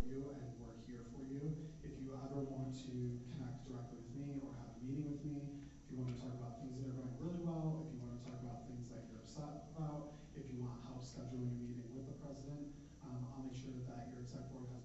you, and we're here for you. If you ever want to connect directly with me or have a meeting with me, if you want to talk about things that are going really well, if you want to talk about things that you're upset about, if you want help scheduling a meeting with the president, I'll make sure that your exec board has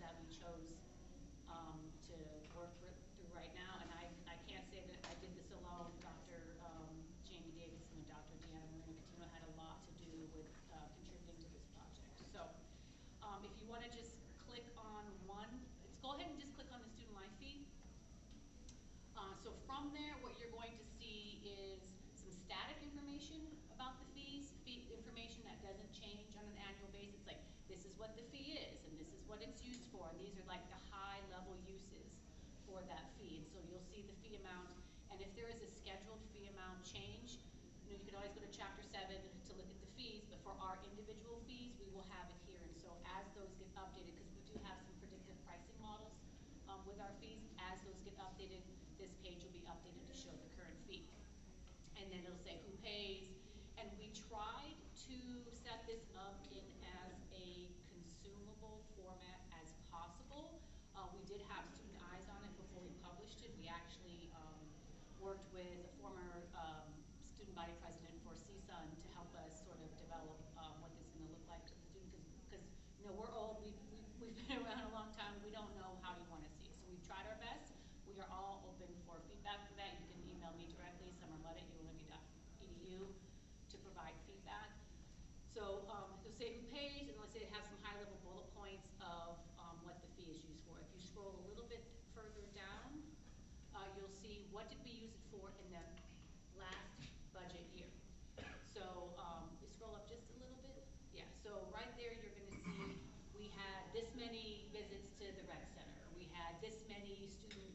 that we chose to work through right now. And I can't say that I did this alone. Dr. Jamie Davidson and Dr. Deanna Marina Catino had a lot to do with contributing to this project. So if you want to just click on go ahead and just click on the student life fee. So from there, what you're going to see is some static information about the fees, fee information that doesn't change on an annual basis. Like, this is what the fee is, and this is what it's used for. And these are like the high level uses for that fee. And so you'll see the fee amount. And if there is a scheduled fee amount change, you can always go to Chapter 7 to look at the fees. But for our individual fees, we will have it here. And so as those get updated, because we do have some predictive pricing models with our fees, as those get updated, this page will be updated to show the current fee. And then it'll say who pays. And we tried to set this up in as a consumable format as possible. We did have student eyes on it before we published it. We actually worked with a former student body president for CSUN to help us sort of develop what this is going to look like to the students. Because we're old, we've been around a long time, we don't know how you want to see it. So we've tried our best. We are all open for feedback for that. You can email me directly, summermudd@ulm.edu, to provide feedback. So you'll say who pays, and let's say it has some high-level bullet points of what the fee is used for. If you scroll a little bit further down, you'll see what did we use it for in the last budget year. So you scroll up just a little bit. Yeah, so right there you're going to see we had this many visits to the rec center. We had this many student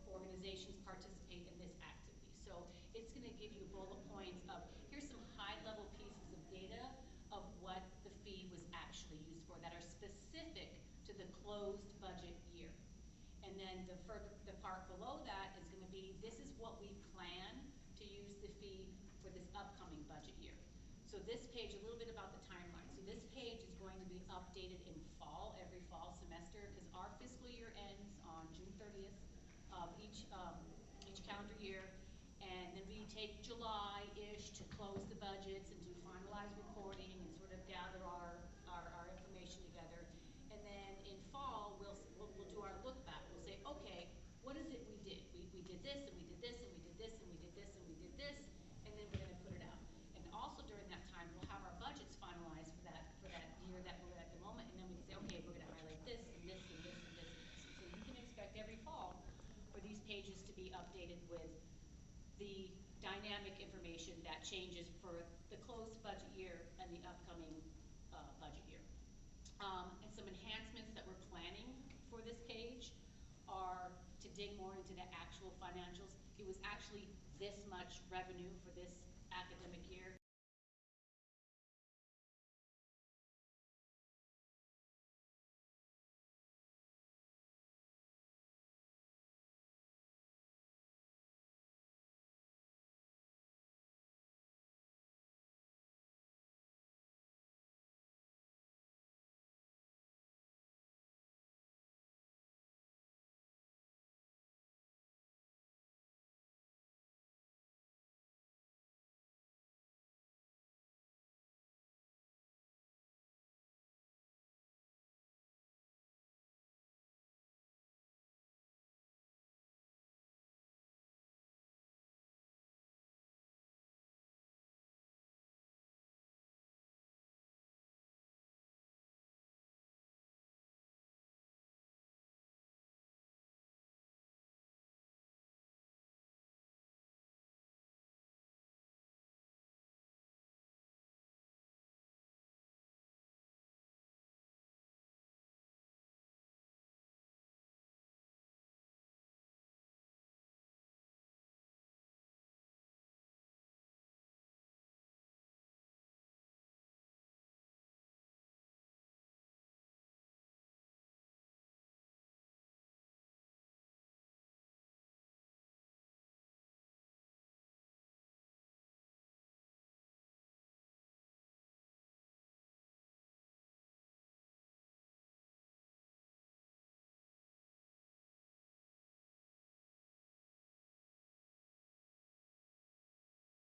organizations participate in this activity. So it's going to give you bullet points of, here's some high-level pieces of data of what the fee was actually used for that are specific to the closed budget year. And then the part below that is going to be, this is what we plan to use the fee for this upcoming budget year. So this page, a little bit about the timeline. So this page is going to be updated in fall, every fall semester, because our fiscal year ends on June 30th of each calendar year. And then we take July-ish to close the budgets and do finalized reporting and sort of gather our information together. And then in fall, we'll do our look back. We'll say, okay, what is it we did? We did this, and we did this, and we did this, and we did this, and we did this, and then we're going to put it out. And also during that time, we'll have our budgets finalized for that year that we're at the moment, and then we can say, okay, we're going to highlight this, and this, and this, and this, and this. So you can expect every fall for these pages to be updated with the dynamic information that changes for the closed budget year and the upcoming budget year. And some enhancements that we're planning for this page are to dig more into the actual financials. It was actually this much revenue for this academic year.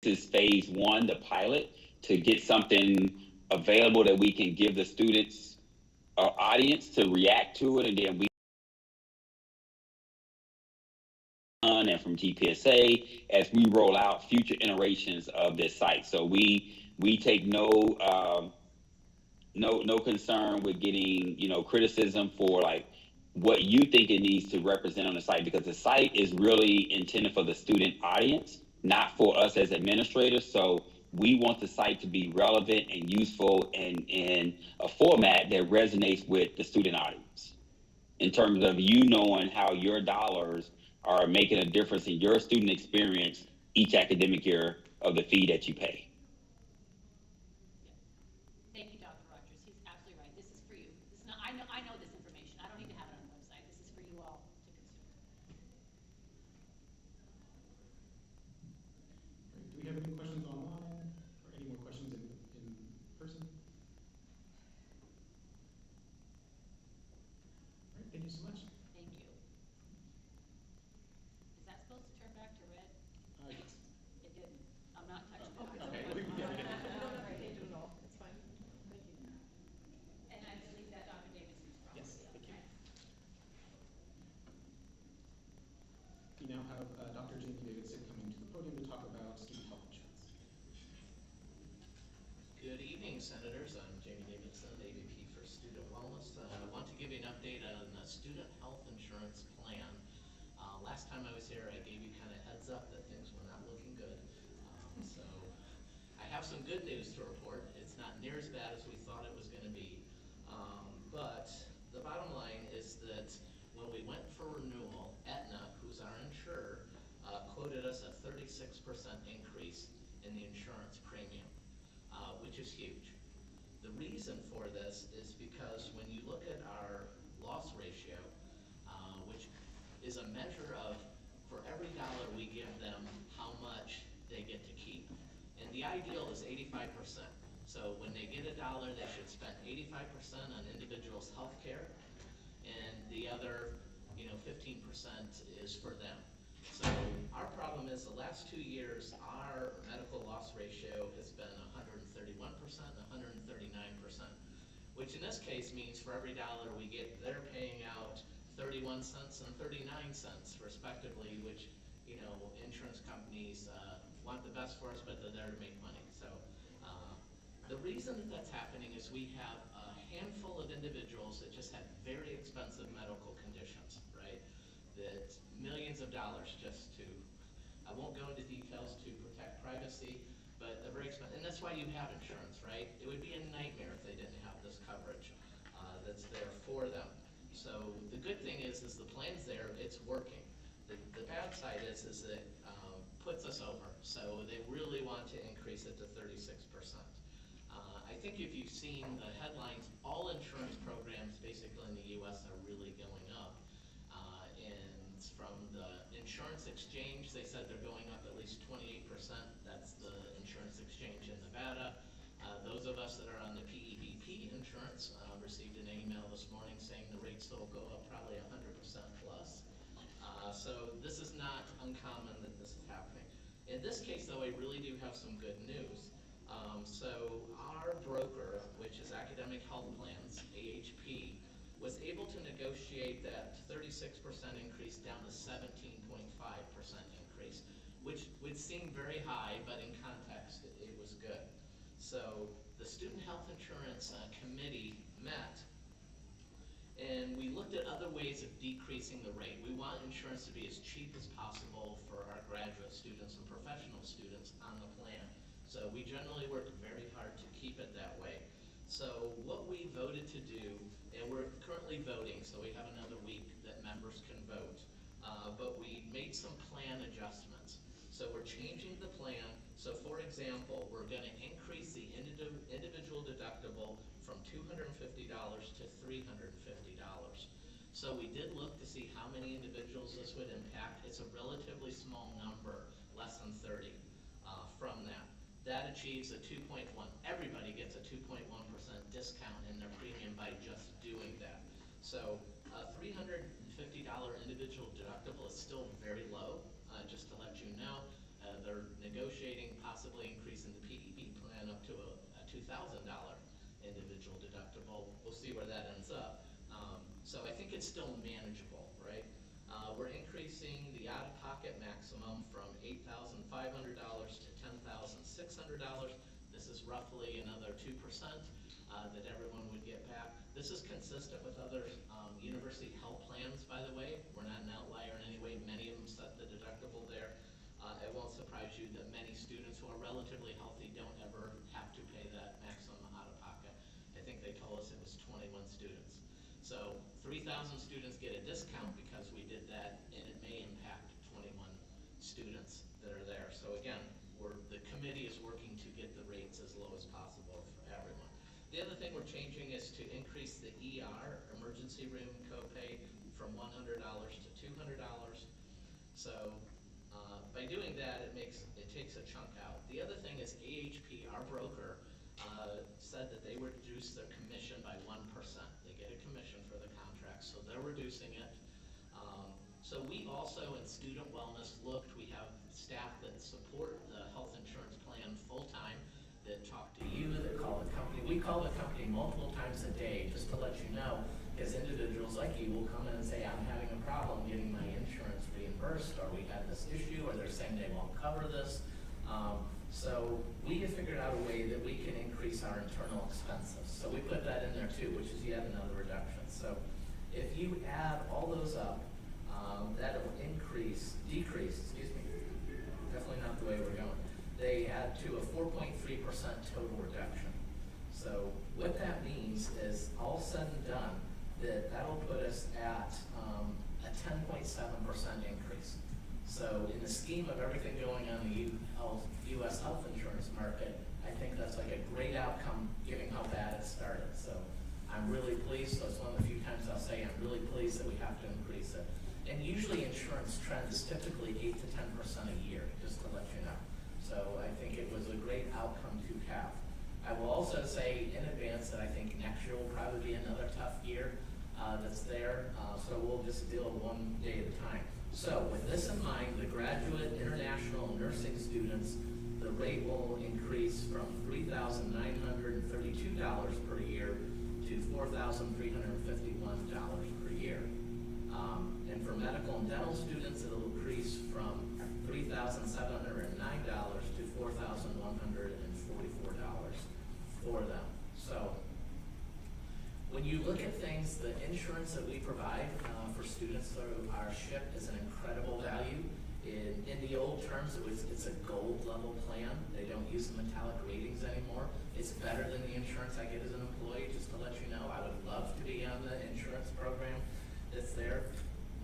This is phase one, the pilot, to get something available that we can give the students our audience to react to it, and then we and from GPSA as we roll out future iterations of this site. So we take no concern with getting criticism for like what you think it needs to represent on the site, because the site is really intended for the student audience, not for us as administrators. So we want the site to be relevant and useful and in a format that resonates with the student audience in terms of you knowing how your dollars are making a difference in your student experience each academic year of the fee that you pay. Thank you, Dr. Rogers. He's absolutely right. This is for you. This is not, I know this information. I don't need to have it on the website. This is for you all to consume. Great. Do we have any questions online or any more questions in person? All right, thank you so much. Thank you. Is that supposed to turn back to red? Yes. It didn't. I'm not touching it. Okay. I'm Okay. sorry. Yeah, we can- You don't have to change it at all, it's fine. Thank you. And I believe that Dr. Davidson's probably Yes, up thank you. next. We now have Dr. Jamie Davidson coming to the podium to talk about student health insurance. Good evening, Senators. I'm Jamie Davidson, AVP for Student Wellness. I want to give you an update on the student health insurance plan. Last time I was here, I gave you kind of heads up that things were not looking good. So I have some good news to report. It's not near as bad as we thought it was going to be. But the bottom line is that when we went for renewal, Aetna, who's our insurer, quoted us a 36% increase in the insurance premium, which is huge. The reason for this is because when you look at our loss ratio, which is a measure of for every dollar we give them, how much they get to keep. And the ideal is 85%. So when they get a dollar, they should spend 85% on individuals' health care, and the other, 15% is for them. So our problem is the last 2 years, our medical loss ratio has been 131% and 139%, which in this case means for every dollar we get, they're paying out 31 cents and 39 cents respectively, which, insurance companies want the best for us, but they're there to make money. So the reason that that's happening is we have a handful of individuals that just have very expensive medical conditions, right? That millions of dollars just to, I won't go into details to protect privacy, but they're very expensive. And that's why you have insurance, right? It would be a nightmare if they didn't have this coverage that's there for them. So the good thing is the plan's there, it's working. The bad side is it puts us over. So they really want to increase it to 36%. I think if you've seen the headlines, all insurance programs basically in the U.S. are really going up. And from the insurance exchange, they said they're going up at least 28%. That's the insurance exchange in Nevada. Those of us that are on the PEBP insurance received an email this morning saying the rates will go up probably 100% plus. So this is not uncommon that this is happening. In this case, though, I really do have some good news. So our broker, which is Academic Health Plans, AHP, was able to negotiate that 36% increase down to 17.5% increase, which would seem very high, but in context, it was good. So the Student Health Insurance Committee met, and we looked at other ways of decreasing the rate. We want insurance to be as cheap as possible for our graduate students and professional students on the plan. So we generally work very hard to keep it that way. So what we voted to do, and we're currently voting, so we have another week that members can vote, but we made some plan adjustments. So we're changing the plan. So for example, we're going to increase the individual deductible from $250 to $350. So we did look to see how many individuals this would impact. It's a relatively small number, less than 30 from that. That achieves a 2.1. Everybody gets a 2.1% discount in their premium by just doing that. So a $350 individual deductible is still very low, just to let you know. They're negotiating possibly increasing the PEB plan up to a $2,000 individual deductible. We'll see where that ends it's still manageable, right? We're increasing the out-of-pocket maximum from $8,500 to $10,600. This is roughly another 2% that everyone would get back. This is consistent with other university health plans, by the way. We're not an outlier in any way. Many of them set the deductible there. It won't surprise you that many students who are relatively healthy don't ever have to pay that maximum out-of-pocket. I think they told us it was 21 students. So 3,000 students get a discount because we did that, and it may impact 21 students that are there. So again, the committee is working to get the rates as low as possible for everyone. The other thing we're changing is to increase the ER, emergency room copay, from $100 to $200. So by doing that, it takes a chunk out. The other thing is AHP, our broker, said that they would reduce their commission by 1%. They get a commission for the contract, so they're reducing it. So we also, in student wellness, we have staff that support the health insurance plan full-time, that talk to you, that call the company. We call the company multiple times a day just to let you know, because individuals like you will come in and say, I'm having a problem getting my insurance reimbursed, or we had this issue, or they're saying they won't cover this. So we have figured out a way that we can increase our internal expenses. So we put that in there too, which is yet another reduction. So if you add all those up, that'll decrease, definitely not the way we're going. They add to a 4.3% total reduction. So what that means is, all said and done, that'll put us at a 10.7% increase. So in the scheme of everything going on in the U.S. health insurance market, I think that's like a great outcome given how bad it started. So I'm really pleased. That's one of the few times I'll say I'm really pleased that we have to increase it. And usually insurance trend is typically 8 to 10% a year, just to let you know. So I think it was a great outcome to have. I will also say in advance that I think next year will probably be another tough year that's there. So we'll just deal one day at a time. So with this in mind, the graduate international nursing students, the rate will increase from $3,932 per year to $4,351 per year. And for medical and dental students, it'll increase from $3,709 to $4,144 for them. So when you look at things, the insurance that we provide for students through our SHIP is an incredible value. In the old terms, it's a gold level plan. They don't use the metallic ratings anymore. It's better than the insurance I get as an employee, just to let you know. I would love to be on the insurance program that's there.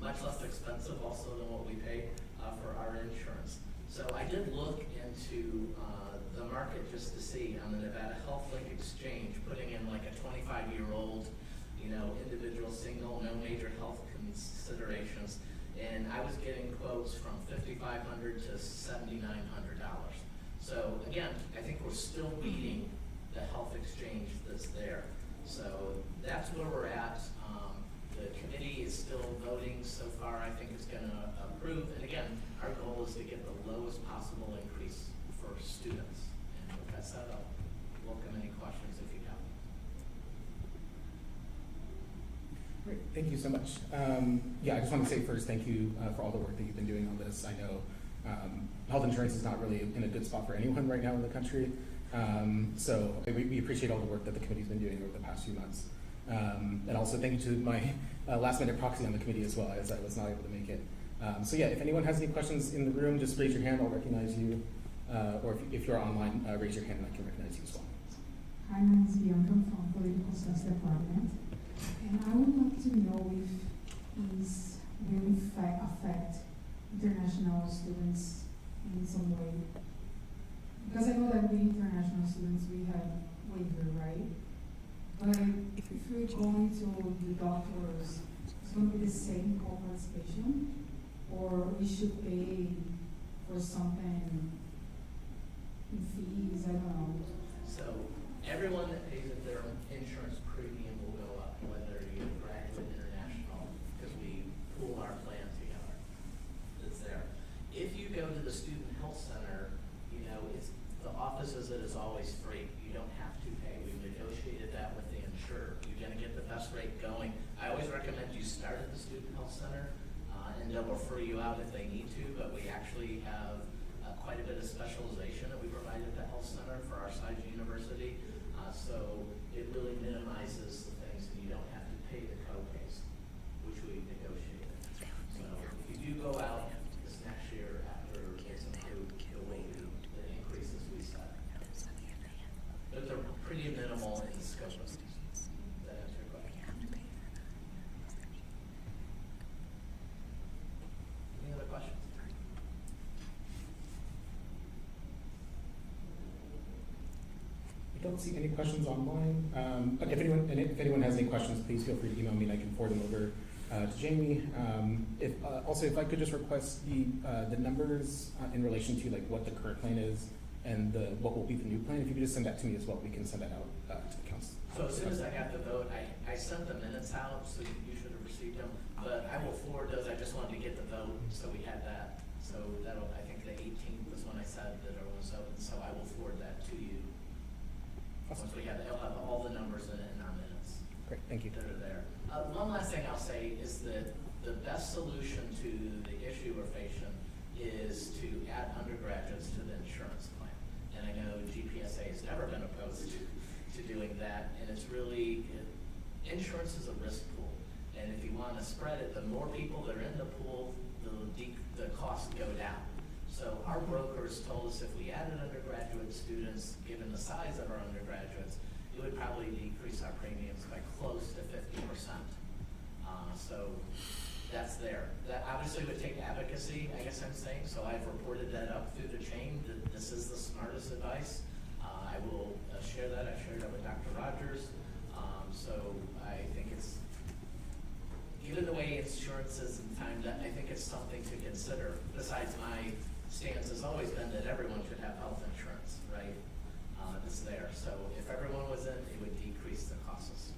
Much less expensive also than what we pay for our insurance. So I did look into the market just to see on the Nevada Health Link Exchange, putting in like a 25-year-old, individual single, no major health considerations, and I was getting quotes from $5,500 to $7,900. So again, I think we're still beating the health exchange that's there. So that's where we're at. The committee is still voting. So far, I think it's going to approve. And again, our goal is to get the lowest possible increase for students. And with that said, I'll welcome any questions if you have. Great, thank you so much. I just want to say first, thank you for all the work that you've been doing on this. I know health insurance is not really in a good spot for anyone right now in the country. So we appreciate all the work that the committee's been doing over the past few months. And also thank you to my last minute proxy on the committee as well, as I was not able to make it. If anyone has any questions in the room, just raise your hand, I'll recognize you. Or if you're online, raise your hand and I can recognize you as well. Hi, my name is Bianca from Political Science Department. And I would like to know if this will affect international students in some way. Because I know that we international students, we have waiver, right? But if we're going to the doctors, it's going to be the same co-participation, or we should pay for something in fees, I don't know. So everyone that pays at their insurance premium will go up, whether you're graduate international, because we pool our plan together. It's there. If you go to the student health center, it's the office visit is always free. You don't have to pay. We've negotiated that with the insurer. You're going to get the best rate going. I always recommend recommend you start at the Student Health Center, and they'll refer you out if they need to, but we actually have quite a bit of specialization that we provide at the health center for our size university. So it really minimizes the things, and you don't have to pay the co-pays, which we negotiated. So if you do go out this next year after it's approved, there will be the increases we set. But they're pretty minimal in the scope of these. That answer your question? Any other questions? I don't see any questions online. But if anyone has any questions, please feel free to email me and I can forward them over to Jamie. Also, if I could just request the numbers in relation to like what the current plan is and what will be the new plan. If you could just send that to me as well, we can send that out to the council. So as soon as I got the vote, I sent the minutes out, so you should have received them. But I will forward those. I just wanted to get the vote, so we had that. So I think the 18th was when I said that it was open. So I will forward that to you. Awesome. Once we have, it'll have all the numbers in our minutes. Great, thank you. That are there. One last thing I'll say is that the best solution to the issue we're facing is to add undergraduates to the insurance plan. And I know GPSA has never been opposed to doing that, and it's really, insurance is a risk pool. And if you want to spread it, the more people that are in the pool, the costs go down. So our brokers told us if we added undergraduate students, given the size of our undergraduates, it would probably decrease our premiums by close to 50%. So that's there. That obviously would take advocacy, I guess I'm saying, so I've reported that up through the chain, that this is the smartest advice. I will share that. I shared that with Dr. Rogers. So I think it's, given the way insurance is in time, that I think it's something to consider. Besides, my stance has always been that everyone should have health insurance, right? It's there. So if everyone was in, it would decrease the costs.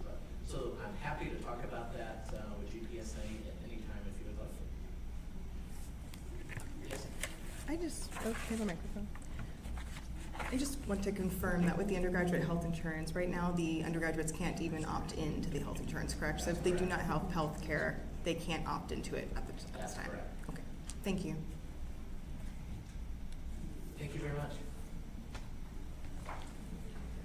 So I'm happy to talk about that with GPSA at any time if you would love to. Yes? Have a microphone. I just want to confirm that with the undergraduate health insurance, right now the undergraduates can't even opt into the health insurance, correct? So if they do not have health care, they can't opt into it at this That's time. correct. Okay, thank you. Thank you very much.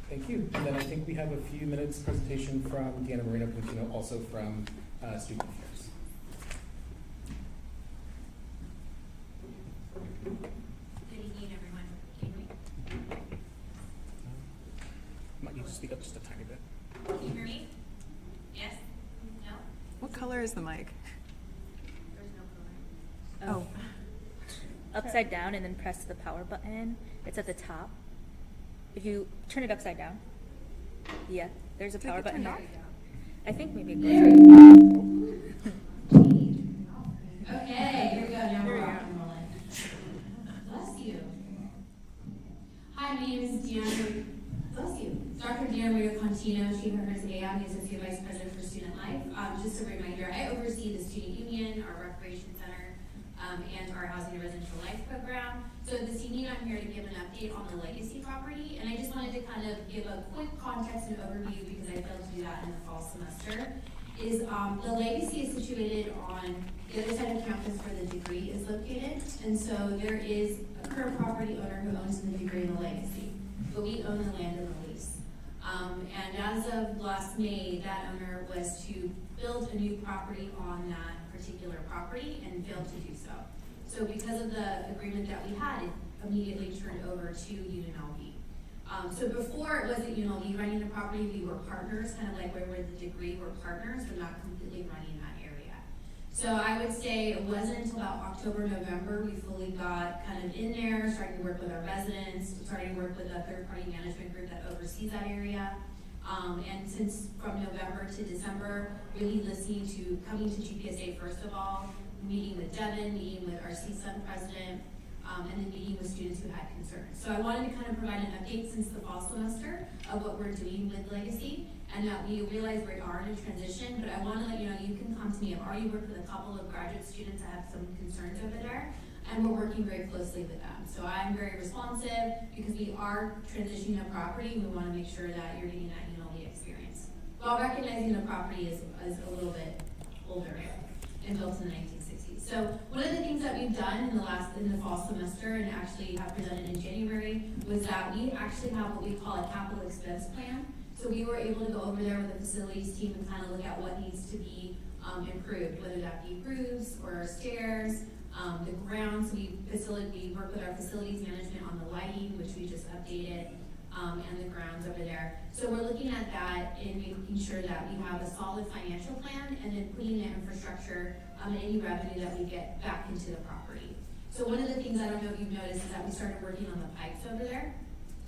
Thank you. And then I think we have a few minutes presentation from Deanna Marino Quintino, also from Student Affairs. Good evening, everyone. Can you hear me? Might need to speak up just a tiny bit. Can you hear me? Yes? No? What color is the mic? There's no color. Upside down and then press the power button. It's at the top. If you turn it upside down, yeah, there's a power button there. I think maybe it goes Okay, here we go. Now we're off and rolling. Bless you. Hi, my name is Deanna. Bless you. Dr. Deanna Maria Contino. She heard her today. I'm the Associate Vice President for Student Life. Just a reminder, I oversee the Student Union, our Recreation Center, and our Housing and Residential Life program. So this evening I'm here to give an update on the Legacy property, and I just wanted to kind of give a quick context and overview because I failed to do that in the fall semester. The Legacy is situated on the other side of campus where the degree is located, and so there is a current property owner who owns the degree and the Legacy, but we own the land and the lease. And as of last May, that owner was to build a new property on that particular property and failed to do so. So because of the agreement that we had, it immediately turned over to UNLV. So before it wasn't UNLV running the property, we were partners, kind of like where we're the degree, we're partners, but not completely running that area. So I would say it wasn't until about October, November, we fully got kind of in there, starting to work with our residents, starting to work with a third-party management group that oversees that area. And since from November to December, really coming to GPSA first of all, meeting with Devin, meeting with our CSUN president, and then meeting with students who had concerns. So I wanted to kind of provide an update since the fall semester of what we're doing with Legacy, and that we realize we are in a transition, but I want to let you know you can come to me. I've already worked with a couple of graduate students that have some concerns over there, and we're working very closely with them. So I'm very responsive because we are transitioning a property, and we want to make sure that you're getting that UNLV experience, while recognizing the property is a little bit and built in the 1960s. So one of the things that we've done in the fall semester and actually have presented in January was that we actually have what we call a capital expense plan. So we were able to go over there with the facilities team and kind of look at what needs to be improved, whether that be roofs or stairs, the grounds. We work with our facilities management on the lighting, which we just updated, and the grounds over there. So we're looking at that and making sure that we have a solid financial plan and then putting the infrastructure and any revenue that we get back into the property. So one of the things I don't know if you've noticed is that we started working on the pipes over there.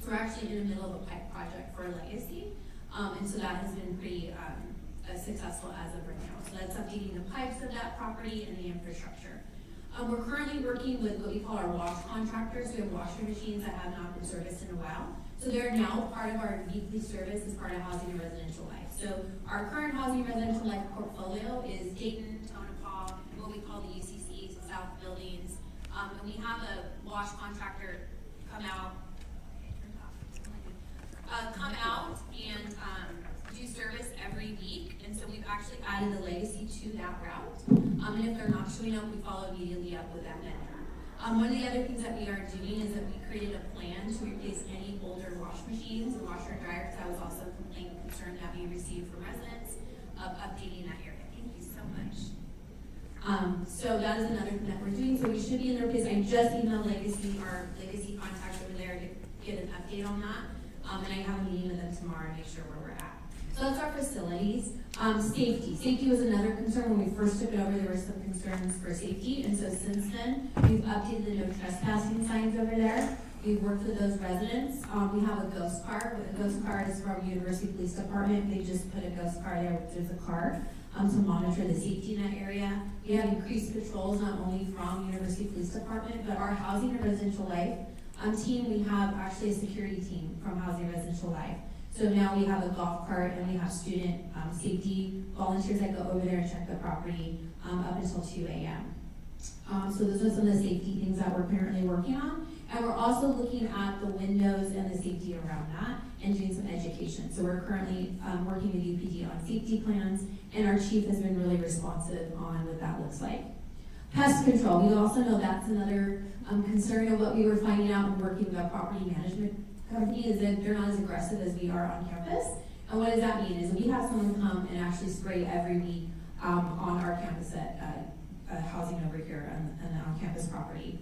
So we're actually in the middle of a pipe project for Legacy. And so that has been pretty successful as of right now. So that's updating the pipes of that property and the infrastructure. We're currently working with what we call our wash contractors. We have washing machines that have not been serviced in a while. So they're now part of our weekly service as part of Housing and Residential Life. So our current Housing and Residential Life portfolio is Dayton, Tonopah, what we call the UCCs, the South Buildings. And we have a wash contractor come out and do service every week, and so we've actually added the Legacy to that route. And if they're not showing up, we follow immediately up with that vendor. One of the other things that we are doing is that we created a plan to replace any older wash machines and washer and dryer, because that was also a complaint and concern that we received from residents of updating that area. Thank you so much. So that is another thing that we're doing. So we should be in their place. I just emailed Legacy, our Legacy contact over there, to get an update on that. And I have a meeting with them tomorrow to make sure where we're at. So that's our facilities. Safety. Safety was another concern. When we first took it over, there were some concerns for safety. And so since then, we've updated the no trespassing signs over there. We've worked with those residents. We have a ghost car. A ghost car is from University Police Department. They just put a ghost car there, which is a car, to monitor the safety in that area. We have increased patrols not only from University Police Department, but our Housing and Residential Life team. We have actually a security team from Housing and Residential Life. So now we have a golf cart and we have student safety volunteers that go over there and check the property up until 2 a.m. So those are some of the safety things that we're currently working on. And we're also looking at the windows and the safety around that and doing some education. So we're currently working with UPD on safety plans, and our chief has been really responsive on what that looks like. Pest control, we also know that's another concern of what we were finding out when working with our property management company is that they're not as aggressive as we are on campus. And what does that mean is we have someone come and actually spray every week on our campus at housing over here and on campus property.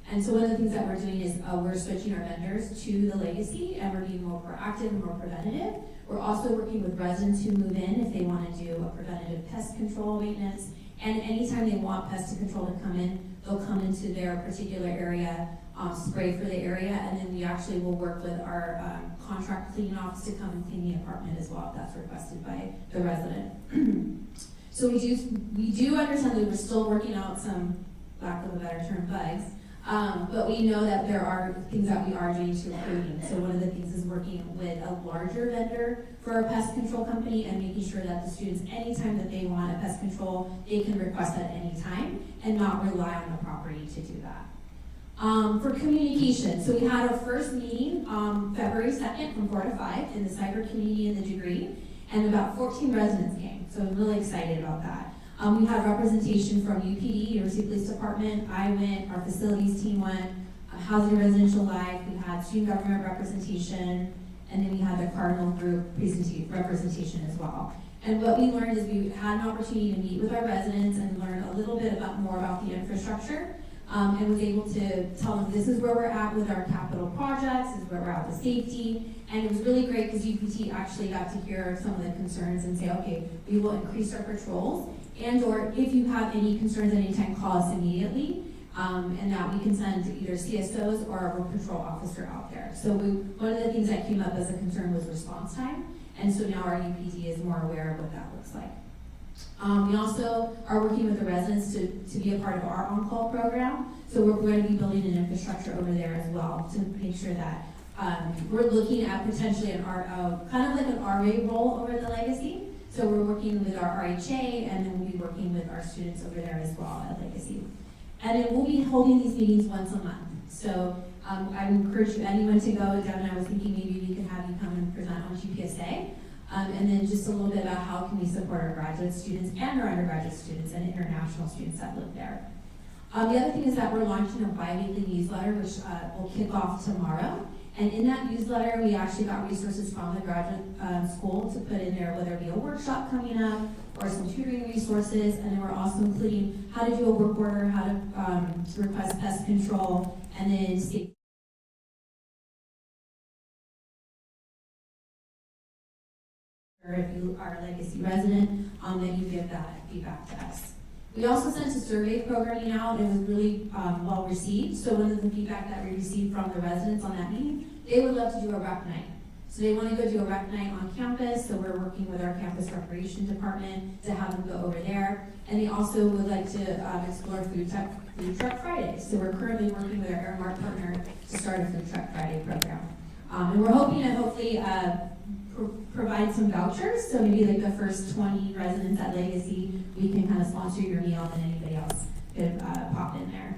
And so one of the things that we're doing is we're switching our vendors to the Legacy, and we're being more proactive and more preventative. We're also working with residents who move in if they want to do a preventative pest control maintenance. And anytime they want pest control to come in, they'll come into their particular area, spray for the area, and then we actually will work with our contract cleaning office to come and clean the apartment as well if that's requested by the resident. So we do understand that we're still working out some, lack of a better term, bugs. But we know that there are things that we are doing to improving. So one of the things is working with a larger vendor for our pest control company and making sure that the students, anytime that they want a pest control, they can request that any time and not rely on the property to do that. For communication, so we had our first meeting February 2nd from 4 to 5 in the cyber community and the degree, and about 14 residents came. So I'm really excited about that. We had representation from UPD, University Police Department. I went, our facilities team went, Housing and Residential Life, we had student government representation, and then we had the Cardinal Group representation as well. And what we learned is we had an opportunity to meet with our residents and learn a little bit more about the infrastructure, and was able to tell them this is where we're at with our capital projects, this is where we're at with safety. And it was really great because UPT actually got to hear some of the concerns and say, okay, we will increase our patrols, and or if you have any concerns at any time, call us immediately, and that we can send either CSOs or a road patrol officer out there. So one of the things that came up as a concern was response time, and so now our UPD is more aware of what that looks like. We also are working with the residents to be a part of our on-call program, so we're going to be building an infrastructure over there as well to make sure that we're looking at potentially kind of like an RA role over the Legacy. So we're working with our RHA, and then we'll be working with our students over there as well at Legacy. And then we'll be holding these meetings once a month. So I encourage anyone to go down. I was thinking maybe we could have you come and present on GPSA. and then just a little bit about how can we support our graduate students and our undergraduate students and international students that live there. The other thing is that we're launching a bi-weekly newsletter, which will kick off tomorrow. And in that newsletter, we actually got resources from the graduate school to put in there, whether it be a workshop coming up or some tutoring resources. And then we're also including how to do a work order, how to request pest control, and then state. Or if you are a legacy resident, then you give that feedback to us. We also sent a survey programming out. It was really well received. So one of the feedback that we received from the residents on that meeting, they would love to do a rec night. So they want to go do a rec night on campus. So we're working with our campus recreation department to have them go over there. And they also would like to explore food truck Fridays. So we're currently working with our Airmark partner to start a food truck Friday program. And we're hoping to hopefully provide some vouchers, so maybe like the first 20 residents at Legacy, we can kind of sponsor your meal, and anybody else could pop in there.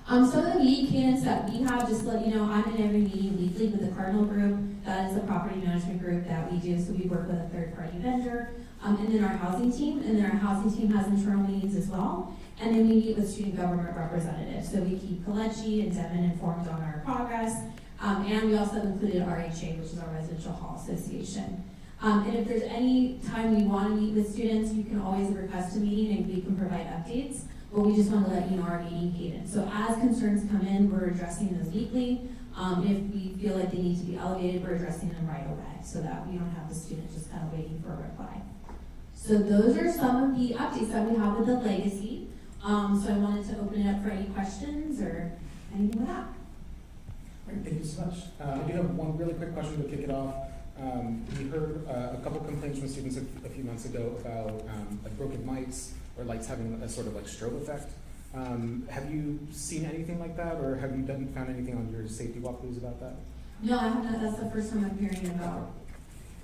Some of the meeting cadence that we have, just to let you know, I'm in every meeting weekly with the Cardinal Group. That is the property management group that we do, so we work with a third-party vendor, and then our housing team, and then our housing team has internal meetings as well, and then we meet with student government representatives. So we keep Kalechi and Devin informed on our progress. And we also have included RHA, which is our Residential Hall Association. And if there's any time we want to meet with students, you can always request a meeting and we can provide updates, but we just want to let you know our meeting cadence. So as concerns come in, we're addressing those weekly. If we feel like they need to be elevated, we're addressing them right away so that we don't have the student just kind of waiting for a reply. So those are some of the updates that we have with the Legacy. So I wanted to open it up for any questions or anything with that. Great, thank you so much. I do have one really quick question to kick it off. We heard a couple complaints from students a few months ago about like broken lights or lights having a sort of like strobe effect. Have you seen anything like that, or have you found anything on your safety walkthroughs about that? No, I have not. That's the first time I'm hearing about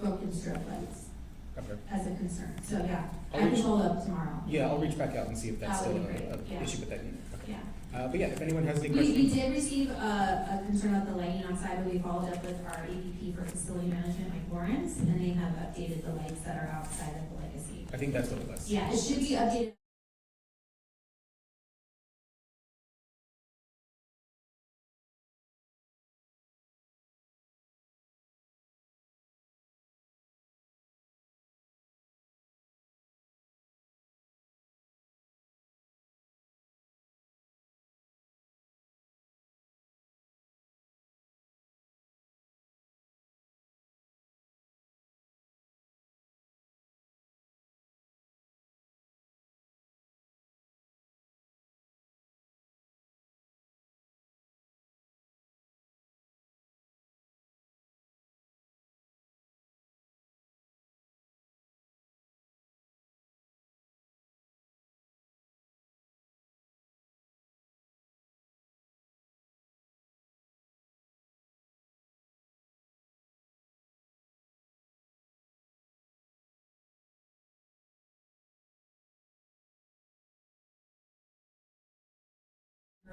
broken strobe lights as a concern. So yeah, I can follow up tomorrow. Yeah, I'll reach back out and see if that's That still would be great. an issue with that unit. Okay. Yeah. But yeah, if anyone has any We questions. did receive a concern about the lighting outside, but we followed up with our AVP for facility management, Mike Lawrence, and they have updated the lights that are outside of the Legacy. I think that's what it was. Yeah, it should be updated.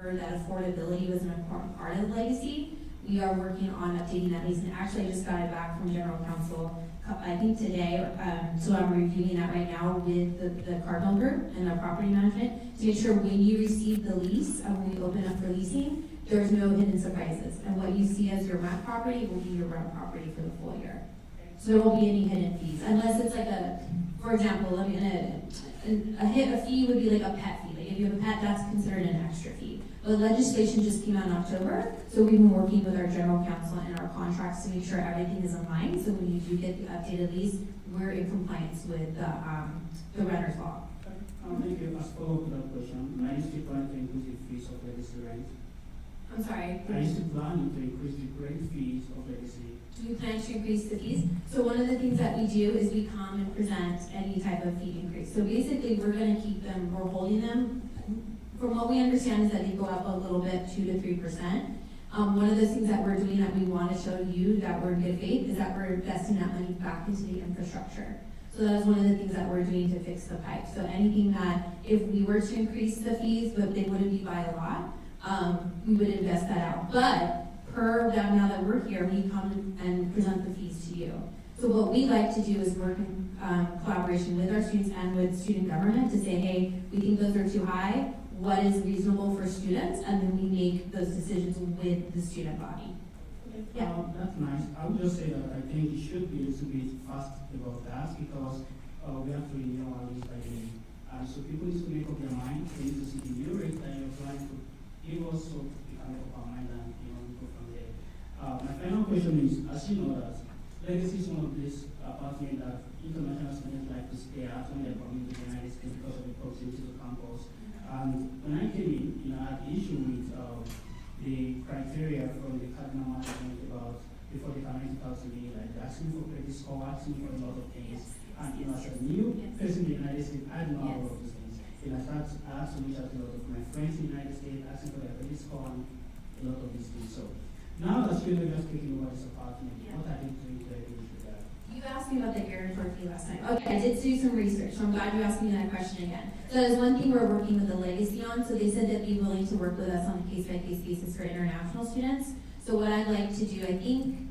That affordability was an important part of the Legacy. We are working on updating that lease, and actually I just got it back from General Counsel, I think today, so I'm reviewing that right now with the Cardinal Group and the property management to make sure when you receive the lease and when we open up for leasing, there's no hidden surprises. And what you see as your rent property will be your rent property for the full year. So there won't be any hidden fees, unless it's like for example, a fee would be like a pet fee. Like if you have a pet, that's considered an extra fee. But legislation just came out in October, so we've been working with our general counsel and our contracts to make sure everything is in line. So when you do get the updated lease, we're in compliance with the renter's law. Thank you. As follow-up to that question, are you still planning to increase the fees of legacy rent? I'm sorry. Are you still planning to increase the rent fees of legacy? Do we plan to increase the fees? So one of the things that we do is we come and present any type of fee increase. So basically, we're going to keep them, we're holding them. From what we understand is that they go up a little bit, 2 to 3%. One of the things that we're doing that we want to show you that we're in good faith is that we're investing that money back into the infrastructure. So that is one of the things that we're doing to fix the pipe. So anything that, if we were to increase the fees, but they wouldn't be by a lot, we would invest that out. But per now that we're here, we come and present the fees to you. So what we like to do is work in collaboration with our students and with student government to say, hey, we think those are too high, what is reasonable for students, and then we make those decisions with the student body. Yeah. That's nice. I would just say that I think it should be a little bit fast about that because we have to renew our list by the so people need to make up their mind. They need to see the new rate that you're trying to give us so we can make up our mind and go from there. My final question is, as you know that Legacy is one of these apartments that international students like to stay at when they're coming to the United States because of the proximity to campus. And when I came in, I had issue with the criteria from the cardinal management about before they can rent it out to me, like asking for credit score, asking for a lot of things. And as a new person in the United States, I know all of these things. I had to reach out to a lot of my friends in the United States, asking for their credit score and a lot of these things. So now that students are just taking over this apartment, what are they doing to with that? You asked me about the guarantor fee last time. Okay, I did do some research, so I'm glad you asked me that question again. So that is one thing we're working with the Legacy on. So they said they'd be willing to work with us on a case-by-case basis for international students. So what I'd like to do, I think,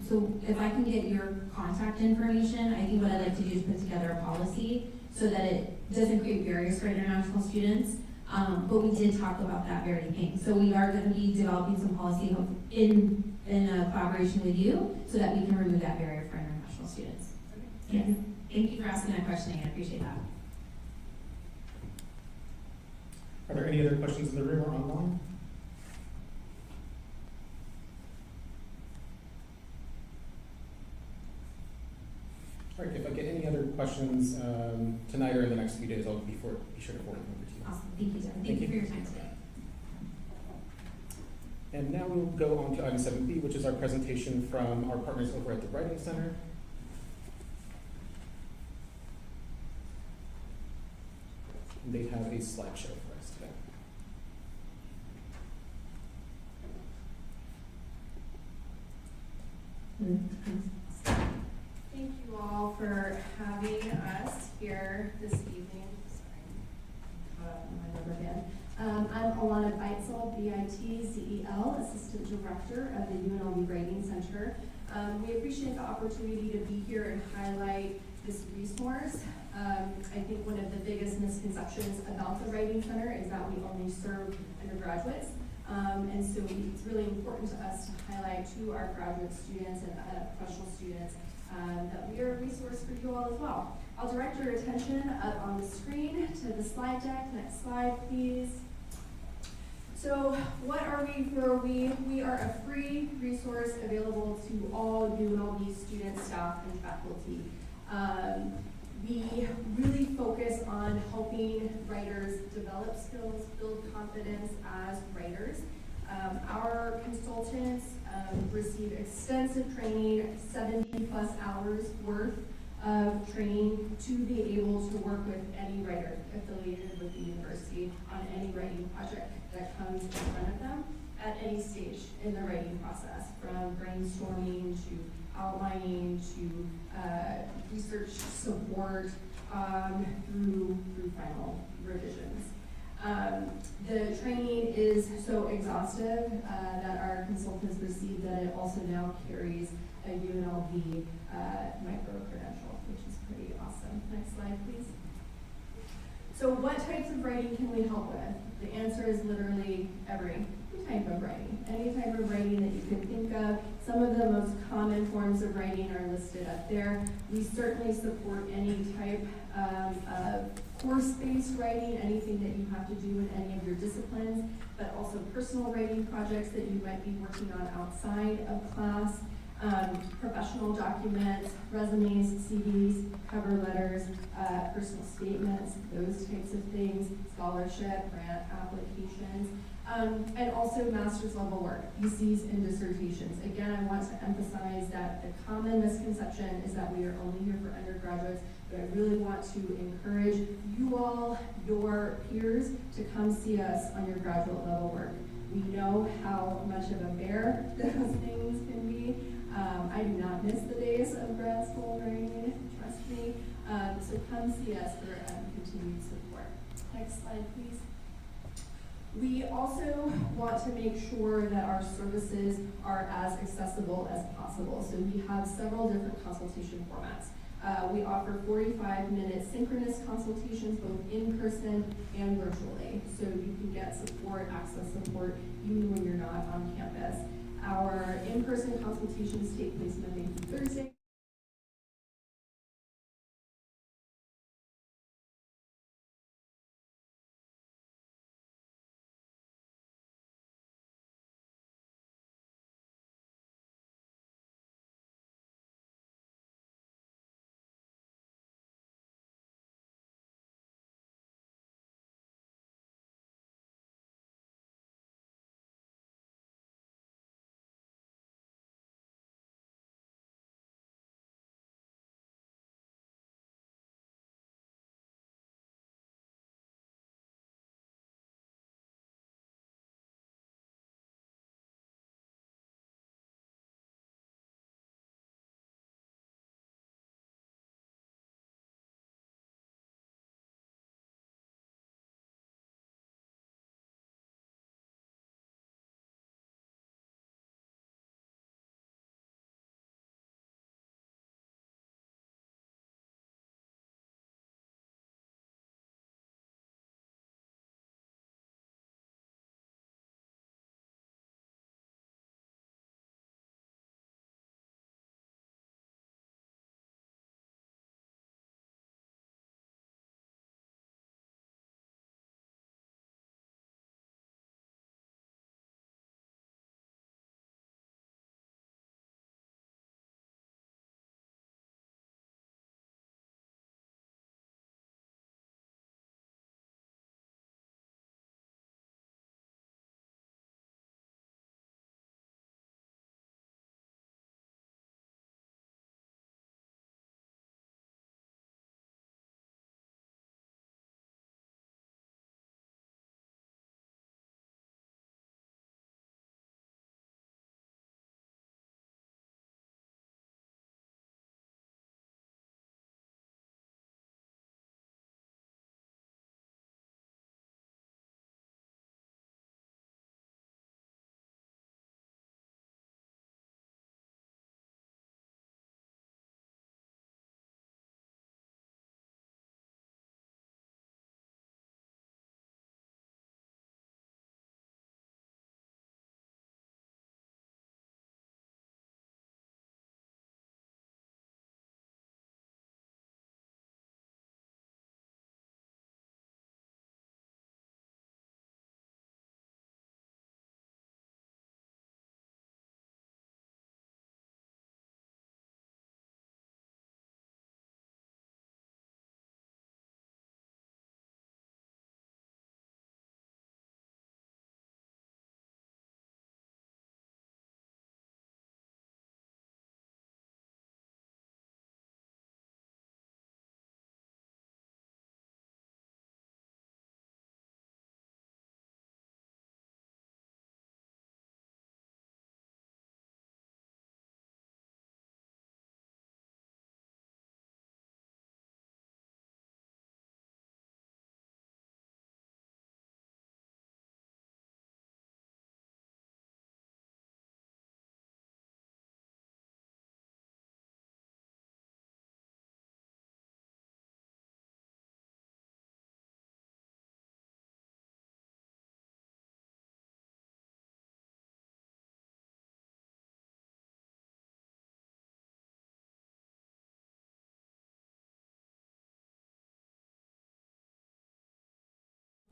so if I can get your contact information, I think what I'd like to do is put together a policy so that it doesn't create barriers for international students. But we did talk about that very thing. So we are going to be developing some policy in collaboration with you so that we can remove that barrier for international students. Yes. Thank you for asking that question. I appreciate that. Are there any other questions in the room or online? All right, if I get any other questions tonight or in the next few days, I'll be sure to forward them over to you. Awesome. Thank you, Devin. Thank you for your time today. And now we'll go on to item 7B, which is our presentation from our partners over at the Writing Center. And they have a slideshow for us today. Thank you all for having us here this evening. Sorry, my number again. I'm Alana Beitzel, B-I-T-Z-E-L, Assistant Director of the UNLV Writing Center. We appreciate the opportunity to be here and highlight this resource. I think one of the biggest misconceptions about the Writing Center is that we only serve undergraduates. And so it's really important to us to highlight to our graduate students and professional students that we are a resource for you all as well. I'll direct your attention up on the screen to the slide deck. Next slide, please. So what are we? Who are we? We are a free resource available to all UNLV students, staff, and faculty. We really focus on helping writers develop skills, build confidence as writers. Our consultants receive extensive training, 70+ hours worth of training to be able to work with any writer affiliated with the university on any writing project that comes in front of them at any stage in the writing process, from brainstorming to outlining to research support through final revisions. The training is so exhaustive that our consultants receive that it also now carries a UNLV micro-credential, which is pretty awesome. Next slide, please. So what types of writing can we help with? The answer is literally every type of writing. Any type of writing that you can think of. Some of the most common forms of writing are listed up there. We certainly support any type of course-based writing, anything that you have to do in any of your disciplines, but also personal writing projects that you might be working on outside of class, professional documents, resumes, CVs, cover letters, personal statements, those types of things, scholarship, grant applications, and also master's level work, theses and dissertations. Again, I want to emphasize that the common misconception is that we are only here for undergraduates, but I really want to encourage you all, your peers, to come see us on your graduate level work. We know how much of a bear those things can be. I do not miss the days of grad school writing, trust me. So come see us for continued support. Next slide, please. We also want to make sure that our services are as accessible as possible. So we have several different consultation formats. We offer 45-minute synchronous consultations, both in person and virtually. So you can get support, access support, even when you're not on campus. Our in-person consultations take place Monday through Thursday.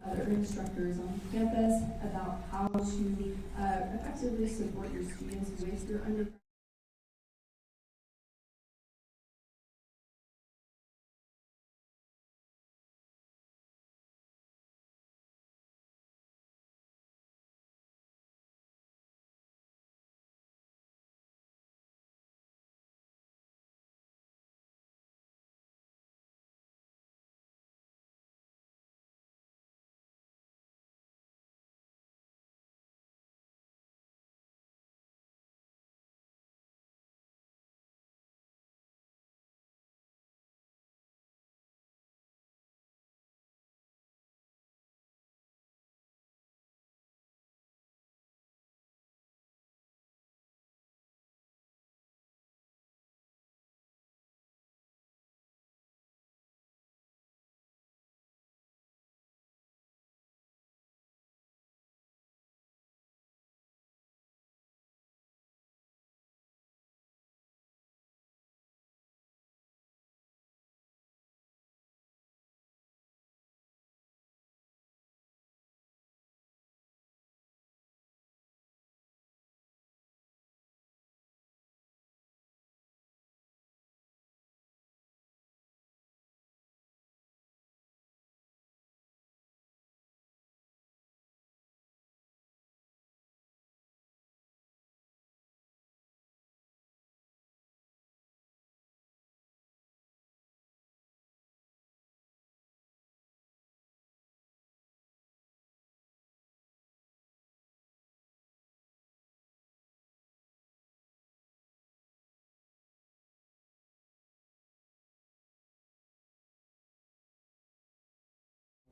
Other instructors on campus about how to effectively support your students with your undergraduate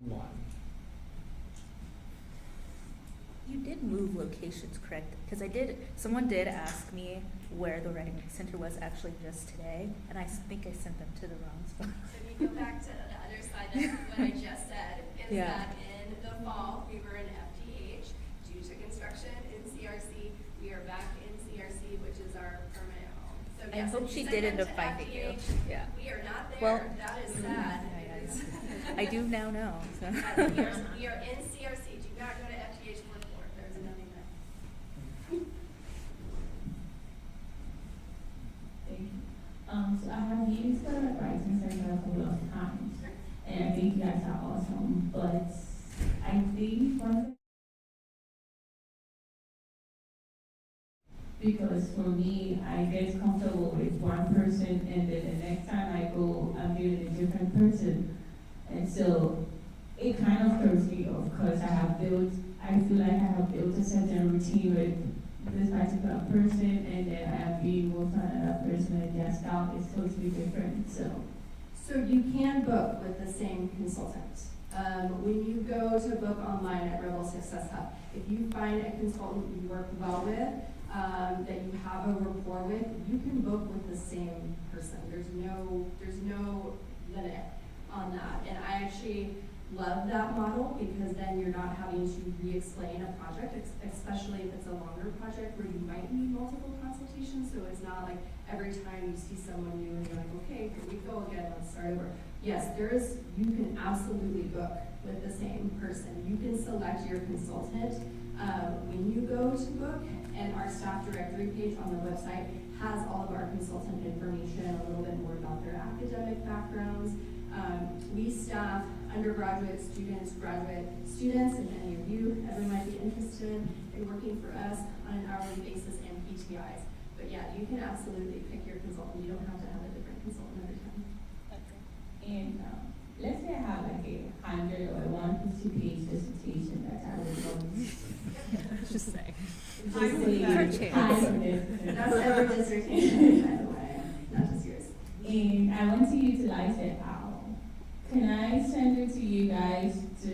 One. You did move locations, correct? Because someone did ask me where the Writing Center was actually just today, and I think I sent them to the wrong spot. So if you go back to the other slide, that's what I just said, is Yeah. that in the fall, we were in FDH due to construction in CRC. We are back in CRC, which is our permanent home. So I yes, hope if she you did send end them up to finding you. FDH, Yeah. we are not there. Well, that is sad. yeah, It is- I do now know. So. But we are in CRC. Do not go to FDH for floor. There's nothing there. Thank you. So I have used the Writing Center a couple of times, and I think you guys are awesome, but I think one because for me, I get comfortable with one person, and then the next time I go, I'm dealing with a different person, and so it kind of throws me off because I feel like I have built a certain routine with this particular person, and then I am being moved to another person, and their style is totally different. So you can book with the same consultant. When you go to book online at Rebel Success Hub, if you find a consultant you work well with, that you have a rapport with, you can book with the same person. There's no limit on that. And I actually love that model because then you're not having to re-explain a project, especially if it's a longer project where you might need multiple consultations. So it's not like every time you see someone new and you're like, okay, here we go again, let's start over. Yes, you can absolutely book with the same person. You can select your consultant when you go to book, and our staff directory page on the website has all of our consultant information, a little bit more about their academic backgrounds. We staff undergraduate students, graduate students, and many of you ever might be interested in working for us on an hourly basis and PTIs. But yeah, you can absolutely pick your consultant. You don't have to have a different consultant every time. And let's say I have like a 100 or 150-page dissertation that I would Just say. That's every dissertation, by the way, not just yours. And I want to utilize it how? Can I send it to you guys to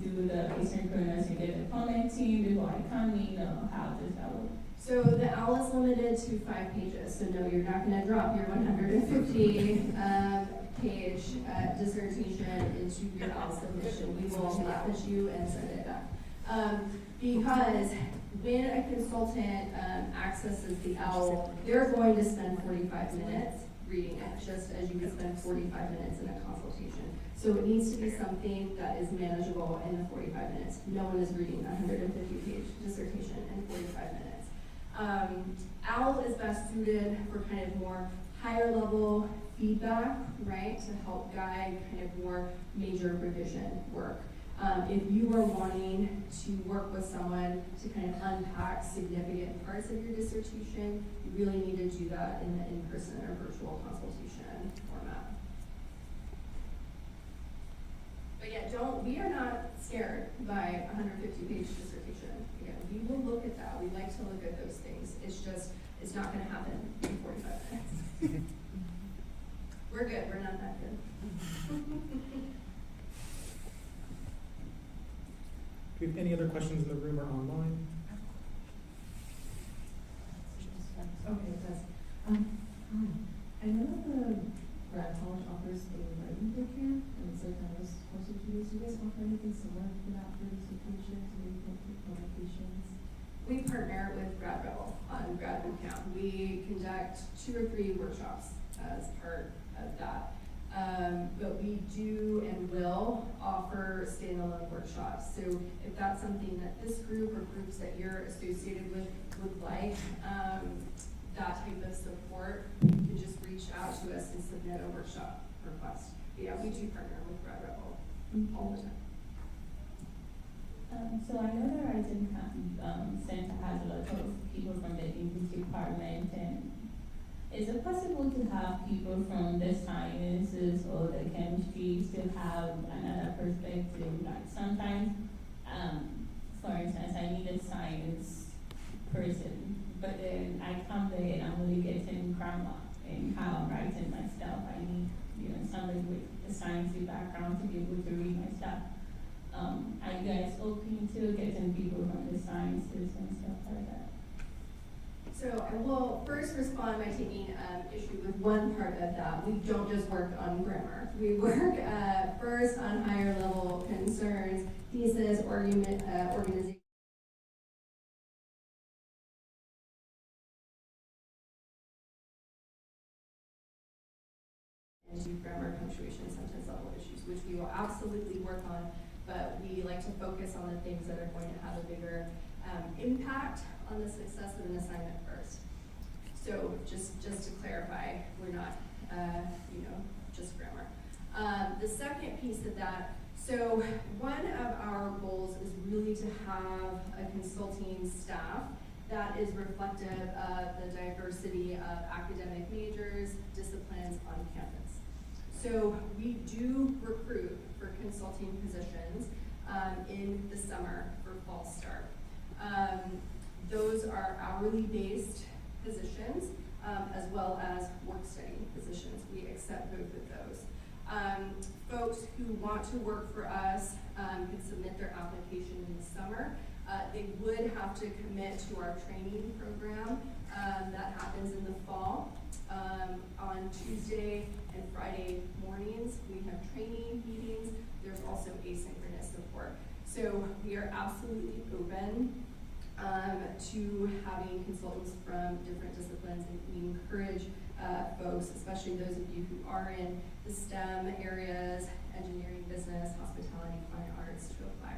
do the asynchronous and get the commenting before I come in, or how does that work? So the OWL is limited to 5 pages, so no, you're not gonna drop your 150 page dissertation into your OWL submission. We will laugh at you and send it back. Because when a consultant accesses the OWL, they're going to spend 45 minutes reading it, just as you would spend 45 minutes in a consultation. So it needs to be something that is manageable in the 45 minutes. No one is reading a 150-page dissertation in 45 minutes. OWL is best suited for kind of more higher level feedback, right, to help guide kind of more major revision work. If you are wanting to work with someone to kind of unpack significant parts of your dissertation, you really need to do that in the in-person or virtual consultation format. But yeah, we are not scared by a 150-page dissertation. Again, we will look at that. We like to look at those things. It's not going to happen in 45 minutes. We're good. We're not that good. Do we have any other questions in the room or online? Okay, it does. Hi. I know that the grad college offers a writing boot camp, and it's like kind of supposed to do. Do you guys offer anything similar to that for dissertations or maybe publications? We partner with Grad Rebel on Grad Boot Camp. We conduct 2 or 3 workshops as part of that. But we do and will offer standalone workshops. So if that's something that this group or groups that you're associated with would like, that type of support, you can just reach out to us and submit a workshop request. But yeah, we do partner with Grad Rebel all the time. So I know the Writing Center has a lot of people from the English department, and is it possible to have people from the sciences or the chemistry still have another perspective? Like sometimes, for instance, I need a science person, but then I come there and I'm only getting grammar and how I'm writing my stuff. I need, somebody with a a sciencey background to be able to read my stuff. Are you guys open to getting people from the sciences and stuff like that? So I will first respond by taking issue with one part of that. We don't just work on grammar. We work first on higher level concerns, thesis, organization. Into grammar, punctuation, sentence level issues, which we will absolutely work on, but we like to focus on the things that are going to have a bigger impact on the success of an assignment first. So just to clarify, we're not, just grammar. The second piece of that, so one of our goals is really to have a consulting staff that is reflective of the diversity of academic majors, disciplines on campus. So we do recruit for consulting positions in the summer for fall start. Those are hourly based positions as well as work study positions. We accept both of those. Folks who want to work for us can submit their application in the summer. They would have to commit to our training program that happens in the fall. On Tuesday and Friday mornings, we have training meetings. There's also asynchronous support. So we are absolutely open to having consultants from different disciplines, and we encourage folks, especially those of you who are in the STEM areas, engineering, business, hospitality, fine arts, to apply.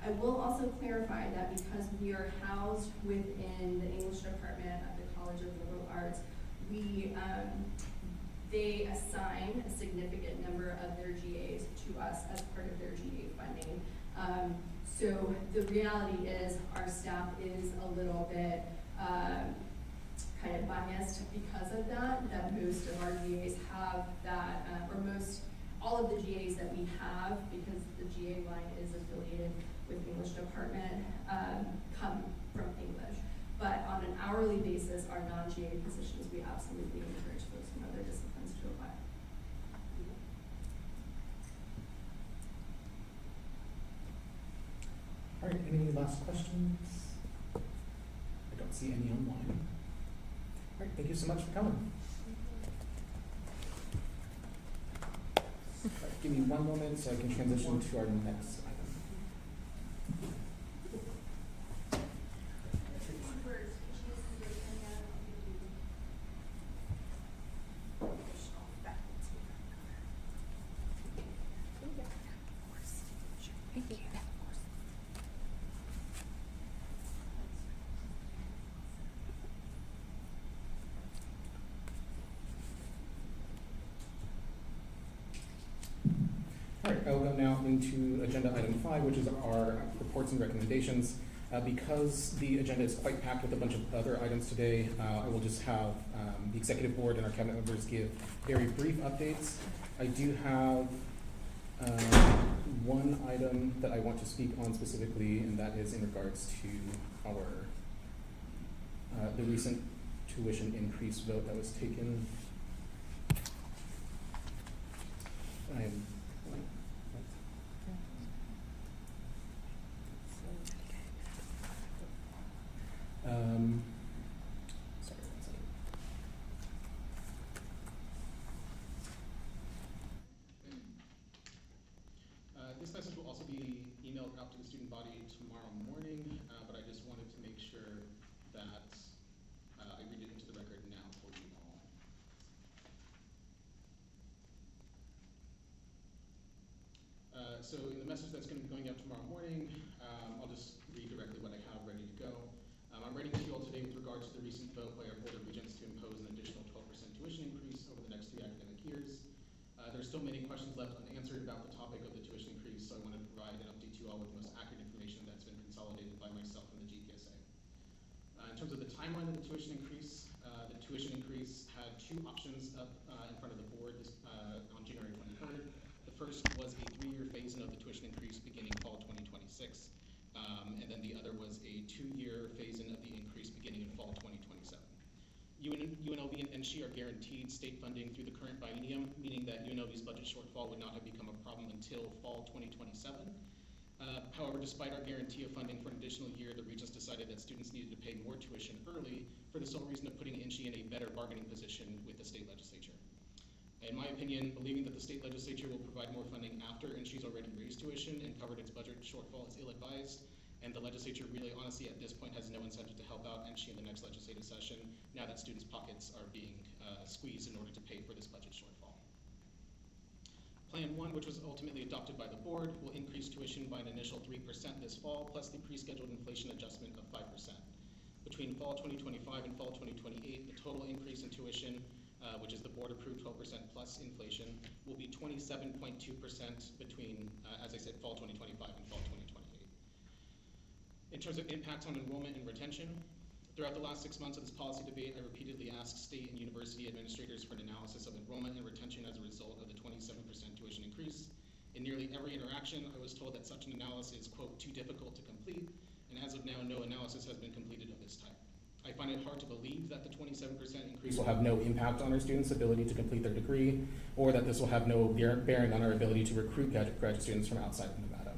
I will also clarify that because we are housed within the English department of the College of Liberal Arts, they assign a significant number of their GAs to us as part of their GA funding. So the reality is our staff is a little bit kind of biased because of that most of our GAs have that, all of the GAs that we have, because the GA line is affiliated with English department, come from English. But on an hourly basis, our non-GA positions, we absolutely encourage folks from other disciplines to apply. All right, any last questions? I don't see any online. All right, thank you so much for coming. All right, give me one moment so I can transition to our next item. All right, I'll go now into agenda item 5, which is our reports and recommendations. Because the agenda is quite packed with a bunch of other items today, I will just have the executive board and our cabinet members give very brief updates. I do have one item that I want to speak on specifically, and that is in regards to our the recent tuition increase vote that was taken. Sorry, one second. This message will also be emailed out to the student body tomorrow morning, but I just wanted to make sure that I read it into the record now for you all. So in the message that's going to be going out tomorrow morning, I'll just read directly what I have ready to go. I'm writing to you all today with regard to the recent vote by our Board of Regents to impose an additional 12% tuition increase over the next 3 academic years. There's still many questions left unanswered about the topic of the tuition increase, so I wanted to provide an update to you all with the most accurate information that's been consolidated by myself and the GPSA. In terms of the timeline of the tuition increase had 2 options up in front of the board on January 23rd. The first was a 3-year phase-in of the tuition increase beginning fall 2026, and then the other was a 2-year phase-in of the increase beginning in fall 2027. UNLV and NSHE are guaranteed state funding through the current biennium, meaning that UNLV's budget shortfall would not have become a problem until fall 2027. However, despite our guarantee of funding for an additional year, the Regents decided that students needed to pay more tuition early for the sole reason of putting NSHE in a better bargaining position with the state legislature. In my opinion, believing that the state legislature will provide more funding after NSHE's already raised tuition and covered its budget shortfall is ill-advised, and the legislature really honestly at this point has no incentive to help out NSHE in the next legislative session now that students' pockets are being squeezed in order to pay for this budget shortfall. Plan 1, which was ultimately adopted by the board, will increase tuition by an initial 3% this fall, plus the pre-scheduled inflation adjustment of 5%. Between fall 2025 and fall 2028, the total increase in tuition, which is the board-approved 12% plus inflation, will be 27.2% between, as I said, fall 2025 and fall 2028. In terms of impacts on enrollment and retention, throughout the last 6 months of this policy debate, I repeatedly asked state and university administrators for an analysis of enrollment and retention as a result of the 27% tuition increase. In nearly every interaction, I was told that such an analysis is, quote, too difficult to complete, and as of now, no analysis has been completed of this type. I find it hard to believe that the 27% increase will have no impact on our students' ability to complete their degree, or that this will have no bearing on our ability to recruit graduate students from outside of Nevada.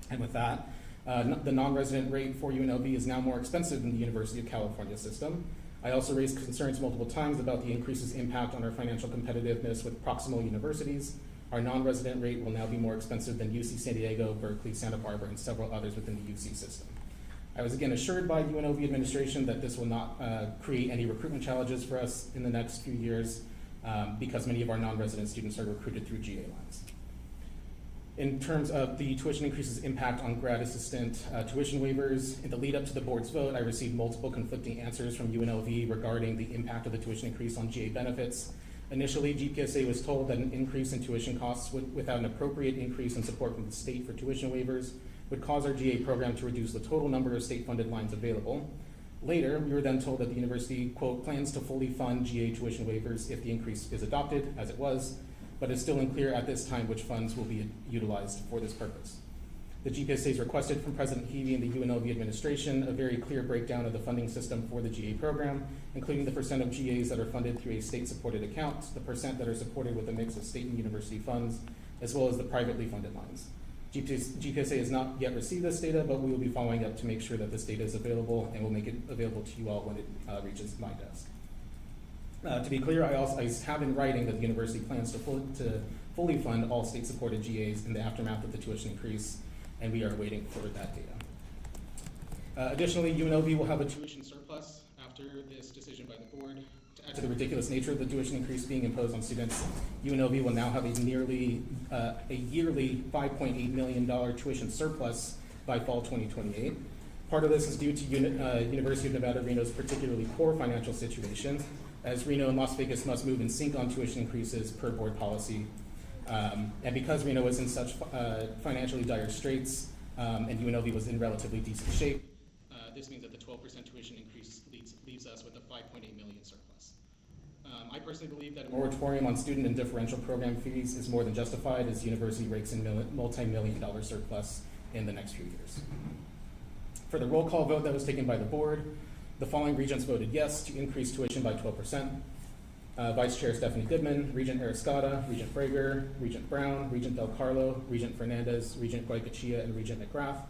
And with that, the non-resident rate for UNLV is now more expensive than the University of California system. I also raised concerns multiple times about the increase's impact on our financial competitiveness with proximal universities. Our non-resident rate will now be more expensive than UC San Diego, Berkeley, Santa Barbara, and several others within the UC system. I was again assured by UNLV administration that this will not create any recruitment challenges for us in the next few years because many of our non-resident students are recruited through GA lines. In terms of the tuition increase's impact on grad assistant tuition waivers, in the lead up to the board's vote, I received multiple conflicting answers from UNLV regarding the impact of the tuition increase on GA benefits. Initially, GPSA was told that an increase in tuition costs without an appropriate increase in support from the state for tuition waivers would cause our GA program to reduce the total number of state-funded lines available. Later, we were then told that the university, quote, plans to fully fund GA tuition waivers if the increase is adopted, as it was, but it's still unclear at this time which funds will be utilized for this purpose. The GPSA's requested from President Heavey and the UNLV administration a very clear breakdown of the funding system for the GA program, including the percent of GAs that are funded through a state-supported account, the percent that are supported with a mix of state and university funds, as well as the privately funded lines. GPSA has not yet received this data, but we will be following up to make sure that this data is available, and we'll make it available to you all when it reaches my desk. To be clear, I have in writing that the university plans to fully fund all state-supported GAs in the aftermath of the tuition increase, and we are waiting for that data. Additionally, UNLV will have a tuition surplus after this decision by the board. To add to the ridiculous nature of the tuition increase being imposed on students, UNLV will now have a yearly $5.8 million tuition surplus by fall 2028. Part of this is due to University of Nevada, Reno's particularly poor financial situation, as Reno and Las Vegas must move in sync on tuition increases per board policy. And because Reno was in such financially dire straits and UNLV was in relatively decent shape, this means that the 12% tuition increase leaves us with a $5.8 million surplus. I personally believe that a moratorium on student and differential program fees is more than justified as the university rakes in multi-million-dollar surplus in the next few years. For the roll call vote that was taken by the board, the following regents voted yes to increase tuition by 12%. Vice Chair Stephanie Goodman, Regent Ariscada, Regent Frager, Regent Brown, Regent Del Carlo, Regent Fernandez, Regent Goycochea, and Regent McGrath.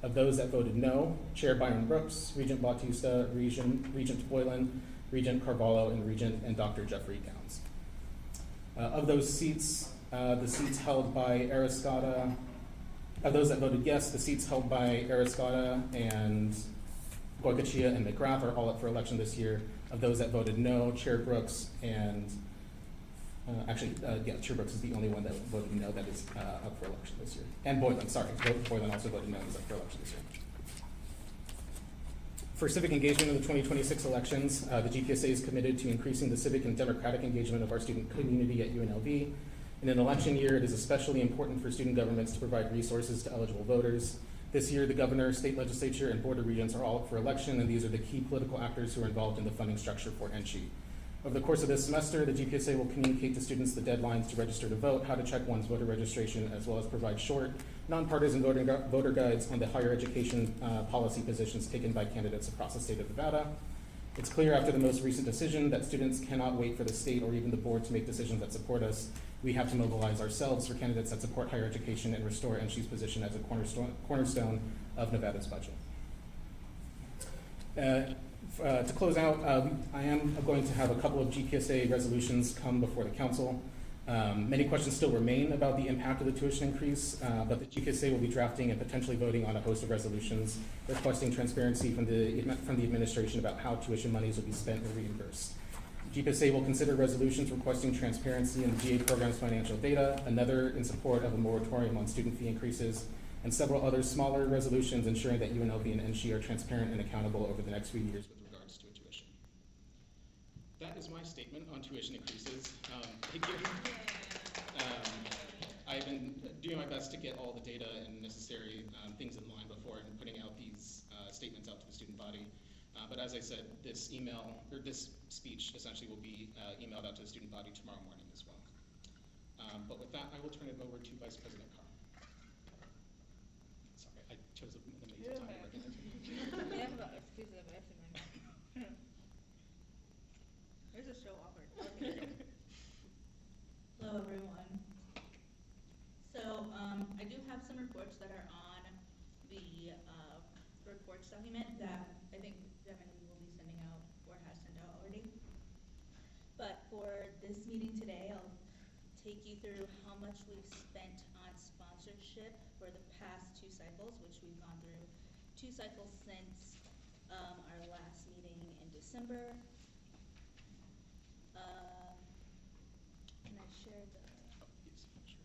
Of those that voted no, Chair Byron Brooks, Regent Bautista, Regent Boylan, Regent Carvalho, and Dr. Jeffrey Downs. Of those seats, the seats held by Ariscada, of those that voted yes, the seats held by Ariscada and Goycochea and McGrath are all up for election this year. Of those that voted no, Chair Brooks and Chair Brooks is the only one that voted no that is up for election this year. And Boylan, Boylan also voted no and is up for election this year. For civic engagement in the 2026 elections, the GPSA is committed to increasing the civic and democratic engagement of our student community at UNLV. In an election year, it is especially important for student governments to provide resources to eligible voters. This year, the governor, state legislature, and board of regents are all up for election, and these are the key political actors who are involved in the funding structure for NSHE. Over the course of this semester, the GPSA will communicate to students the deadlines to register to vote, how to check one's voter registration, as well as provide short, nonpartisan voter guides on the higher education policy positions taken by candidates across the state of Nevada. It's clear after the most recent decision that students cannot wait for the state or even the board to make decisions that support us. We have to mobilize ourselves for candidates that support higher education and restore NSHE's position as a cornerstone of Nevada's budget. To close out, I am going to have a couple of GPSA resolutions come before the council. Many questions still remain about the impact of the tuition increase, but the GPSA will be drafting and potentially voting on a host of resolutions requesting transparency from the administration about how tuition monies will be spent or reimbursed. GPSA will consider resolutions requesting transparency in the GA program's financial data, another in support of a moratorium on student fee increases, and several other smaller resolutions ensuring that UNLV and NSHE are transparent and accountable over the next few years with regards to tuition. That is my statement on tuition increases. Thank you. I've been doing my best to get all the data and necessary things in line before and putting out these statements out to the student body. But as I said, this speech essentially will be emailed out to the student body tomorrow morning as well. But with that, I will turn it over to Vice President Carr. Sorry, I chose an amazing time to recognize you. There's a show awkward. Hello, everyone. So I do have some reports that are on the reports document that I think Devin will be sending out or has sent out already. But for this meeting today, I'll take you through how much we've spent on sponsorship for the past 2 cycles, which we've gone through 2 cycles since our last meeting in December. Can I share the? Yes, sure.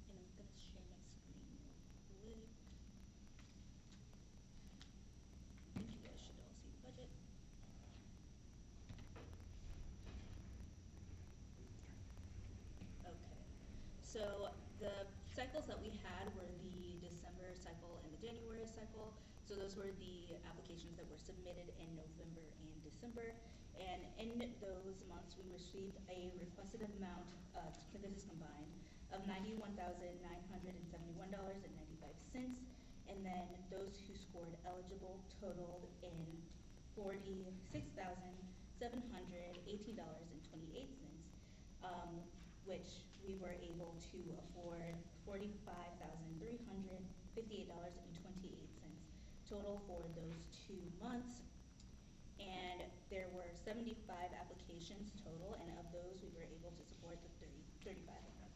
And I'm going to share my screen real quick. I think you guys should all see the budget. Okay, so the cycles that we had were the December cycle and the January cycle. So those were the applications that were submitted in November and December. And in those months, we received a requested amount, this is combined, of $91,971.95. And then those who scored eligible totaled in $46,718.28, which we were able to afford $45,358.28 total for those 2 months. And there were 75 applications total, and of those we were able to support the 35 of them.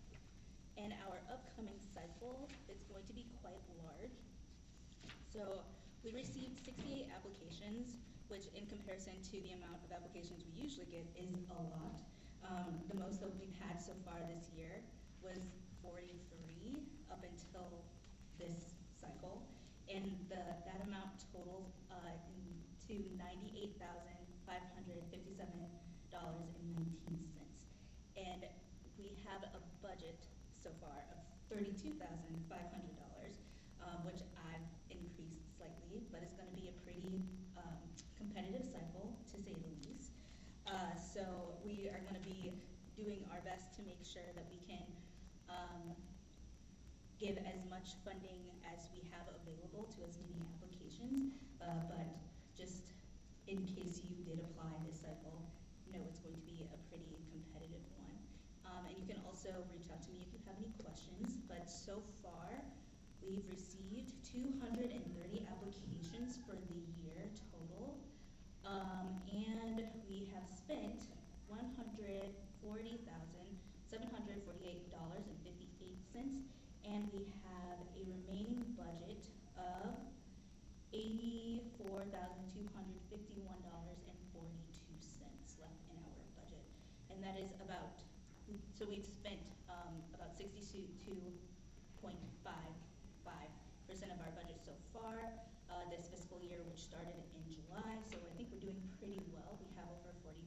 And our upcoming cycle is going to be quite large. So we received 68 applications, which in comparison to the amount of applications we usually get is a lot. The most that we've had so far this year was 43 up until this cycle. And that amount totals to $98,557.19. And we have a budget so far of $32,500, which I've increased slightly, but it's going to be a pretty competitive cycle, to say the least. So we are going to be doing our best to make sure that we can give as much funding as we have available to as many applications, but just in case you did apply this cycle, know it's going to be a pretty competitive one. And you can also reach out to me if you have any questions, but so far we've received 230 applications for the year total, and we have spent $140,748.58, and we have a remaining budget of $84,251.42 left in our budget. And that is about, so we've spent about 62.55% of our budget so far this fiscal year, which started in July. So I think we're doing pretty well. We have over 40%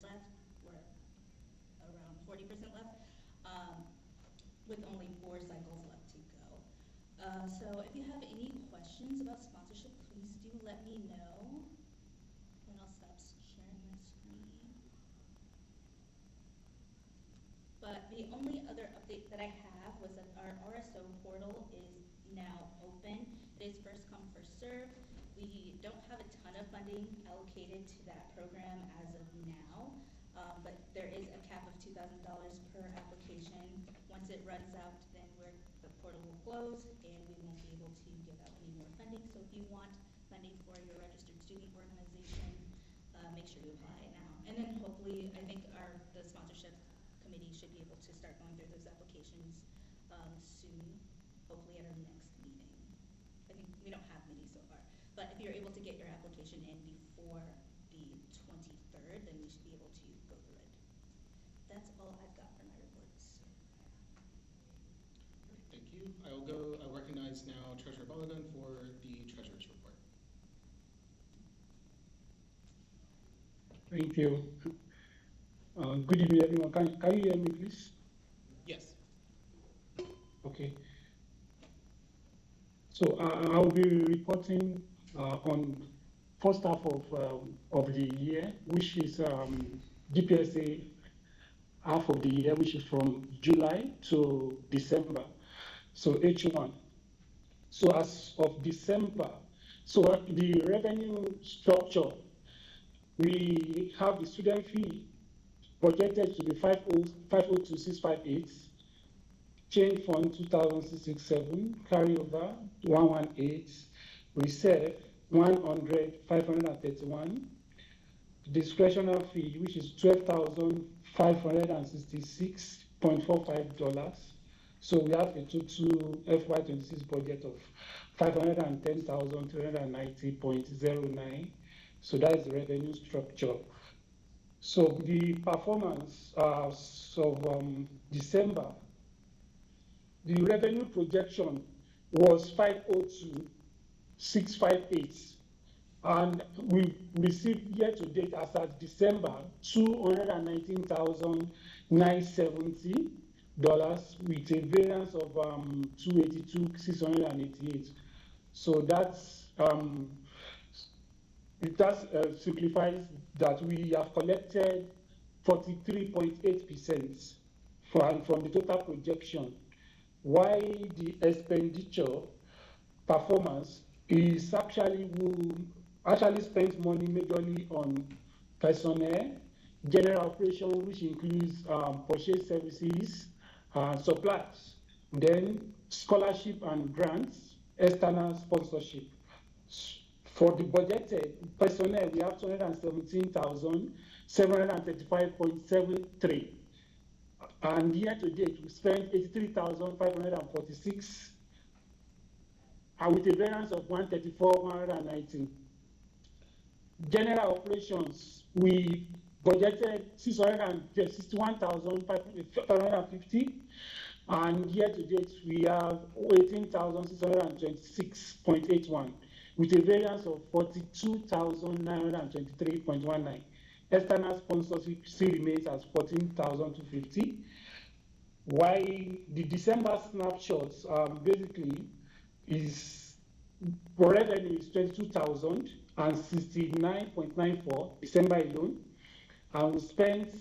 left. We're around 40% left, with only 4 cycles left to go. So if you have any questions about sponsorship, please do let me know. And I'll stop sharing my screen. But the only other update that I was that our RSO portal is now open. It is first come, first serve. We don't have a ton of funding allocated to that program as of now, but there is a cap of $2,000 per application. Once it runs out, then the portal will close and we won't be able to give out any more funding. So if you want funding for your registered student organization, make sure you apply now. And then hopefully, I think the sponsorship committee should be able to start going through those applications soon, hopefully at our next meeting. I think we don't have many so far, but if you're able to get your application in before the 23rd, then we should be able to go through it. That's all I've got for my reports. Thank you. I recognize now Treasurer Balogun for the Treasurer's report. Thank you. Good evening, everyone. Can you hear me, please? Yes. Okay. So I will be reporting on first half of the year, which is GPSA half of the year, which is from July to December. So H1. So as of December, so the revenue structure, we have the student fee projected to be 502,658, change fund 2,667, carryover 118, reserve 100,531, discretionary fee, which is $12,566.45. So we have a total FY26 budget of $510,390.09. So that is the revenue structure. So the performance of December, the revenue projection was 502,658, and we received year to date as at December $219,970 with a variance of 282,688. So that's it simplifies that we have collected 43.8% from the total projection, while the expenditure performance is actually spends money majorly on personnel, general operation, which includes purchase services, supplies, then scholarship and grants, external sponsorship. For the budgeted personnel, we have 217,735.73. And year to date, we spent 83,546, and with a variance of 134,119. General operations, we budgeted 661,550, and year to date, we have 18,626.81. with a variance of 42,923.19. External sponsorship still remains as 14,250. While the December snapshots basically is for revenue is 22,069.94 December alone, and we spent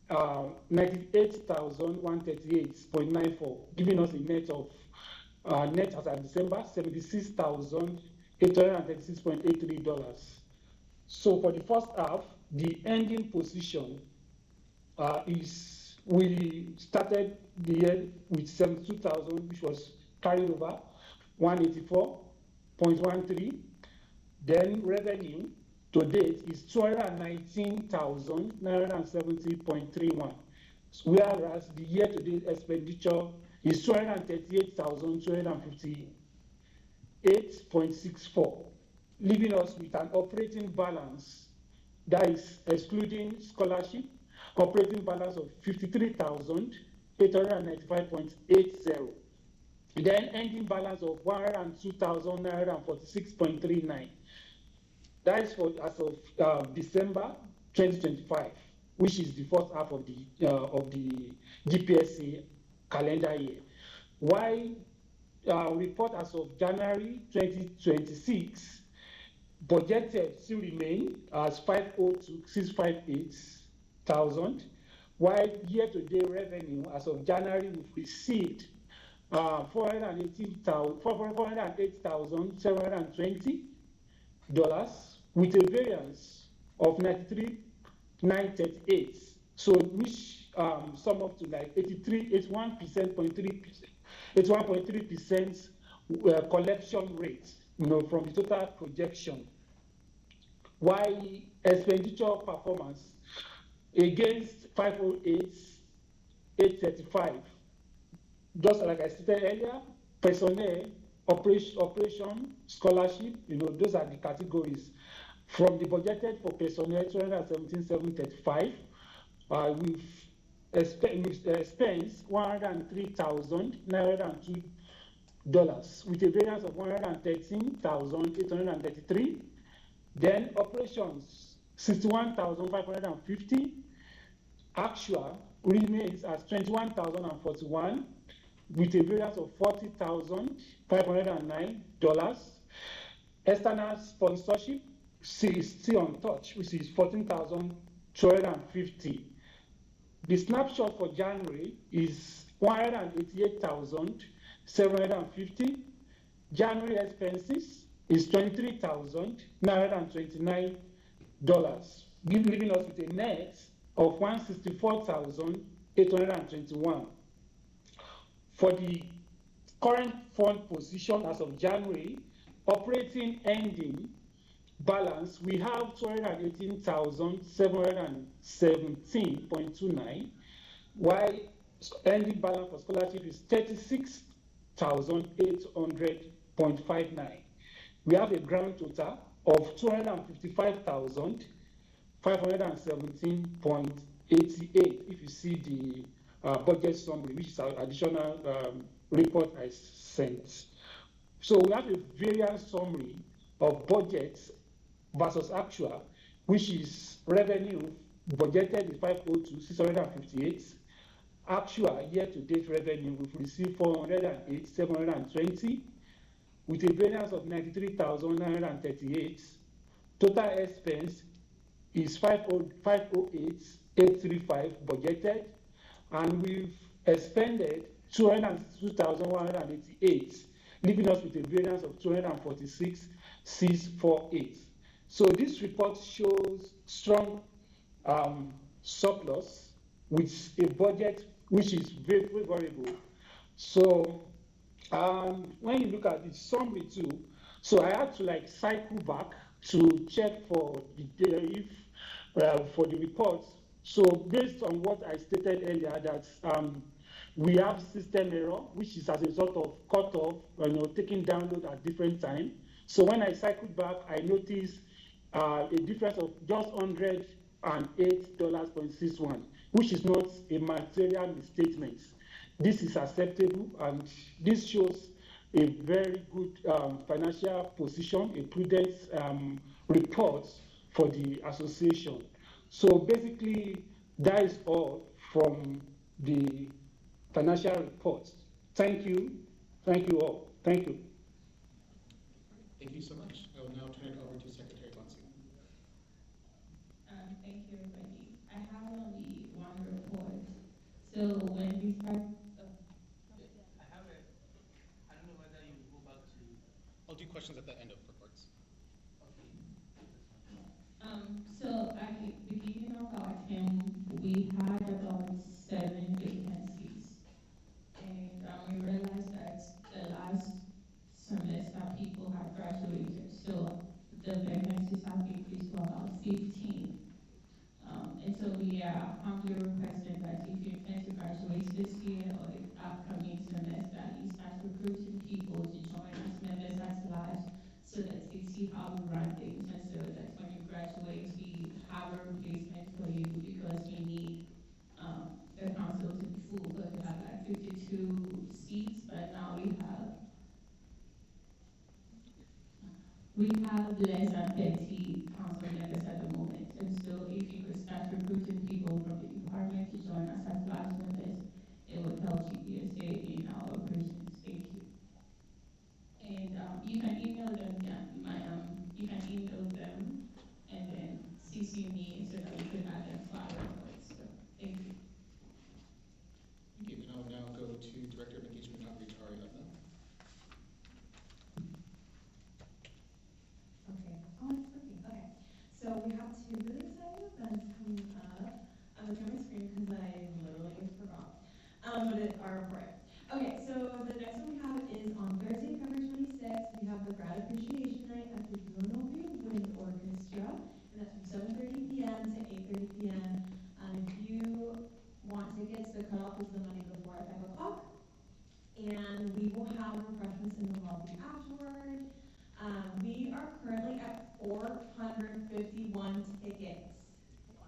98,138.94, giving us a net of net as of December $76,836.83. So for the first half, the ending position is we started the year with 72,000, which was carried over 184.13. Then revenue to date is 219,970.31, whereas the year-to-date expenditure is 238,258.64, leaving us with an operating balance that is excluding scholarship, operating balance of 53,895.80. Then ending balance of 102,946.39. That is for as of December 2025, which is the first half of the GPSA calendar year. While report as of January 2026, budgeted still remain as 502,658,000, while year-to-date revenue as of January, we've received $408,720 with a variance of 93,938. So which sum up to like 81.3% collection rate, from the total projection. While expenditure performance against 508,835, just like I stated earlier, personnel, operation, scholarship, those are the categories. From the budgeted for personnel, 217,735, we've spent $103,902 with a variance of 113,833. Then operations, 61,550. Actual remains as 21,041 with a variance of $40,509. External sponsorship is still untouched, which is 14,250. The snapshot for January is 188,750. January expenses is $23,929, leaving us with a net of $164,821. For the current fund position as of January, operating ending balance, we have 218,717.29, while ending balance for scholarship is 36,800.59. We have a grand total of 255,517.88 if you see the budget summary, which is our additional report I sent. So we have a variance summary of budgets versus actual, which is revenue budgeted is 502,658. Actual year-to-date revenue, we've received 408,720 with a variance of 93,938. Total expense is 508,835 budgeted, and we've expended 202,188, leaving us with a variance of 246,648. So this report shows strong surplus with a budget which is very favorable. So when you look at the summary too, so I had to cycle back to check for the for the reports. So based on what I stated earlier, that we have system error, which is as a result of cutoff, taking download at different time. So when I cycled back, I noticed a difference of just $108.61, which is not a material misstatement. This is acceptable, and this shows a very good financial position, a prudent report for the association. So basically, that is all from the financial report. Thank you. Thank you all. Thank you. Thank you so much. I will now turn it over to Secretary Bonsi. Thank you, everybody. I have only one report. So when we start, I don't know whether you go back to. I'll do questions at the end of reports. So at the beginning of our term, we had about 7 vacancies. And we realized that the last semester people had graduated, so the vacancies have increased to about 15. And so we are humbly requesting that if you intend to graduate this year or the upcoming semester, you start recruiting people to join as members as labs so that they see how we run things, and so that when you graduate, we have a replacement for you, because we need the council to be full, because we have 52 seats, but now we have less than 30 council members at the moment. And so if you could start recruiting people from the department to join us as class members, it would help GPSA in our operations. Thank you. And you can email them, you can email them and then CC me so that we can add them to our records. So thank you. to Director of Engagement and Outreach, Ari Udna. Okay. Oh, it's working. Okay. So we have two really exciting events coming up. I'm looking at my screen because I literally forgot. Are important. Okay, so the next one we have is on Thursday, February 26th. We have the grad appreciation night at the Villanova Wind Orchestra, and that's from 7:30 p.m. to 8:30 p.m. If you want tickets, the cutoff is the Monday before at 5 o'clock. And we will have refreshments in the lobby afterward. We are currently at 451 tickets,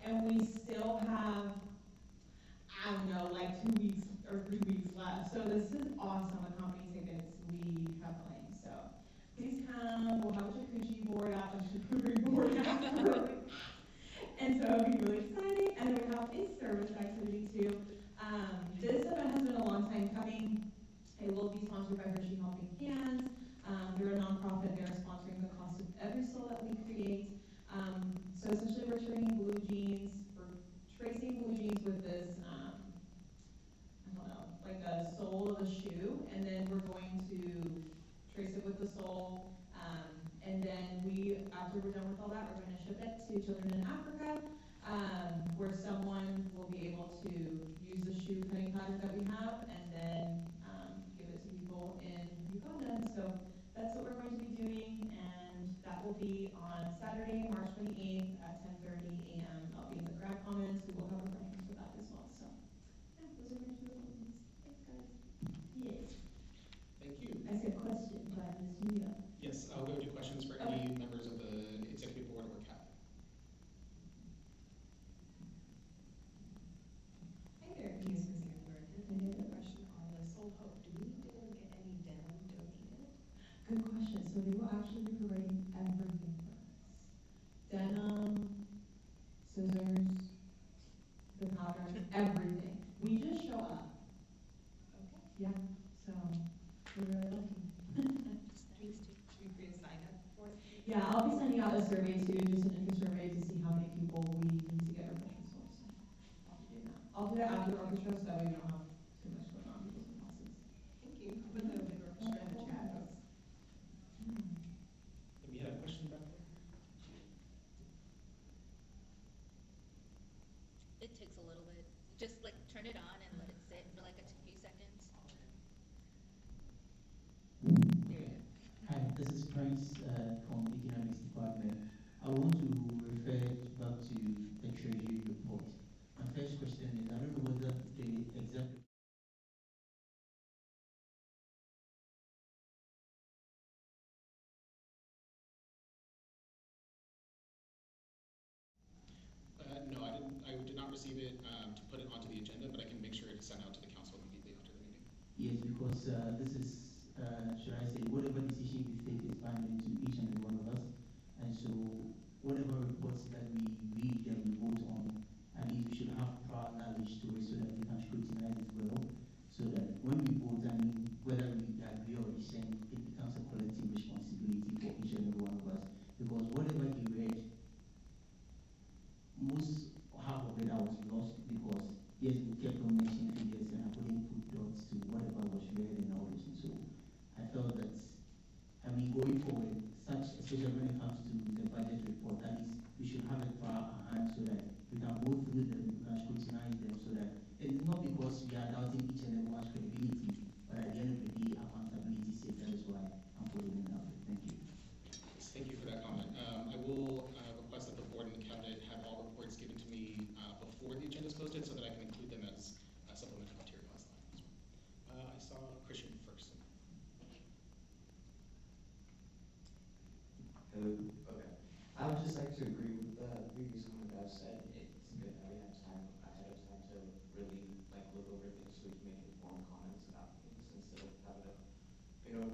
and we still have, I don't know, like 2 weeks or 3 weeks left. So this is awesome with how many tickets we have playing. So please come. We'll have a jacuzzi board out, a charcuterie board afterward. And so it'll be really exciting. And then we have a service activity too. This event has been a long time coming. It will be sponsored by Hershey Helping Hands. They're a nonprofit. They're sponsoring the cost of every soul that we create. So essentially we're turning blue jeans, we're tracing blue jeans with this, I don't know, like a sole of a shoe, and then we're going to trace it with the sole. And then after we're done with all that, we're going to ship it to children in Africa, where someone will be able to use the shoe cutting pattern that we have, and then give it to people in Uganda. And so that's what we're going to be doing, and that will be on Saturday, March 28th at 10:30 a.m. I'll be in the grad commons. We will have refreshments for that as well. So yeah, those are my two announcements. Thanks, guys. Yes. Thank you. I said question, but Ms. Julia. Yes, I'll go to questions for any members of the executive board or CAB. Hi there, P.S. Museum American. I had a question on the Soul Hope. Do we need to go get any denim donated? Good question. So they will actually be providing everything for us. Denim, scissors, the pattern, everything. We just show up. Okay. Yeah. So we're really lucky. Should we create a sign up for it? Yeah, I'll be sending out a survey too, just an interest survey to see how many people we need to get refreshments for. So I'll be doing that. I'll do that after the orchestra so that way we don't have too much going on with those classes. Thank you. I'll put the big orchestra in the chat. We had a question back there. It takes a little bit. Just like turn it on and let it sit for like a few seconds. There you go. Hi, this is Prince from Economics Department. I want to refer back to the Treasury report. My first question is, I don't know whether the exact No, I did not receive it to put it onto the agenda, but I can make sure it's sent out to the council immediately after the meeting. Yes, because this is, should I say, whatever decision we take is binding to each and every one of us. And so whatever reports that we read and we vote on, at least we should have prior knowledge to it so that we can scrutinize it well. So that when we vote, I mean, whether we agree or dissent, it becomes a collective responsibility for each and every one of us. Because whatever you read, most half of it I was lost because yes, we kept on mentioning figures and I couldn't put dots to whatever was read and all this. And so I felt that, I mean, going forward, such, especially when it comes to the budget report, at least we should have it for our hand so that we can go through them, we can scrutinize them so that it's not because we are doubting each and everyone's credibility, but at the end of the day, accountability sake, that is why I'm putting it out there. Thank you. Yes, thank you for that comment. I will request that the board and the cabinet have all reports given to me before the agenda is posted so that I can include them as supplemental material as well. I saw Christian first. Okay. I would just like to agree with the previous comment that I've said. It's good that we have time ahead of time to really look over things so we can make informed comments about things instead of having to,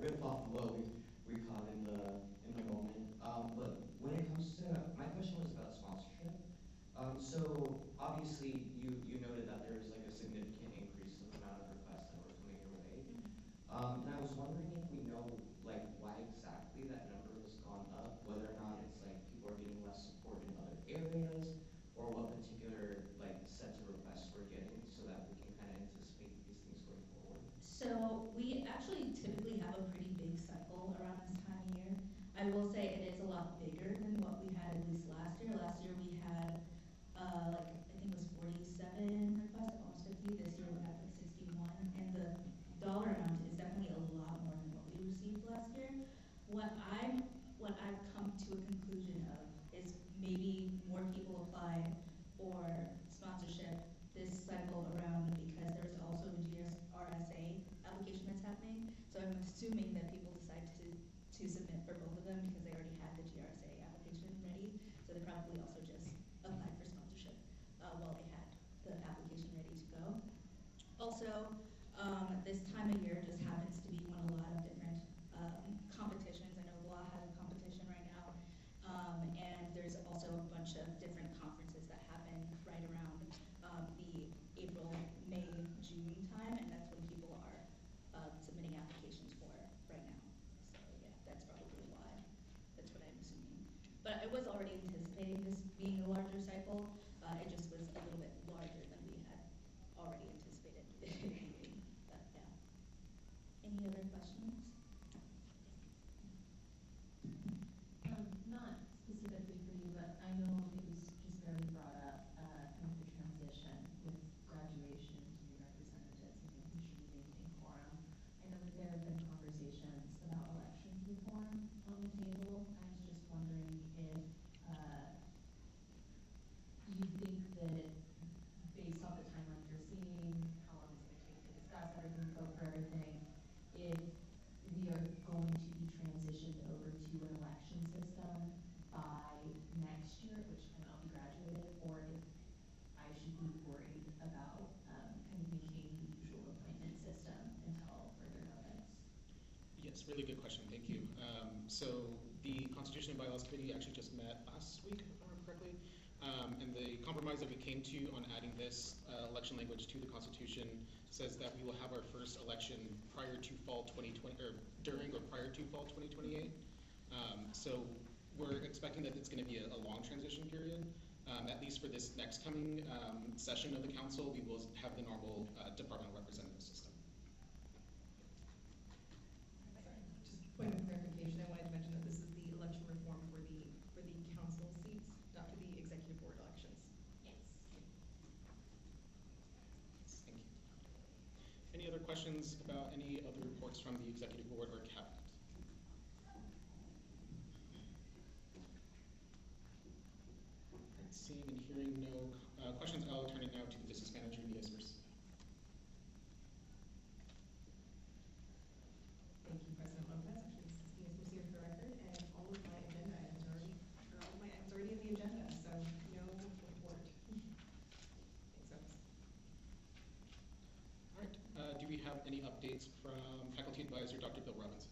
rip off what we caught in the moment. But when it comes to my question was about sponsorship. So obviously you noted that there was a significant increase in the amount of requests that were coming your way. And I was wondering if we know why exactly that number has gone up, whether or not it's people are getting less support in other areas, or what particular sets of requests we're getting, so that we can kind of anticipate these things going forward. cycle. It just was a little bit larger than we had already anticipated it being, but yeah. Any other questions? Not specifically for you, but I know it was just barely brought up, kind of the transition with graduation to new representatives and making sure you maintain quorum. I know that there have been conversations about election reform on the table. I was just wondering if you think that based off the timeline you're seeing, how long it's going to take to discuss everything, vote for everything, if we are going to be transitioned over to an election system by next year, at which time I'll be graduated, or if I should be worried about kind of maintaining the usual appointment system until further notice. Yes, really good question. Thank you. So the Constitution and Bylaws Committee actually just met last week, if I remember correctly. And the compromise that we came to on adding this election language to the Constitution says that we will have our first election prior to fall 2020, or during or prior to fall 2028. So we're expecting that it's going to be a long transition period. At least for this next coming session of the council, we will have the normal departmental representative system. Just point of clarification, I wanted to mention that this is the election reform for the council seats, not for the executive board elections. Yes. Thank you. Any other questions about any of the reports from the executive board or cabinet? Seeing and hearing no questions, I'll turn it now to the business manager, Nia Spurs. Thank you, President Lopez. Actually, this is Nia Spurs for the record, and all of my agenda items are already, or all of my items already in the agenda, so no report. Thanks, folks. All right. Do we have any updates from faculty advisor Dr. Bill Robinson?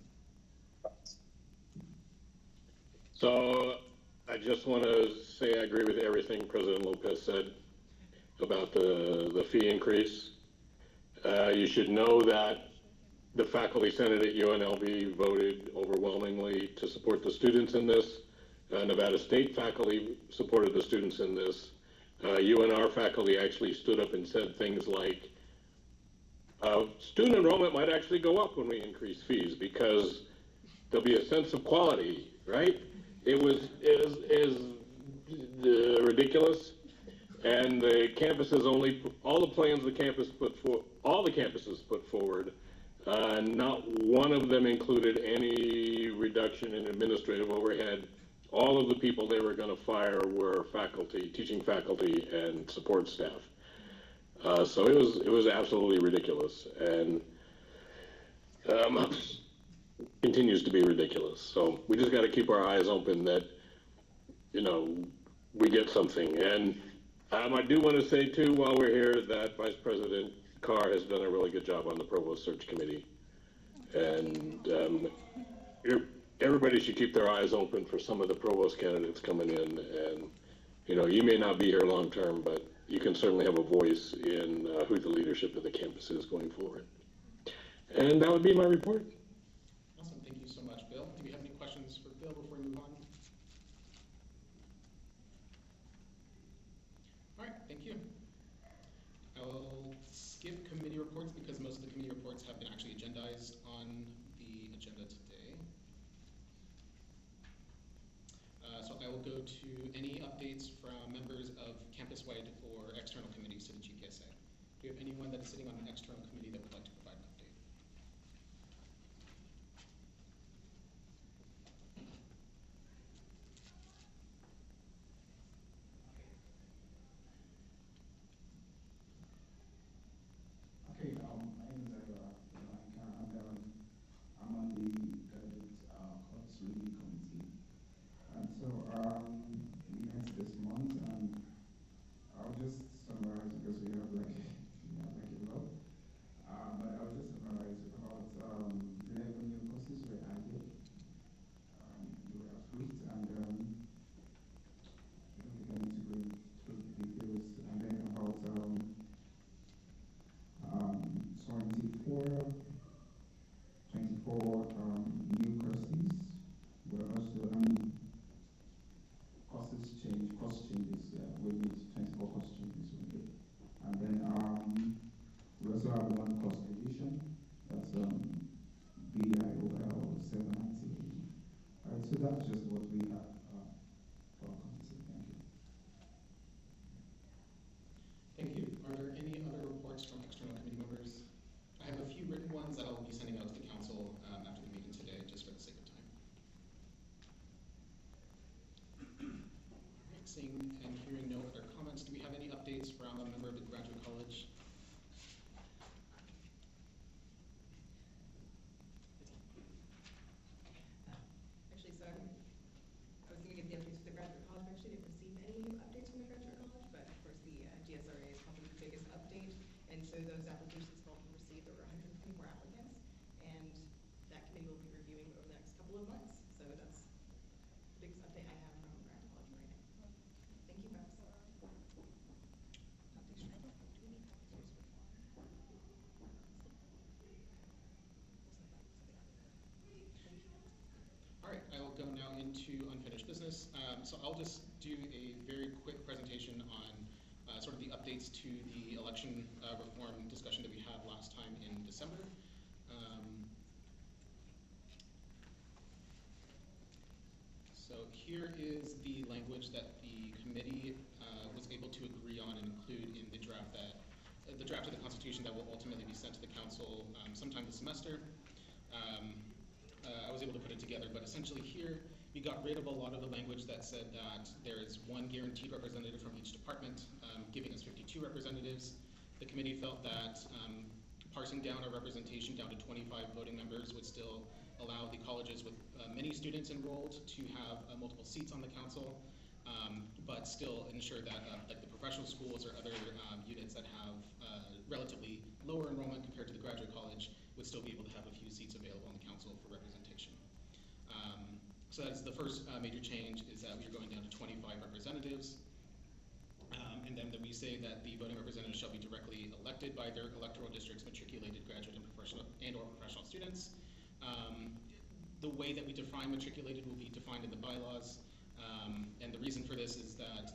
So I just want to say I agree with everything President Lopez said about the fee increase. You should know that the Faculty Senate at UNLV voted overwhelmingly to support the students in this. Nevada State faculty supported the students in this. UNR faculty actually stood up and said things like, student enrollment might actually go up when we increase fees because there'll be a sense of quality, right? It was ridiculous, and the campuses all the plans the campus all the campuses put forward, not one of them included any reduction in administrative overhead. All of the people they were going to fire were faculty, teaching faculty, and support staff. So it was absolutely ridiculous, and continues to be ridiculous. So we just got to keep our eyes open that, you know, we get something. And I do want to say too, while we're here, that Vice President Carr has done a really good job on the Provost Search Committee. And everybody should keep their eyes open for some of the provost candidates coming in. And, you know, you may not be here long term, but you can certainly have a voice in who the leadership of the campus is going forward. And that would be my report. Awesome, thank you so much, Bill. Do we have any questions for Bill before we move on? All right, thank you. I'll skip committee reports because most of the committee reports have been actually agendized on the agenda today. So I will go to any updates from members of campus-wide or external committees to the GPSA. Do you have anyone that is sitting on an external committee that would like to provide an update? Okay, my name is I'm on the graduate course review committee. And so we met this month, and I'll just summarize because we have like a lot. But I and hearing no other comments, do we have any updates from a member of the graduate college? Actually, so I was going to give the updates for the graduate college, but actually didn't receive any new updates from the graduate college, but of course the GSRA is probably the biggest update, and so those applications have all been received. There were 124 applicants, and that committee will be reviewing over the next couple of months, so that's the biggest update I have from graduate college right now. Thank you, folks. All right, I will go now into unfinished business. So I'll just do a very quick presentation on sort of the updates to the election reform discussion that we had last time in December. So here is the language that the committee was able to agree on and include in the draft of the Constitution that will ultimately be sent to the council sometime this semester. I was able to put it together, but essentially here we got rid of a lot of the language that said that there is one guaranteed representative from each department, giving us 52 representatives. The committee felt that parsing down our representation down to 25 voting members would still allow the colleges with many students enrolled to have multiple seats on the council, but still ensure that like the professional schools or other units that have relatively lower enrollment compared to the graduate college would still be able to have a few seats available on the council for representation. So that's the first major change, is that we are going down to 25 representatives. And then we say that the voting representatives shall be directly elected by their electoral district's matriculated graduate and or professional students. The way that we define matriculated will be defined in the bylaws. And the reason for this is that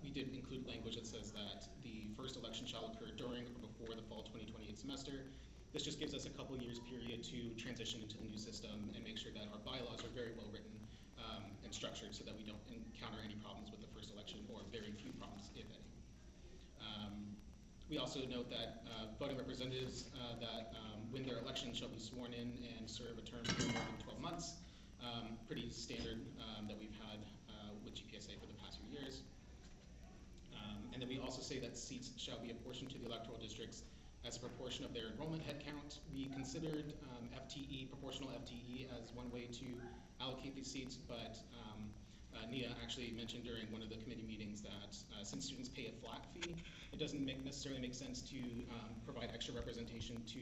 we did include language that says that the first election shall occur during or before the fall 2028 semester. This just gives us a couple years period to transition into the new system and make sure that our bylaws are very well written and structured so that we don't encounter any problems with the first election, or very few problems, if any. We also note that voting representatives that win their election shall be sworn in and serve a term for more than 12 months. Pretty standard that we've had with GPSA for the past few years. And then we also say that seats shall be apportioned to the electoral districts as a proportion of their enrollment headcount. We considered FTE, proportional FTE, as one way to allocate these seats, but Nia actually mentioned during one of the committee meetings that since students pay a flat fee, it doesn't necessarily make sense to provide extra representation to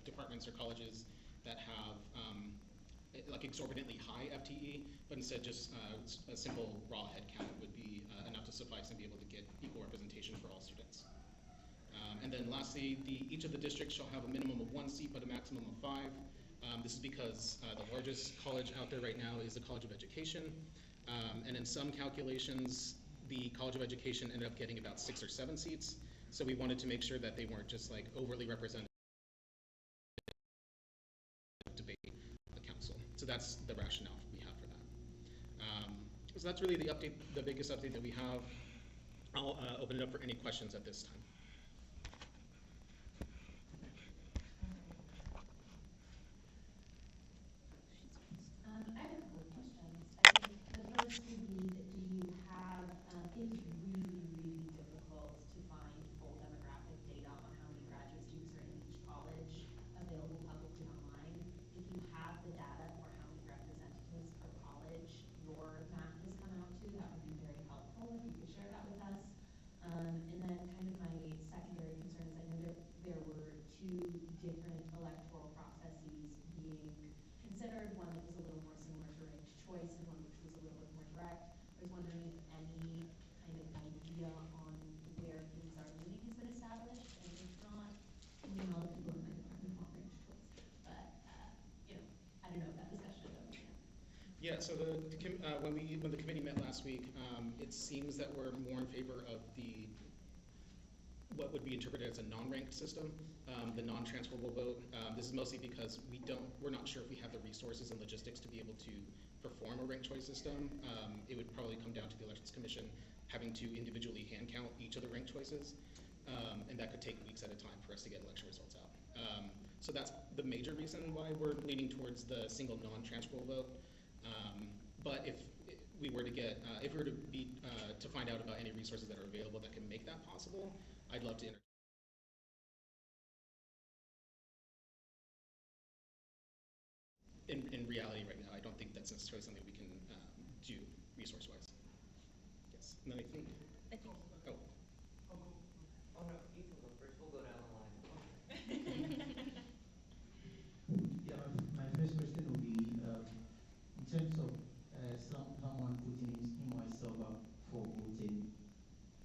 departments or colleges that have like exorbitantly high FTE, but instead just a simple raw headcount would be enough to suffice and be able to get equal representation for all students. And then lastly, each of the districts shall have a minimum of 1 seat, but a maximum of 5. This is because the largest college out there right now is the College of Education. And in some calculations, the College of Education ended up getting about 6 or 7 seats. So we wanted to make sure that they weren't just like overly represented debate the council. So that's the rationale we have for that. So that's really the biggest update that we have. I'll open it up for any questions at this time. I have a couple of questions. I think the first would be that do you have, it is really difficult to find full demographic data on how many graduate students are in each college available publicly online. If you have the data for how many representatives per college your math has come out to, that would be very helpful if you could share that with us. And then kind of my secondary concern is I know there were 2 different electoral processes being considered, one that was a little more similar to ranked choice and one which was a little bit more direct. I was wondering if any kind of idea on where things are leaning has been established, and if not, I mean, all the people in my department want ranked choice, but you know, I don't know if that discussion is open yet. Yeah, so when the committee met last week, it seems that we're more in favor of what would be interpreted as a non-ranked system, the non-transferable vote. This is mostly because we're not sure if we have the resources and logistics to be able to perform a ranked choice system. It would probably come down to the Elections Commission having to individually hand count each of the ranked choices, and that could take weeks at a time for us to get election results out. So that's the major reason why we're leaning towards the single non-transferable vote. But if we were to get, if we were to be, to find out about any resources that are available that can make that possible, I'd love to in reality right now, I don't think that's necessarily something we can do resource-wise. Yes, and then I think, oh. Oh no, you can go first, we'll go down the line. Yeah, my first question would be, in terms of someone putting him or herself up for voting,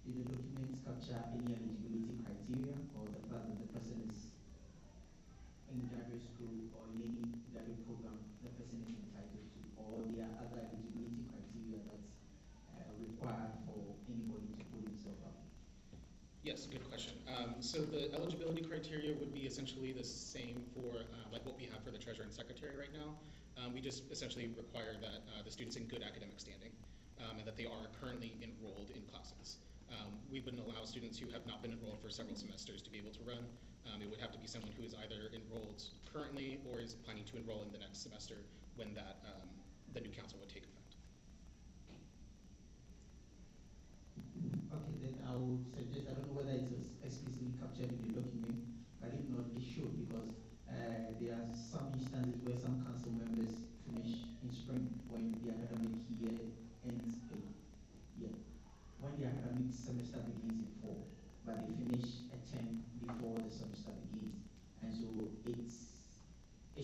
did the documents capture any eligibility criteria, or the fact that the person is in graduate school or in any graduate program the person is entitled to, or there are other eligibility criteria that's required for anybody to put himself up? Yes, good question. So the eligibility criteria would be essentially the same for like what we have for the treasurer and secretary right now. We just essentially require that the student's in good academic standing and that they are currently enrolled in classes. We wouldn't allow students who have not been enrolled for several semesters to be able to run. It would have to be someone who is either enrolled currently or is planning to enroll in the next semester when that the new council would take effect. Okay, then I would suggest, I don't know whether it was explicitly captured in the document, but if not, it should, because there are some instances where some council members finish in spring when the academic year ends, when the academic semester begins in fall, but they finish a term before the semester begins. And so it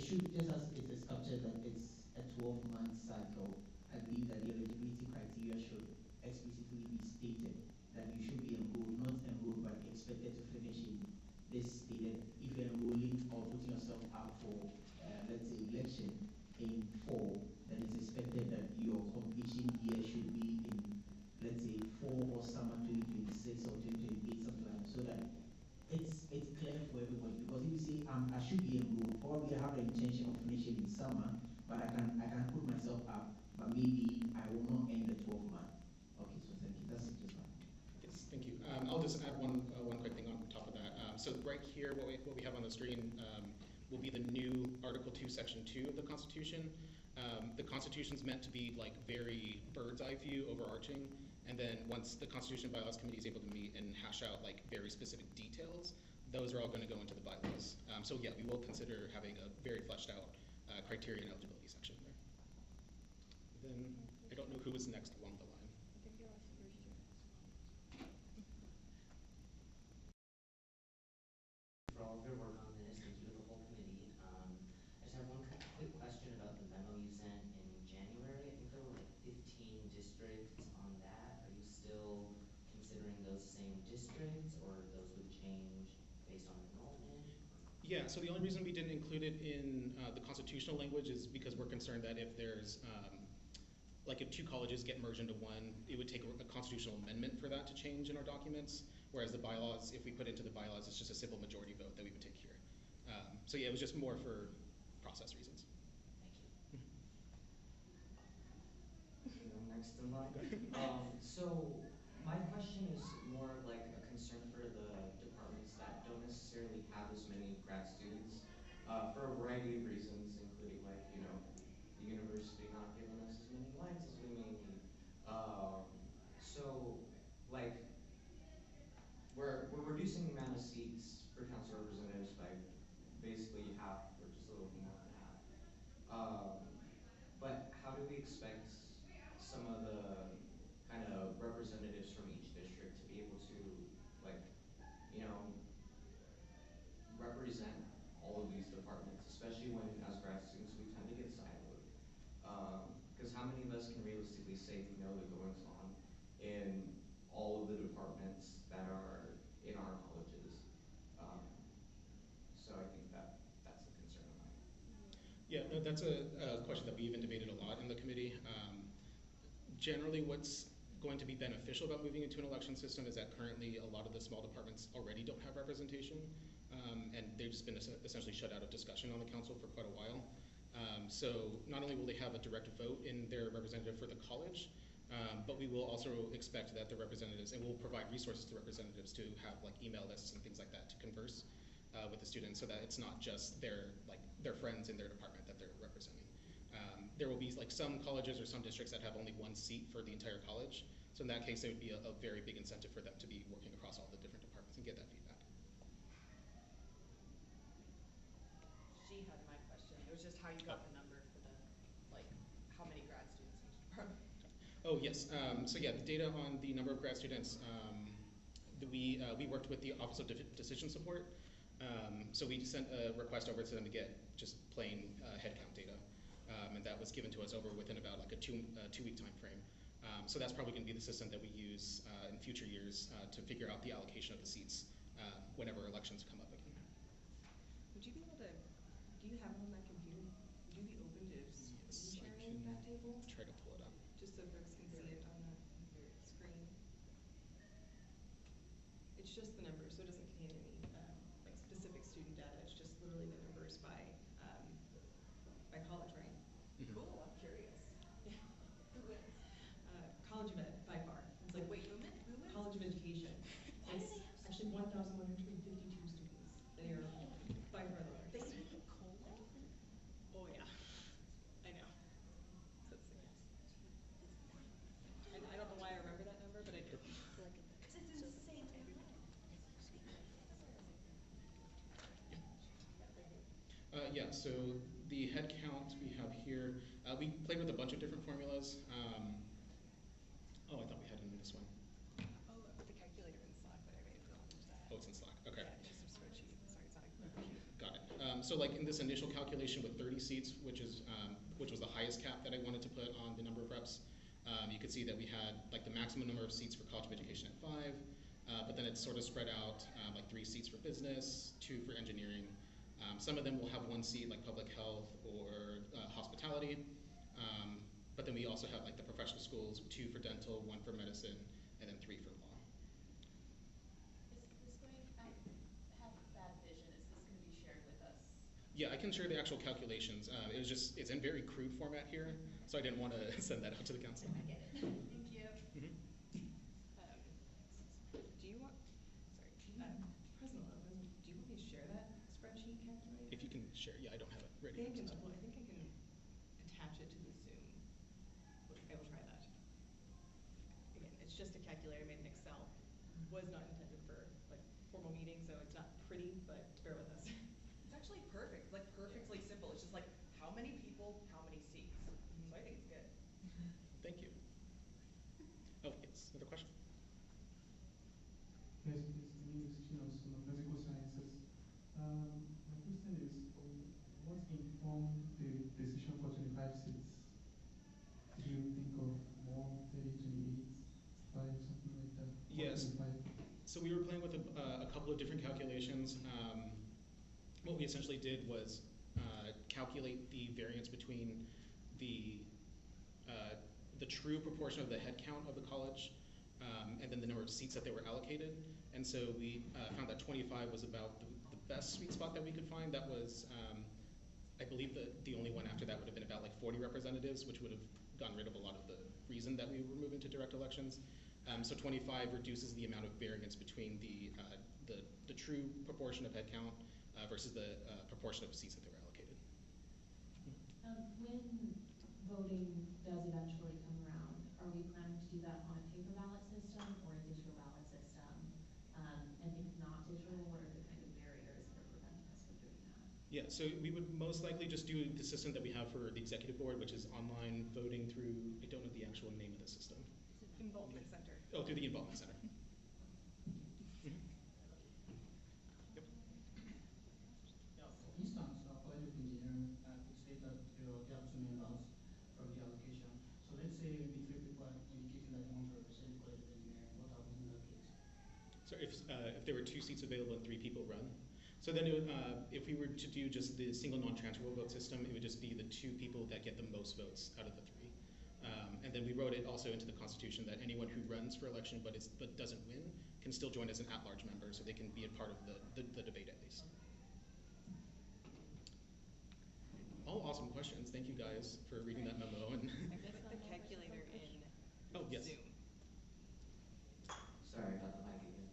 should, just as it is captured that it's a 12-month cycle, I believe that the eligibility criteria should explicitly be stated that you should be enrolled, not enrolled, but expected to finish in this stated. If you're enrolling or putting yourself up for, let's say, election in fall, then it's expected that your completion year should be in, let's say, fall or summer 2026 or 2028, something like that, so that it's clear for everybody. Because if you say I should be enrolled, probably I have the intention of finishing in summer, but I can put myself up, but maybe I will not end the 12 month. Okay, so thank you. That's just one. Yes, thank you. I'll just add one quick thing on top of that. So right here, what we have on the screen will be the new Article 2, Section 2 of the Constitution. The Constitution is meant to be like very bird's eye view, overarching, and then once the Constitution and Bylaws Committee is able to meet and hash out like very specific details, those are all going to go into the bylaws. So yeah, we will consider having a very fleshed out criteria and eligibility section there. Then I don't know who was next along the line. For all of your work on this, and you and the whole committee. I just have one quick question about the memo you sent in January. I think there were like 15 districts on that. Are you still considering those same districts, or those would change based on enrollment? Yeah, so the only reason we didn't include it in the constitutional language is because we're concerned that if there's, like if two colleges get merged into one, it would take a constitutional amendment for that to change in our documents, whereas the bylaws, if we put into the bylaws, it's just a simple majority vote that we would take here. So yeah, it was just more for process reasons. Thank you. I'm next in line. So my question is more of like a concern for the departments that don't necessarily have as many grad students for a variety of reasons, including like, you know, the university not giving us as many lines as we may need. So like we're reducing the amount of seats for council representatives by basically half, or just a little more than half. But how do we expect some of the kind of representatives from each district to be able to, like, you know, represent all of these departments, especially when as grad students we tend to get siloed. Because how many of us can realistically say we know the goings on in all of the departments that are in our colleges? So I think that's a concern of mine. Yeah, no, that's a question that we even debated a lot in the committee. Generally, what's going to be beneficial about moving into an election system is that currently a lot of the small departments already don't have representation, and they've just been essentially shut out of discussion on the council for quite a while. So not only will they have a direct vote in their representative for the college, but we will also expect that the representatives, and we'll provide resources to representatives to have like email lists and things like that to converse with the students, so that it's not just their friends in their department that they're representing. there will be like some colleges or some districts that have only one seat for the entire college. So in that case, it would be a very big incentive for them to be working across all the different departments and get that feedback. She had my question. It was just how you got the number for the, like, how many grad students in each department. Oh, yes. So yeah, the data on the number of grad students, we worked with the Office of Decision Support. So we sent a request over to them to get just plain headcount data. And that was given to us over within about like a two-week time frame. So that's probably going to be the system that we use in future years to figure out the allocation of the seats whenever elections come up again. Would you be able to, do you have it on that computer? Would you be open to screen sharing that table? Try to pull it up. Just so folks can see it on the screen. It's just the numbers, so it doesn't contain any like specific student data. It's just literally the numbers by college, right? Mm-hmm. Cool, I'm curious. Who wins? College of Ed, by far. It's like, wait, who wins? College of Education. It's actually 1,152 students. They are by far the largest. They did COLA? Oh yeah, I know. So it's I don't know why I remember that number, but I do. Because it's insane. Yeah, so the head count we have here, we played with a bunch of different formulas. Oh, I thought we had it in this one. Oh, the calculator in Slack, but I made it feel that. Oh, it's in Slack, okay. Yeah, it's just a spreadsheet. Sorry, it's not a computer. Got it. So like in this initial calculation with 30 seats, which was the highest cap that I wanted to put on the number of reps, you could see that we had like the maximum number of seats for College of Education at 5, but then it's sort of spread out like 3 seats for business, 2 for engineering. Some of them will have 1 seat like public health or hospitality, but then we also have like the professional schools, 2 for dental, 1 for medicine, and then 3 for law. Is this going, I have that vision, is this going to be shared with us? Yeah, I can share the actual calculations. It's in very crude format here, so I didn't want to send that out to the council. I get it. Thank you. Mm-hmm. Do you want, President Lopez, do you want me to share that spreadsheet calculator? If you can share, yeah, I don't have it ready. I think I can attach it to the Zoom. I will try that. Again, it's just a calculator made in Excel. Was not intended for like formal meetings, so it's not pretty, but bear with us. It's actually perfect, like perfectly simple. It's just like how many people, how many seats. So I think it's good. Thank you. Oh, yes, another question? Yes, it's me, Christian, from Physical Sciences. My question is, what informed the decision for 25 seats? Did you think of more, 30, 28, 5, something like that? Yes. 25? So we were playing with a couple of different calculations. What we essentially did was calculate the variance between the true proportion of the head count of the college and then the number of seats that they were allocated. And so we found that 25 was about the best sweet spot that we could find. That was, I believe the only one after that would have been about like 40 representatives, which would have gotten rid of a lot of the reason that we were moving to direct elections. So 25 reduces the amount of variance between the true proportion of head count versus the proportion of seats that they were allocated. When voting does eventually come around, are we planning to do that on a paper ballot system or a digital ballot system? And if not digital, what are the kind of barriers that are preventing us from doing that? Yeah, so we would most likely just do the system that we have for the executive board, which is online voting through, I don't know the actual name of the system. Involvement Center. Oh, through the Involvement Center. Yep. Yeah, for instance, College of Engineering could say that there are 2 members from the allocation. So let's say maybe 3 people are indicating that they want to represent College of Engineering. What happens in that case? So if there were 2 seats available and 3 people run, so then it would, if we were to do just the single non-transferable vote system, it would just be the 2 people that get the most votes out of the 3. And then we wrote it also into the Constitution that anyone who runs for election but doesn't win can still join as an at-large member, so they can be a part of the debate at least. All awesome questions. Thank you guys for reading that memo. And I put the calculator in oh, yes. Zoom. Sorry, I got the mic again.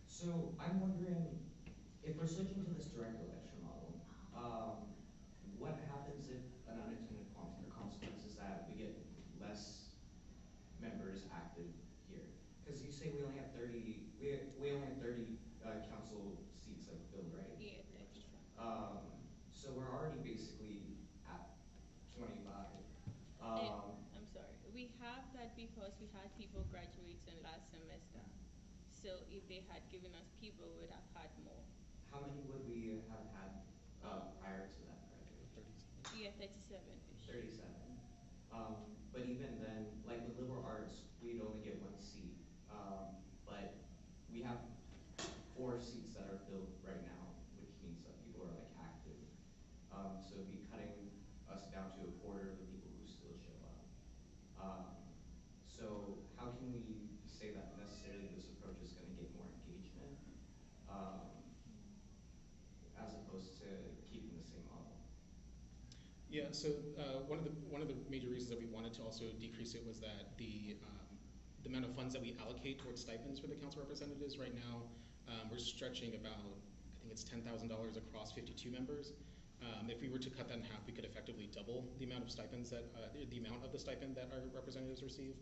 So I'm wondering, if we're switching to this direct election model, what happens if an council seats like filled, right? Yeah, 37. So we're already basically at 25. I'm sorry. We have that because we had people graduating last semester. So if they had given us people, we would have had more. How many would we have had prior to that graduation? Yeah, 37-ish. 37. But even then, like with liberal arts, we'd only get one seat. But we have 4 seats that are filled right now, which means that people are like active. So it'd be cutting us down to a quarter of the people who still show up. So how can we say that necessarily this approach is going to get more engagement, as opposed to keeping the same model? Yeah, so one of the major reasons that we wanted to also decrease it was that the amount of funds that we allocate towards stipends for the council representatives right now, we're stretching about, I think it's $10,000 across 52 members. If we were to cut that in half, we could effectively double the amount of stipends that, the amount of the stipend that our representatives receive.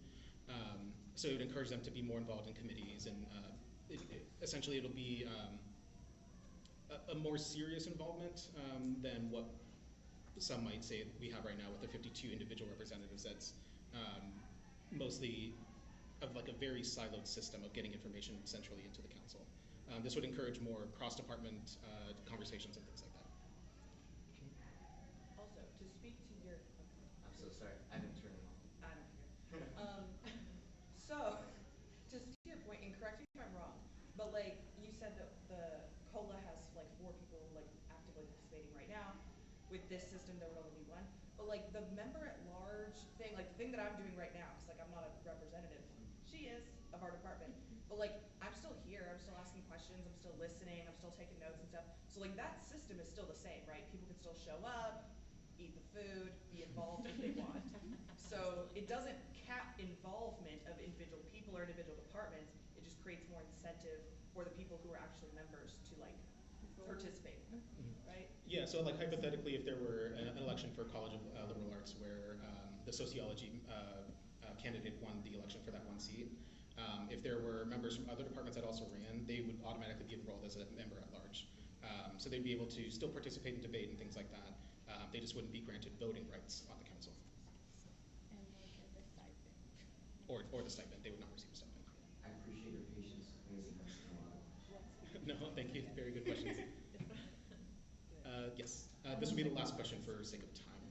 So it would encourage them to be more involved in committees, and essentially it'll be a more serious involvement than what some might say we have right now with the 52 individual representatives. That's mostly of like a very siloed system of getting information centrally into the council. This would encourage more cross-department conversations and things like that. Also, to speak to your, I'm so sorry, I didn't turn it on. I don't care. So, just to your point, and correct me if I'm wrong, but like you said that the COLA has like 4 people like actively participating right now. With this system, there would only be 1. But like the member at large thing, like the thing that I'm doing right now, because like I'm not a representative, she is of our department. But like I'm still here, I'm still asking questions, I'm still listening, I'm still taking notes and stuff. So like that system is still the same, right? People can still show up, eat the food, be involved if they want. So it doesn't cap involvement of individual people or individual departments. It just creates more incentive for the people who are actually members to like participate, right? Yeah, so like hypothetically, if there were an election for College of Liberal Arts where the sociology candidate won the election for that 1 seat, if there were members from other departments that also ran, they would automatically be enrolled as a member at large. So they'd be able to still participate in debate and things like that. They just wouldn't be granted voting rights on the council. And we'll get the stipend. Or the stipend, they would not receive a stipend. I appreciate your patience. Amazing. No, thank you. Very good questions. Yes, this will be the last question for sake of time.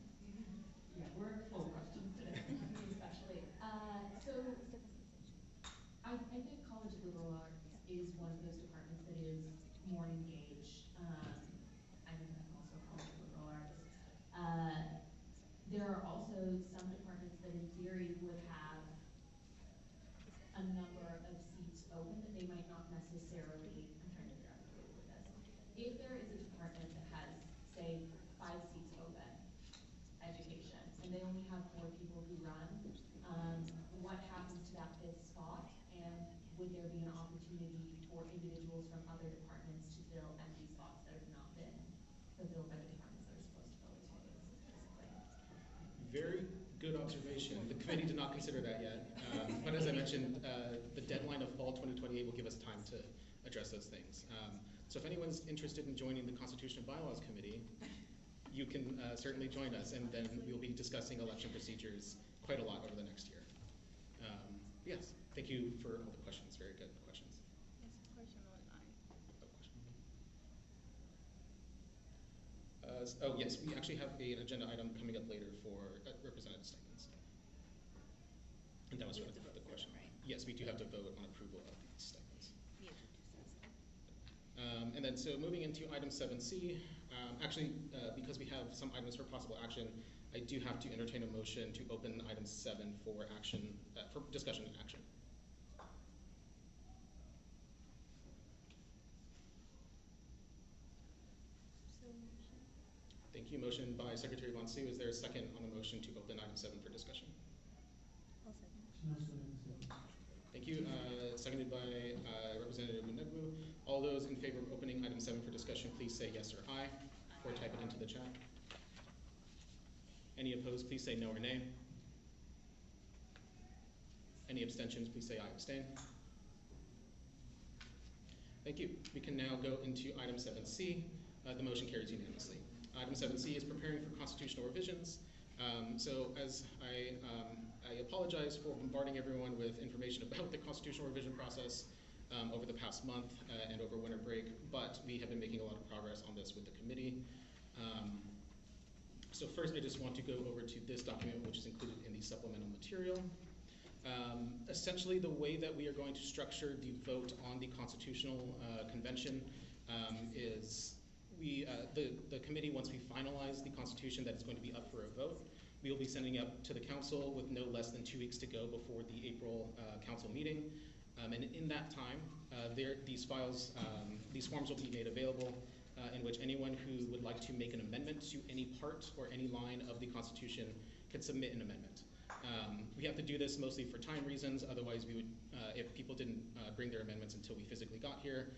Yeah, we're full of questions today, me especially. So I think College of Liberal Arts is one of those departments that is more engaged. I'm also College of Liberal Arts. There are also some departments that in theory would have a number of seats open that they might not necessarily, I'm trying to figure out how to word this. If there is a department that has, say, 5 seats open, education, and they only have 4 people who run, what happens to that 5th spot? And would there be an opportunity for individuals from other departments to fill empty spots that have not been fulfilled by the departments that are supposed to fill those spots physically? Very good observation. The committee did not consider that yet. But as I mentioned, the deadline of fall 2028 will give us time to address those things. So if anyone's interested in joining the Constitution and Bylaws Committee, you can certainly join us, and then we'll be discussing election procedures quite a lot over the next year. Yes, thank you for all the questions. Very good questions. There's a question online. Oh yes, we actually have an agenda item coming up later for representative stipends. And that was the question. Right? Yes, we do have to vote on approval of these stipends. And then so moving into item 7C, actually because we have some items for possible action, I do have to entertain a motion to open item 7 for action, for discussion and action. Thank you. Motion by Secretary Von Sue. Is there a second on the motion to open item 7 for discussion? I'll second. Thank you. Seconded by Representative Munegbu. All those in favor of opening item 7 for discussion, please say yes or aye, or type it into the chat. Any opposed, please say no or nay. Any abstentions, please say I abstain. Thank you. We can now go into item 7C. The motion carries unanimously. Item 7C is preparing for constitutional revisions. So as I apologize for bombarding everyone with information about the constitutional revision process over the past month and over winter break, but we have been making a lot of progress on this with the committee. So first, I just want to go over to this document, which is included in the supplemental material. Essentially, the way that we are going to structure the vote on the Constitutional Convention is the committee, once we finalize the Constitution that is going to be up for a vote, we will be sending up to the Council with no less than 2 weeks to go before the April Council meeting. And in that time, these forms will be made available in which anyone who would like to make an amendment to any part or any line of the Constitution can submit an amendment. We have to do this mostly for time reasons. Otherwise, we would, if people didn't bring their amendments until we physically got here,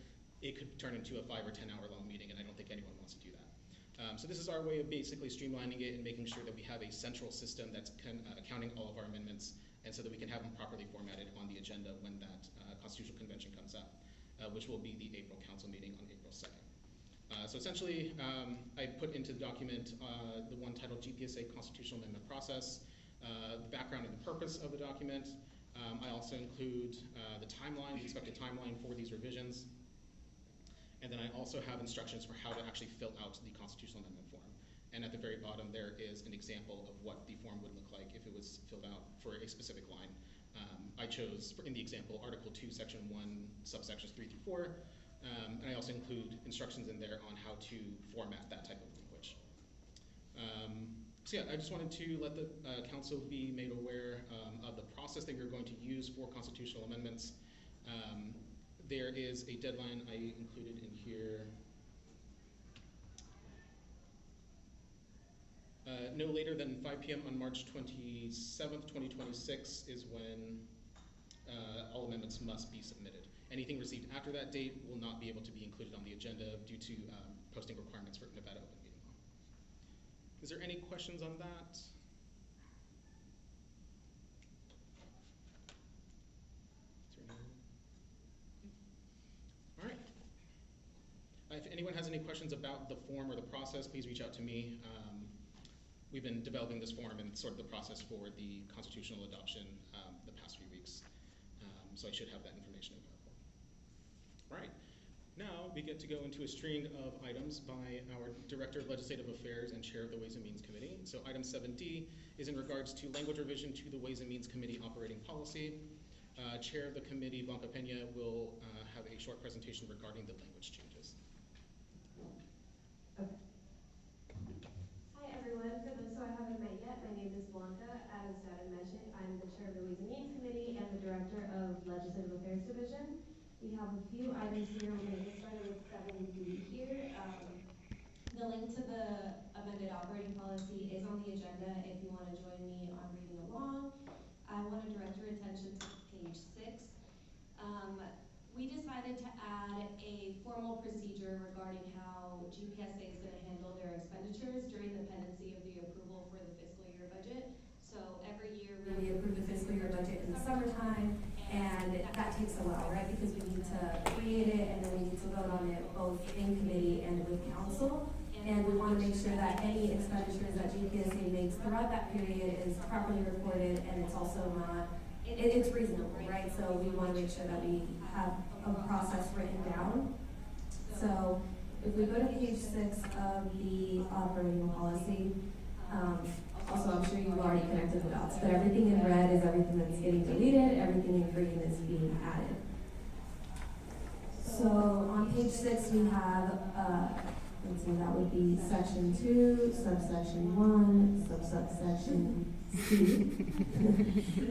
it could turn into a 5 or 10 hour long meeting, and I don't think anyone wants to do that. So this is our way of basically streamlining it and making sure that we have a central system that's accounting all of our amendments, and so that we can have them properly formatted on the agenda when that Constitutional Convention comes up, which will be the April Council meeting on April 2nd. So essentially, I put into the document the one titled GPSA Constitutional Amendment Process, the background and the purpose of the document. I also include the timeline, the expected timeline for these revisions. And then I also have instructions for how to actually fill out the constitutional amendment form. And at the very bottom, there is an example of what the form would look like if it was filled out for a specific line. I chose, in the example, Article 2, Section 1, subsections 3 through 4. And I also include instructions in there on how to format that type of language. So yeah, I just wanted to let the council be made aware of the process that you're going to use for constitutional amendments. There is a deadline I included in here. No later than 5 p.m. on March 27th, 2026 is when all amendments must be submitted. Anything received after that date will not be able to be included on the agenda due to posting requirements for Nevada Open Meeting Law. Is there any questions on that? All right. If anyone has any questions about the form or the process, please reach out to me. We've been developing this form and sort of the process for the constitutional adoption the past few weeks. So I should have that information available. All right. Now we get to go into a string of items by our Director of Legislative Affairs and Chair of the Ways and Means Committee. So item 7D is in regards to language revision to the Ways and Means Committee operating policy. Chair of the committee, Blanca Pena, will have a short presentation regarding the language changes. Okay. Hi everyone, for those who I haven't met yet, my name is Blanca. As Devin mentioned, I'm the Chair of the Ways and Means Committee and the Director of Legislative Affairs Division. We have a few items here. We're going to get started with 7D here. The link to the amended operating policy is on the agenda if you want to join me on reading along. I want to direct your attention to page 6. We decided to add a formal procedure regarding how GPSA is going to handle their expenditures during the pendency of the approval for the fiscal year budget. So every year we approve the fiscal year budget in the summertime, and that takes a while, right? Because we need to create it and then we need to vote on it both in committee and with council. And we want to make sure that any expenditures that GPSA makes throughout that period is properly reported, and it's also not, it's reasonable, right? So we want to make sure that we have a process written down. So if we go to page 6 of the operating policy, also I'm sure you've already connected the dots, but everything in red is everything that's getting deleted, everything in green is being added. So on page 6 we have, let's see, that would be section 2, subsection 1, subsection C.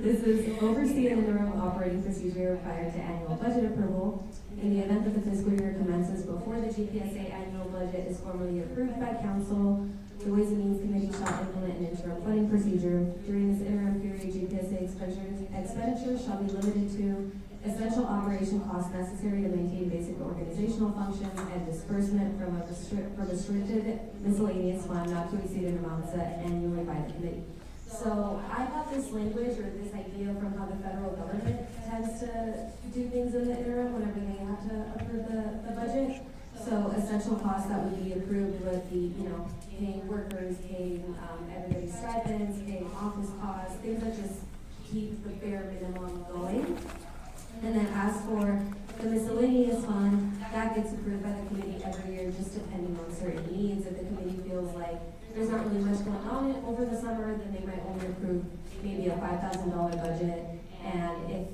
This is oversee an interim operating procedure prior to annual budget approval. In the event that the fiscal year commences before the GPSA annual budget is formally approved by council, the Ways and Means Committee shall implement an interim funding procedure. During this interim period, GPSA expenditures shall be limited to essential operation costs necessary to maintain basic organizational functions and disbursement from a restricted miscellaneous fund not to exceed an amount set annually by the committee. So I got this language or this idea from how the federal government tends to do things in the interim whenever they have to approve the budget. So essential costs that would be approved with the, paying workers, paying everybody's stipends, paying office costs, things that just keep the bare minimum going. And then as for the miscellaneous fund, that gets approved by the committee every year, just depending on certain needs. If the committee feels like there's not really much going on over the summer, then they might only approve maybe a $5,000 budget. And if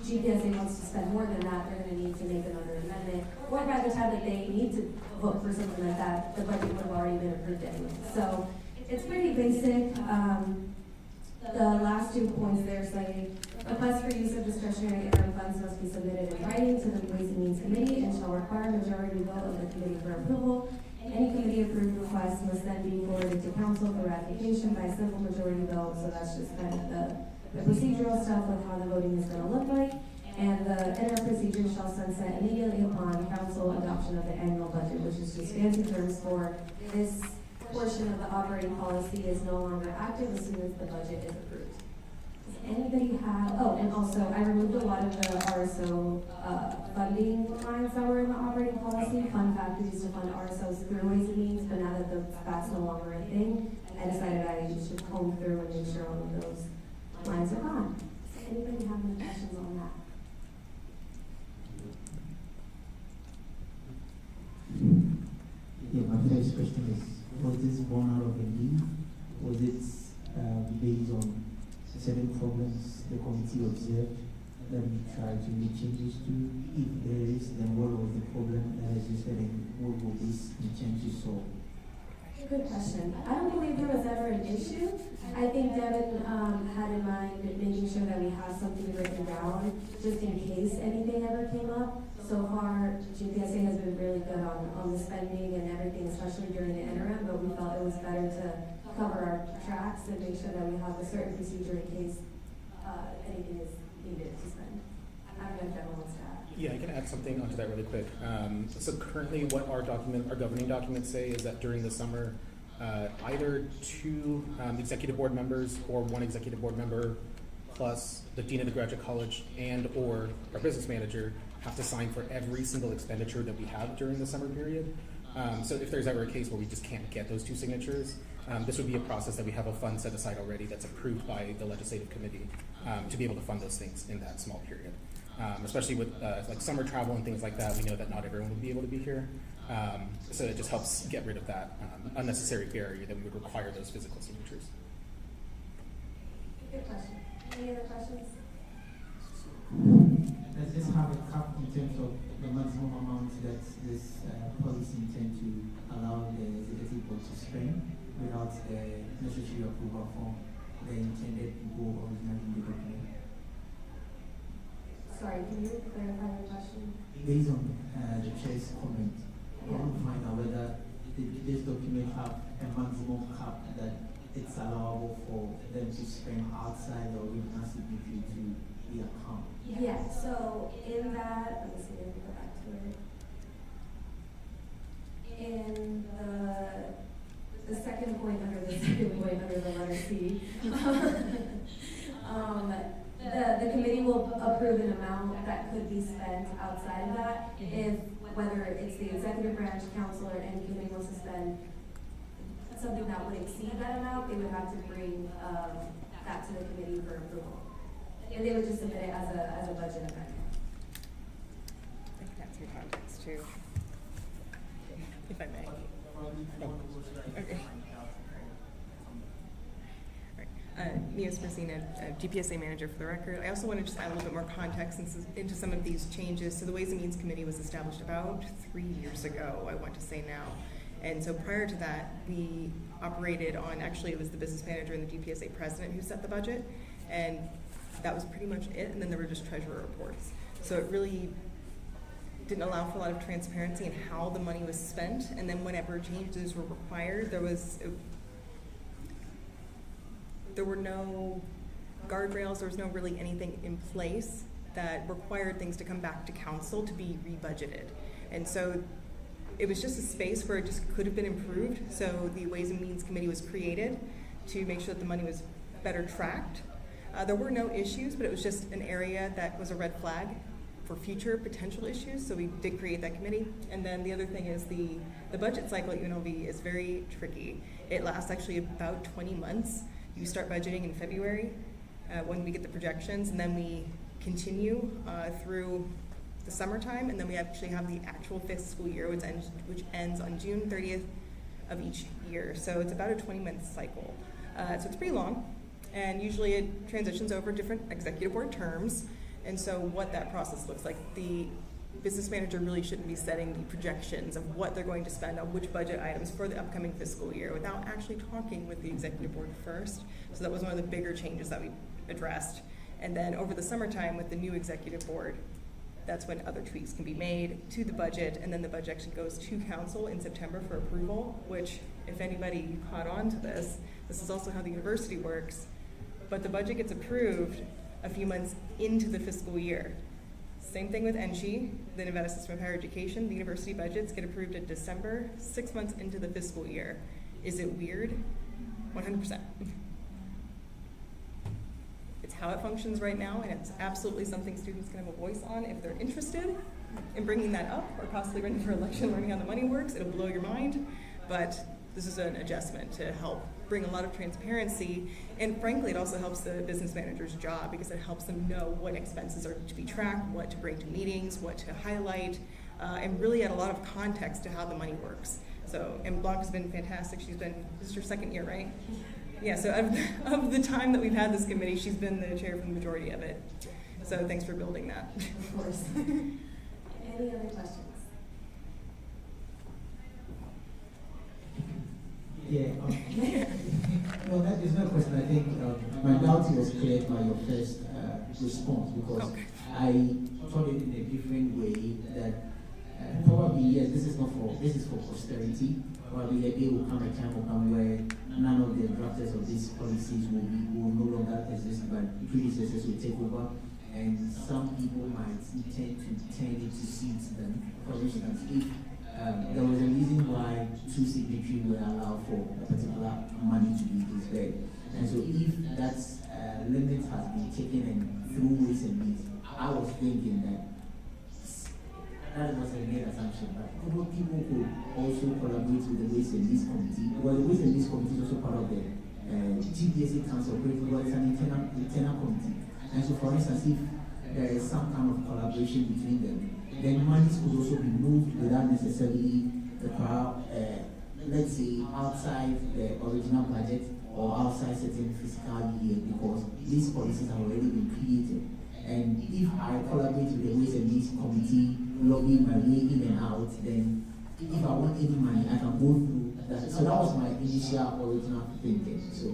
GPSA wants to spend more than that, they're going to need to make another amendment. Or by the time that they need to vote for something like that, the budget would have already been approved anyway. So it's pretty basic. The last 2 points there say, request for use of discretionary interim funds must be submitted in writing to the Ways and Means Committee and shall require a majority vote of the committee for approval. Any committee-approved request must then be forwarded to council for ratification by a simple majority vote. So that's just kind of the procedural stuff with how the voting is going to look like. And the interim procedure shall sunset immediately upon council adoption of the annual budget, which is just fancy terms for this portion of the operating policy is no longer active as soon as the budget is approved. Does anybody have, and also I removed a lot of the RSO funding lines that were in the operating policy. Fun fact, we used to fund RSOs through Ways and Means, but now that that's no longer a thing, I decided I should comb through and make sure all of those lines are gone. Does anybody have any questions on that? Yeah, my first question is, was this born out of a need? Was it based on certain problems the committee observed that we tried to make changes to? If there is, then what was the problem that existed and what will this intend to solve? Good question. I don't believe there was ever an issue. I think Devin had in mind making sure that we have something written down just in case anything ever came up. So far, GPSA has been really good on the spending and everything, especially during the interim, but we felt it was better to cover our tracks and make sure that we have a certain procedure in case anything is needed to spend. I don't know if Devin wants to add. Yeah, I can add something onto that really quick. So currently what our governing documents say is that during the summer, either 2 executive board members or 1 executive board member plus the dean of the graduate college and or our business manager have to sign for every single expenditure that we have during the summer period. So if there's ever a case where we just can't get those 2 signatures, this would be a process that we have a fund set aside already that's approved by the legislative committee to be able to fund those things in that small period. Especially with like summer travel and things like that, we know that not everyone will be able to be here. So it just helps get rid of that unnecessary barrier that we would require those physical signatures. Good question. Any other questions? Does this have a cap in terms of the maximum amount that this policy intends to allow the executive board to spend without the necessary approval from the intended goal originally in the document? Sorry, can you clarify your question? Based on the chair's comment, I want to find out whether this document have a maximum cap that it's allowable for them to spend outside the original signature to the account. Yeah, so in that, let me see, let me go back to it. In the second point under the letter C, the committee will approve an amount that could be spent outside of that if, whether it's the executive branch, council, or any committee wants to spend something that would exceed that amount, they would have to bring that to the committee for approval. And they would just submit it as a budget amendment. I think that's your context too, if I may. Okay. Neos Messina, GPSA manager for the record. I also want to just add a little bit more context into some of these changes. So the Ways and Means Committee was established about 3 years ago, I want to say now. And so prior to that, we operated on, actually it was the business manager and the GPSA president who set the budget. And that was pretty much it. And then there were just treasurer reports. So it really didn't allow for a lot of transparency in how the money was spent. And then whenever changes were required, there were no guardrails, there was no really anything in place that required things to come back to council to be rebudgeted. And so it was just a space where it just could have been improved. So the Ways and Means Committee was created to make sure that the money was better tracked. There were no issues, but it was just an area that was a red flag for future potential issues, so we did create that committee. And then the other thing is the budget cycle at UNLV is very tricky. It lasts actually about 20 months. You start budgeting in February when we get the projections, and then we continue through the summertime, and then we actually have the actual fiscal year, which ends on June 30th of each year. So it's about a 20-month cycle. So it's pretty long, and usually it transitions over different executive board terms. And so what that process looks like, the business manager really shouldn't be setting the projections of what they're going to spend on which budget items for the upcoming fiscal year without actually talking with the executive board first. So that was one of the bigger changes that we addressed. And then over the summertime with the new executive board, that's when other tweaks can be made to the budget, and then the budget actually goes to council in September for approval, which, if anybody caught on to this is also how the university works. But the budget gets approved a few months into the fiscal year. Same thing with NSHE, the Nevada System of Higher Education. The university budgets get approved in December, 6 months into the fiscal year. Is it weird? 100%. It's how it functions right now, and it's absolutely something students can have a voice on if they're interested in bringing that up or possibly running for election, learning how the money works. It'll blow your mind, but this is an adjustment to help bring a lot of transparency, and frankly, it also helps the business manager's job because it helps them know what expenses are to be tracked, what to bring to meetings, what to highlight, and really add a lot of context to how the money works. So, and Blanca's been fantastic. This is her second year, right? Yeah, so of the time that we've had this committee, she's been the chair for the majority of it. So thanks for building that. Of course. Any other questions? Yeah. No, that is not a question. I think my doubt was cleared by your first response, because I thought it in a different way that probably, yes, this is for posterity. Probably a day will come, a time will come where none of the drafters of these policies will no longer exist, but predecessors will take over, and some people might intend to turn it to seats then. For instance, if there was a reason why 2 signatories were allowed for a particular money to be disbursed. And so if that limit has been taken and through ways and means, I was thinking that was a mere assumption, but people could also collaborate with the Ways and Means Committee. Well, the Ways and Means Committee is also part of the GPSA Council, but it's an internal committee. And so, for instance, if there is some kind of collaboration between them, then monies could also be moved without necessarily the power, let's say, outside the original budget or outside certain fiscal year, because these policies have already been created. And if I collaborate with the Ways and Means Committee, lobby my way in and out, then if I want any money, I can go through that. So that was my initial original thinking. So,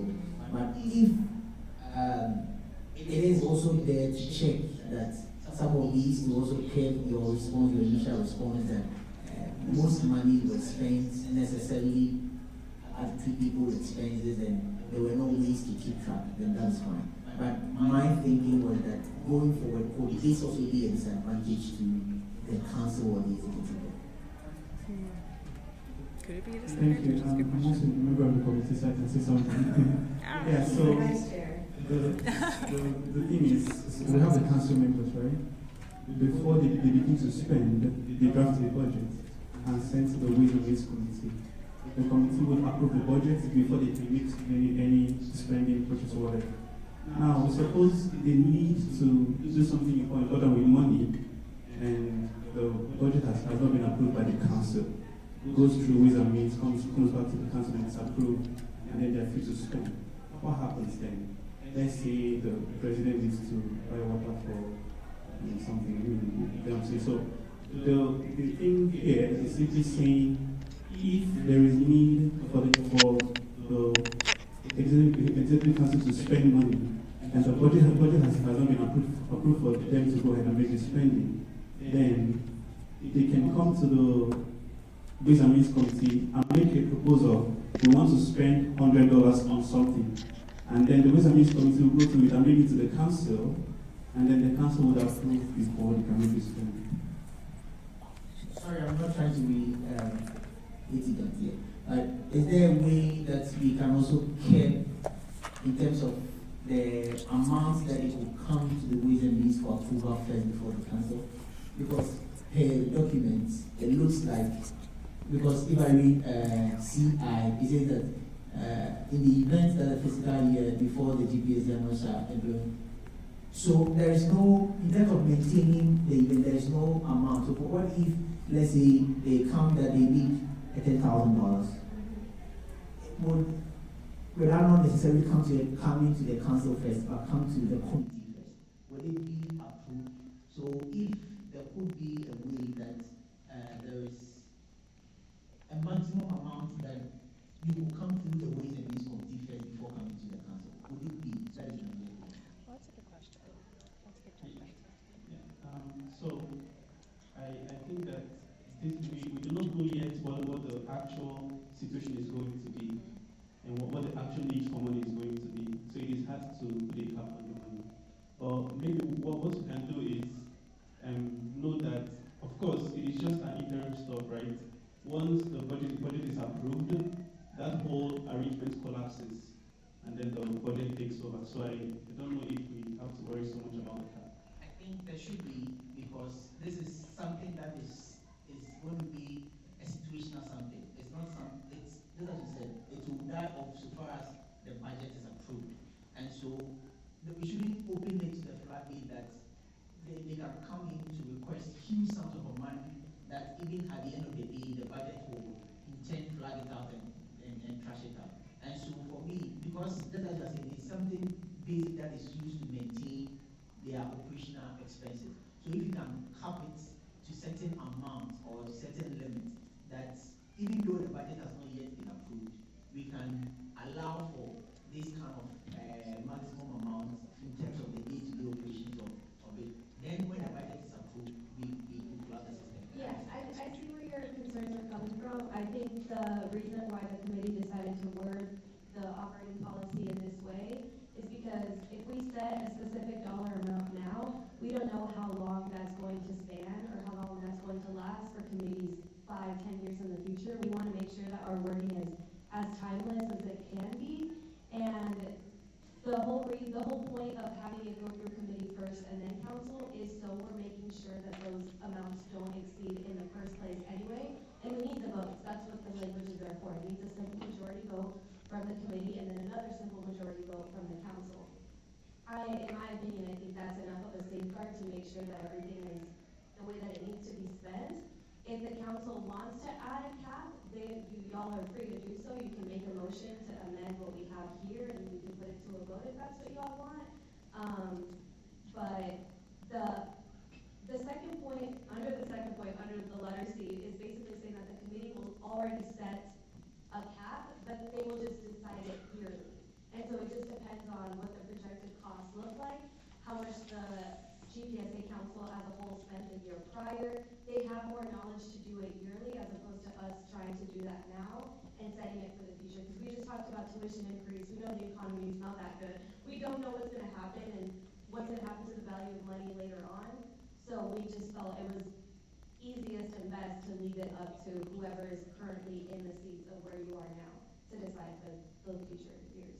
but if it is also there to check that some of these to also curb your response, your initial response, that most money was spent necessarily at people's expenses and there were no ways to keep track, then that's fine. But my thinking was that going forward, could this also be a disadvantage to the council or the executive? Could it be a Thank you. I'm also a member of the committee, so I can say something. Yeah, so the thing is, we have the council members, right? Before they begin to spend, they draft the budget and send to the Ways and Means Committee. The committee will approve the budget before they commit any spending, purchase or whatever. Now, suppose they need to do something important with money, and the budget has not been approved by the council. It goes through Ways and Means, comes back to the council and it's approved, and then they're free to spend. What happens then? Let's say the president needs to buy water for something. So the thing here is simply saying, if there is need for the executive council to spend money, and the budget has not been approved for them to go ahead and make the spending, then they can come to the Ways and Means Committee and make a proposal. We want to spend $100 on something, and then the Ways and Means Committee will go through it and bring it to the council, and then the council would approve before they can make the spending. Sorry, I'm not trying to be litigant here. Is there a way that we can also care in terms of approval first before the council, because per documents, it looks like, because if I read CI, it says that in the event that the fiscal year before the GPSA announced are employed, so there is no, in terms of maintaining the event, there is no amount. So what if, let's say, they count that they need $10,000? Would that not necessarily come to the council first, but come to the committee first? Will it be approved? So if there could be a way that there is a maximum amount that you will come through the Ways and Means Committee first before coming to the council, would it be? That is my main question. Well, that's a good question. That's a good question. So I think that this we do not know yet what the actual situation is going to be and what the actual need for money is going to be. So it is hard to put a cap on the money. But maybe what we can do is know that, of course, it is just an interim stuff, right? Once the budget is approved, that whole arrangement collapses, and then the budget takes over. So I don't know if we have to worry so much about the cap. I think there should be, because this is something that is going to be a situational something. It's not some, it's, just as you said, it will die off so far as the budget is approved. And so we shouldn't open it to the floodgate that they can come in to request huge sums of money that even at the end of the day, the budget will intend flag it out and trash it out. And so for me, because just as you are saying, it's something basic that is used to maintain their operational expenses. So if you can cap it to certain amount or certain limit, that even though the budget has not yet been approved, we can allow for this kind of maximum amount in terms of the day-to-day operations of it. Then when the budget is approved, we close the system. Yes, I see where your concerns are coming from. I think the reason why the committee decided to word the operating policy in this way is because if we set a specific dollar amount now, we don't know how long that's going to span or how long that's going to last for committees 5-10 years in the future. We want to make sure that our wording is as timeless as it can be, and the whole point of having it go through committee first and then council is so we're making sure that those amounts don't exceed in the first place anyway. And we need the votes. That's what the language is there for. It needs a simple majority vote from the committee and then another simple majority vote from the council. In my opinion, I think that's enough of a safeguard to make sure that everything is the way that it needs to be spent. If the council wants to add a cap, y'all are free to do so. You can make a motion to amend what we have here and we can put it to a vote if that's what y'all want. But the second point, under the letter C, is basically saying that the committee will already set a cap, but they will just decide it yearly. And so it just depends on what the projected costs look like, how much the GPSA Council as a whole spent the year prior. They have more knowledge to do it yearly as opposed to us trying to do that now and setting it for the future. Because we just talked about tuition increase. We know the economy is not that good. We don't know what's going to happen and what's going to happen to the value of money later on. So we just felt it was easiest and best to leave it up to whoever is currently in the seats of where you are now to decide the future years.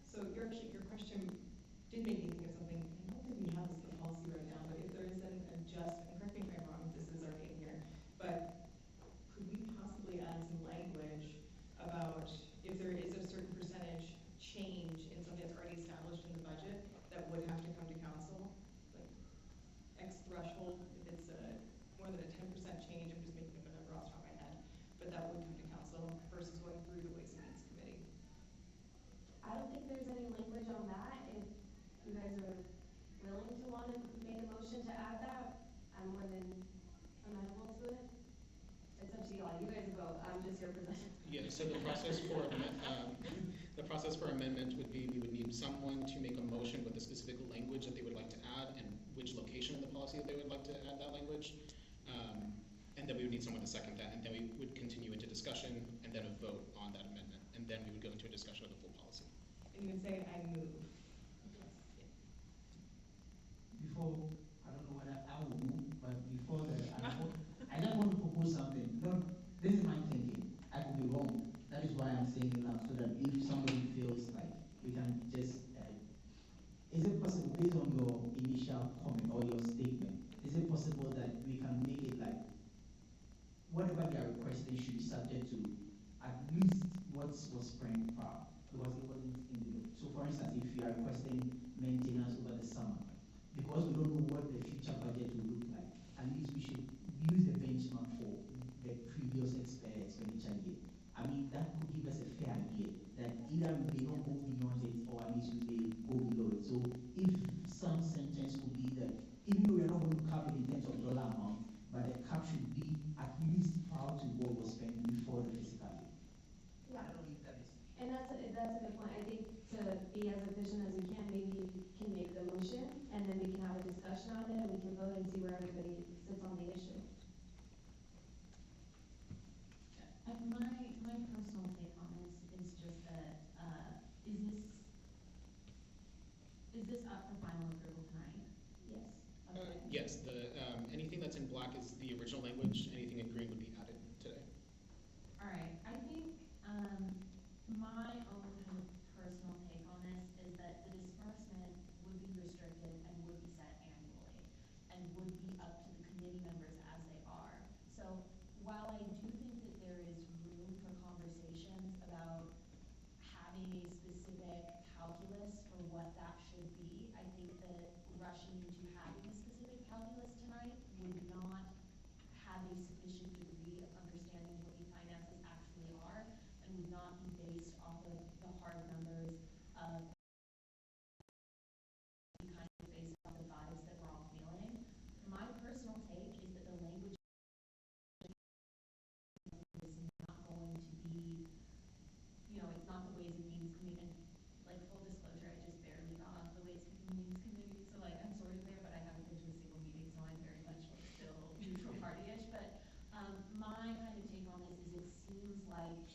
So your question did make me think of something. I don't think we have this in the policy right now, but if there is an adjustment, correct me if I'm wrong, if this is already in here, but could we possibly add some language about if there is a certain percentage change in something that's already established in the budget that would have to come to council? Like X threshold, if it's more than a 10% change, I'm just making up a number off the top of my head, but that would come to council versus going through the Ways and Means Committee. I don't think there's any language on that. If you guys are willing to want to make a motion to add that, I'm more than amenable to it. It's up to y'all. You guys vote. I'm just here presenting. Yeah, so the process for amendment would be we would need someone to make a motion with the specific language that they would like to add and which location in the policy that they would like to add that language. And then we would need someone to second that, and then we would continue into discussion and then a vote on that amendment. And then we would go into a discussion of the full policy. And you would say, I move. Before, I don't know whether I will move, but before I just want to propose something. No, this is my thinking. I could be wrong. That is why I'm saying it now, so that if somebody feels like we can just is it possible, based on your initial comment or your statement, is it possible that we can make it like whatever they are requesting should be subject to at least what was spring prior, because it wasn't in the law. So for instance, if you are requesting maintenance over the summer, because we don't know what the future budget will look like, at least we should use the benchmark for the previous expenditure year. I mean, that could give us a fair idea that either we may not go beyond it or at least we may go below it. So if some sentence could be that even though we're not going to cap it in terms of dollar amount, but the cap should be at least prior to what was spent before the fiscal year. Yeah. I don't know if that is. And that's a good point. I think to be as efficient as we can, maybe we can make the motion and then we can have a discussion on it and we can vote and see where everybody sits on the issue. My personal take on this is just that, is this up for final approval tonight? Yes. Okay. Yes, anything that's in black is the original language, anything in green would be added today. All right, I think, my own kind of personal take on this is that the disbursement would be restricted and would be set annually and would be up to the committee members as they are. So while I do think that there is room for conversations about having a specific calculus for what that should be, I think that rushing into having a specific calculus tonight would not have a sufficient degree of understanding what the finances actually are and would not be based off of the hard numbers of kind of based off the vibes that we're all feeling. My personal take is that the language is not going to be, it's not the Ways and Means Committee, and like full disclosure, I just barely got onto the Ways and Means Committee, so like I'm sort of there, but I haven't been to a single meeting, so I'm very much still neutral party-ish. But my kind of take on this is it seems like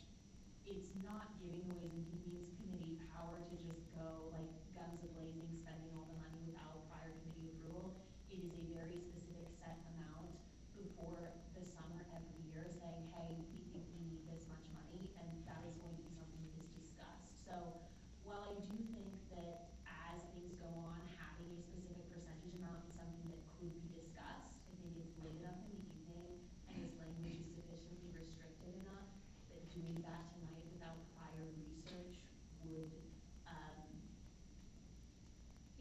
it's not giving the Ways and Means Committee power to just go like guns a-blazing, spending all the money without prior committee approval. It is a very specific set amount before the summer every year saying, hey, we think we need this much money, and that is going to be something that is discussed. So while I do think that as things go on, having a specific percentage amount is something that could be discussed, I think it's late enough in the evening and this language is sufficiently restricted enough that doing that tonight without prior research would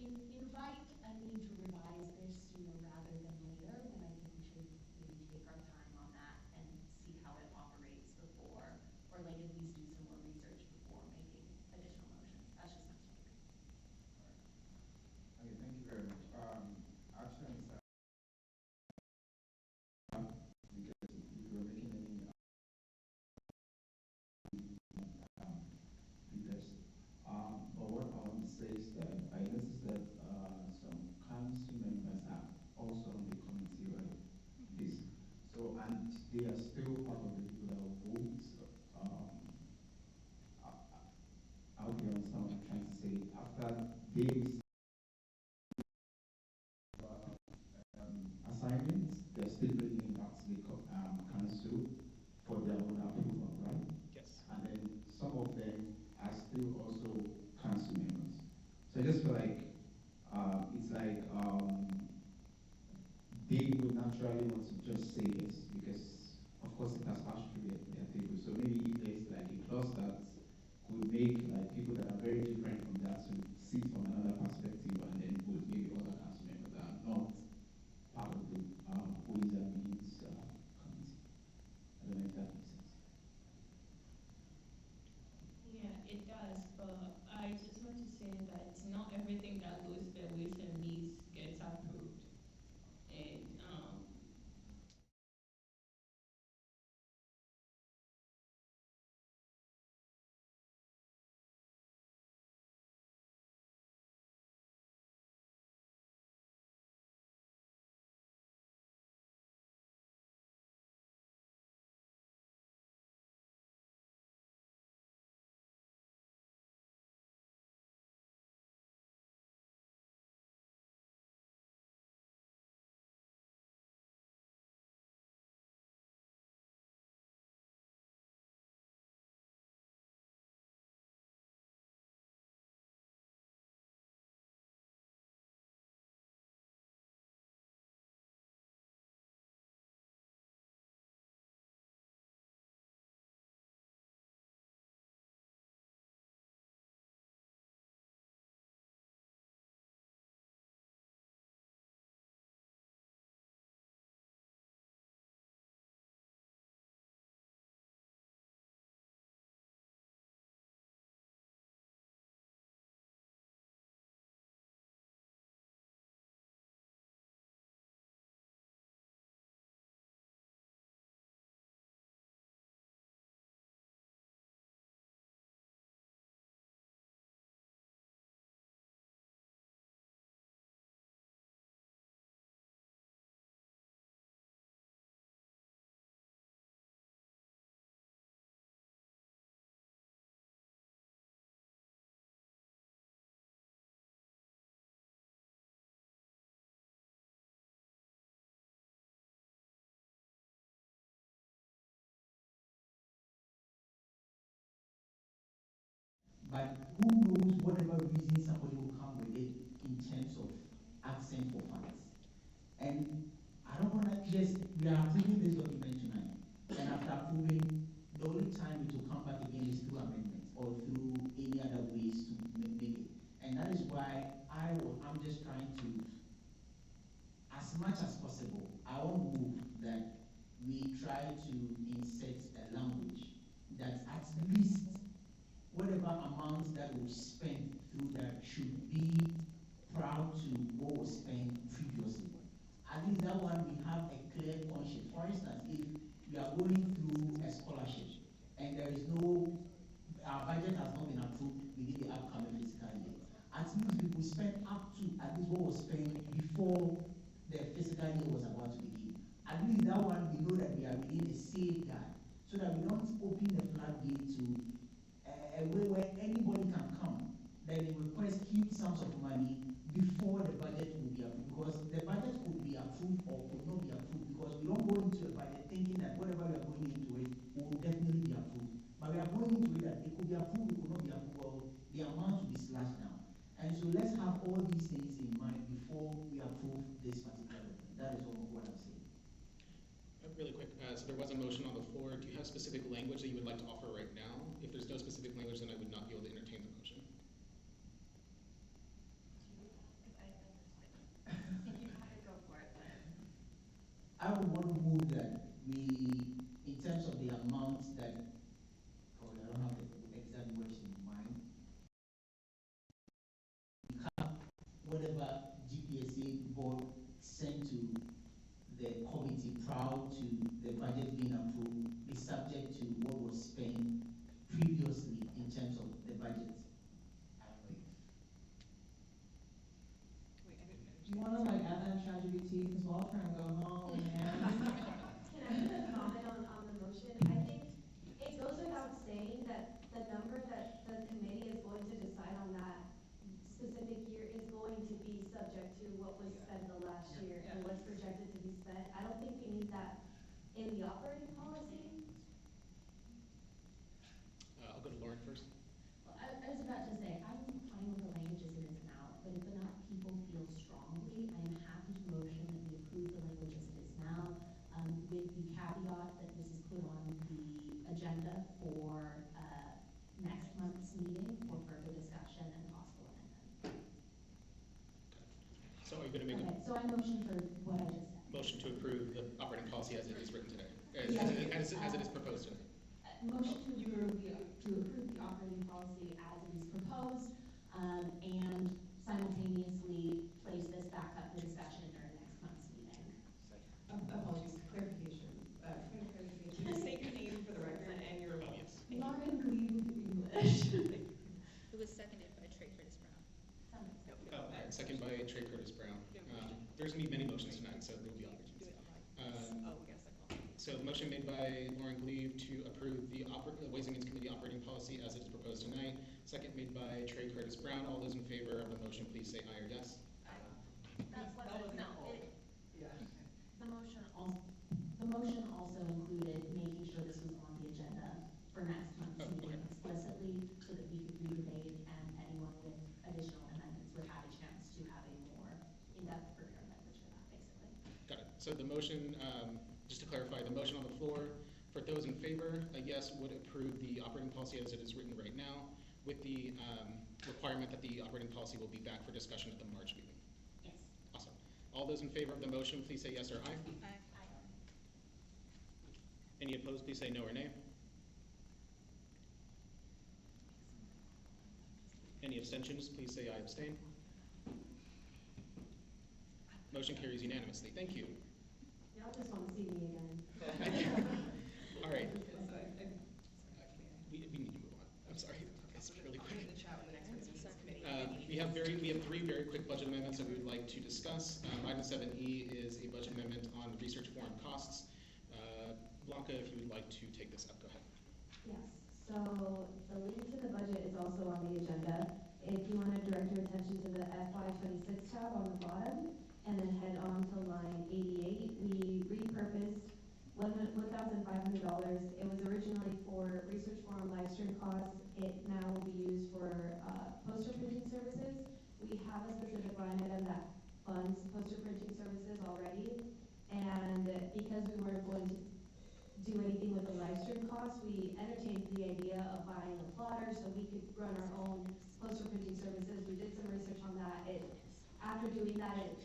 invite a need to revise this sooner rather than later, and I think we should maybe take our time on that and see how it operates before, or like at least do some more research before making additional motions. That's just my take. Okay, thank you very much. Actually, because if you're making any figures, but what I want to say is that I noticed that some council members are also on the committee, right? This, so and they are still part of the people that will vote. I hope you understand what I'm trying to say. After they receive assignments, they're still bringing it back to the council for their own approval, right? Yes. And then some of them are still also council members. So I just feel like it's like they would naturally want to just say yes because, of course, it has passed through their table. So maybe if there's like a clause that could make like people that are very different from that to see from another perspective and then vote maybe other council members that are not part of the Ways and Means committee. I don't know if that makes sense. Yeah, it does, but I just want to say that not everything that goes the Ways and Means gets approved. And But who knows whatever reason somebody will come with it in terms of asking for funds. And I don't want to just, we are approving this document tonight, and after approving, the only time it will come back again is through amendments or through any other ways to make it. And that is why I'm just trying to, as much as possible, I want to move that we try to insert a language that at least whatever amount that we spend through that should be proud to what was spent previously. At least that one we have a clear conscience. For instance, if we are going through a scholarship and there is no, our budget has not been approved within the upcoming fiscal year, at least we could spend up to at least what was spent before the fiscal year was about to begin. At least that one we know that we are within a safeguard, so that we don't open the floodgate to a way where anybody can come, then request huge sums of money before the budget will be approved, because the budget could be approved or could not be approved, because we don't go into a budget thinking that whatever we are going into it will definitely be approved. But we are going into it that it could be approved, it could not be approved, or the amount will be slashed down. And so let's have all these things in mind before we approve this particular document. That is all what I'm saying. Really quick, so there was a motion on the floor. Do you have specific language that you would like to offer right now? If there's no specific language, then I would not be able to entertain the motion. I would want to move that we, in terms of the amount that, oh, I don't have the exact words in mind, we have whatever GPSA board sent to the committee prior to the budget being approved is subject to what was spent previously in terms of the budget. Do you want to like add that ChatGPT as well, try and go home and Can I make a comment on the motion? I think it goes without saying that the number that the committee is going to decide on that specific year is going to be subject to what was spent the last year and what's projected to be spent. I don't think we need that in the operating policy. I'll go to Lauren first. Well, I was about to say, I'm fine with the language as it is now, but if enough people feel strongly, I am happy to motion that we approve the language as it is now, with the caveat that this is put on the agenda for next month's meeting for further discussion and possible amendment. So are you going to make Okay, so I motion for what I just said. motion to approve the operating policy as it is written today, Yes. as it is proposed today? Motion to approve the operating policy as it is proposed, and simultaneously place this back up for discussion during next month's meeting. Apologies, clarification. Point of clarification. Can you state your name for the record and your role? Yes. Lauren Glee with English. It was seconded by Trey Curtis Brown. All right, second by Trey Curtis Brown. There's going to be many motions tonight, so there will be opportunities. So motion made by Lauren Gleave to approve the Ways and Means Committee operating policy as it is proposed tonight. Second made by Trey Curtis Brown. All those in favor of the motion, please say aye or yes. That's what the motion also included making sure this was on the agenda for next month's meeting explicitly, so that we could re-debate and anyone with additional amendments would have a chance to have a more in-depth prepared language for that, basically. Got it. So the motion, just to clarify, the motion on the floor, for those in favor, a yes would approve the operating policy as it is written right now, with the requirement that the operating policy will be back for discussion at the March meeting. Yes. Awesome. All those in favor of the motion, please say yes or aye. Aye. Any opposed, please say no or nay. Any abstentions, please say I abstain. Motion carries unanimously. Thank you. Y'all just want to see me again. All right. We need to move on. I'm sorry. It's really quick. We have three very quick budget amendments that we would like to discuss. Item 7E is a budget amendment on research forum costs. Blanca, if you would like to take this up, go ahead. Yes, so the link to the budget is also on the agenda. If you want to direct your attention to the FY26 tab on the bottom, and then head on to line 88, we repurposed $1,500. It was originally for research forum live stream costs it now will be used for poster printing services. We have a specific line item that funds poster printing services already, and because we weren't going to do anything with the live stream costs, we entertained the idea of buying a plotter so we could run our own poster printing services. We did some research on that. After doing that, it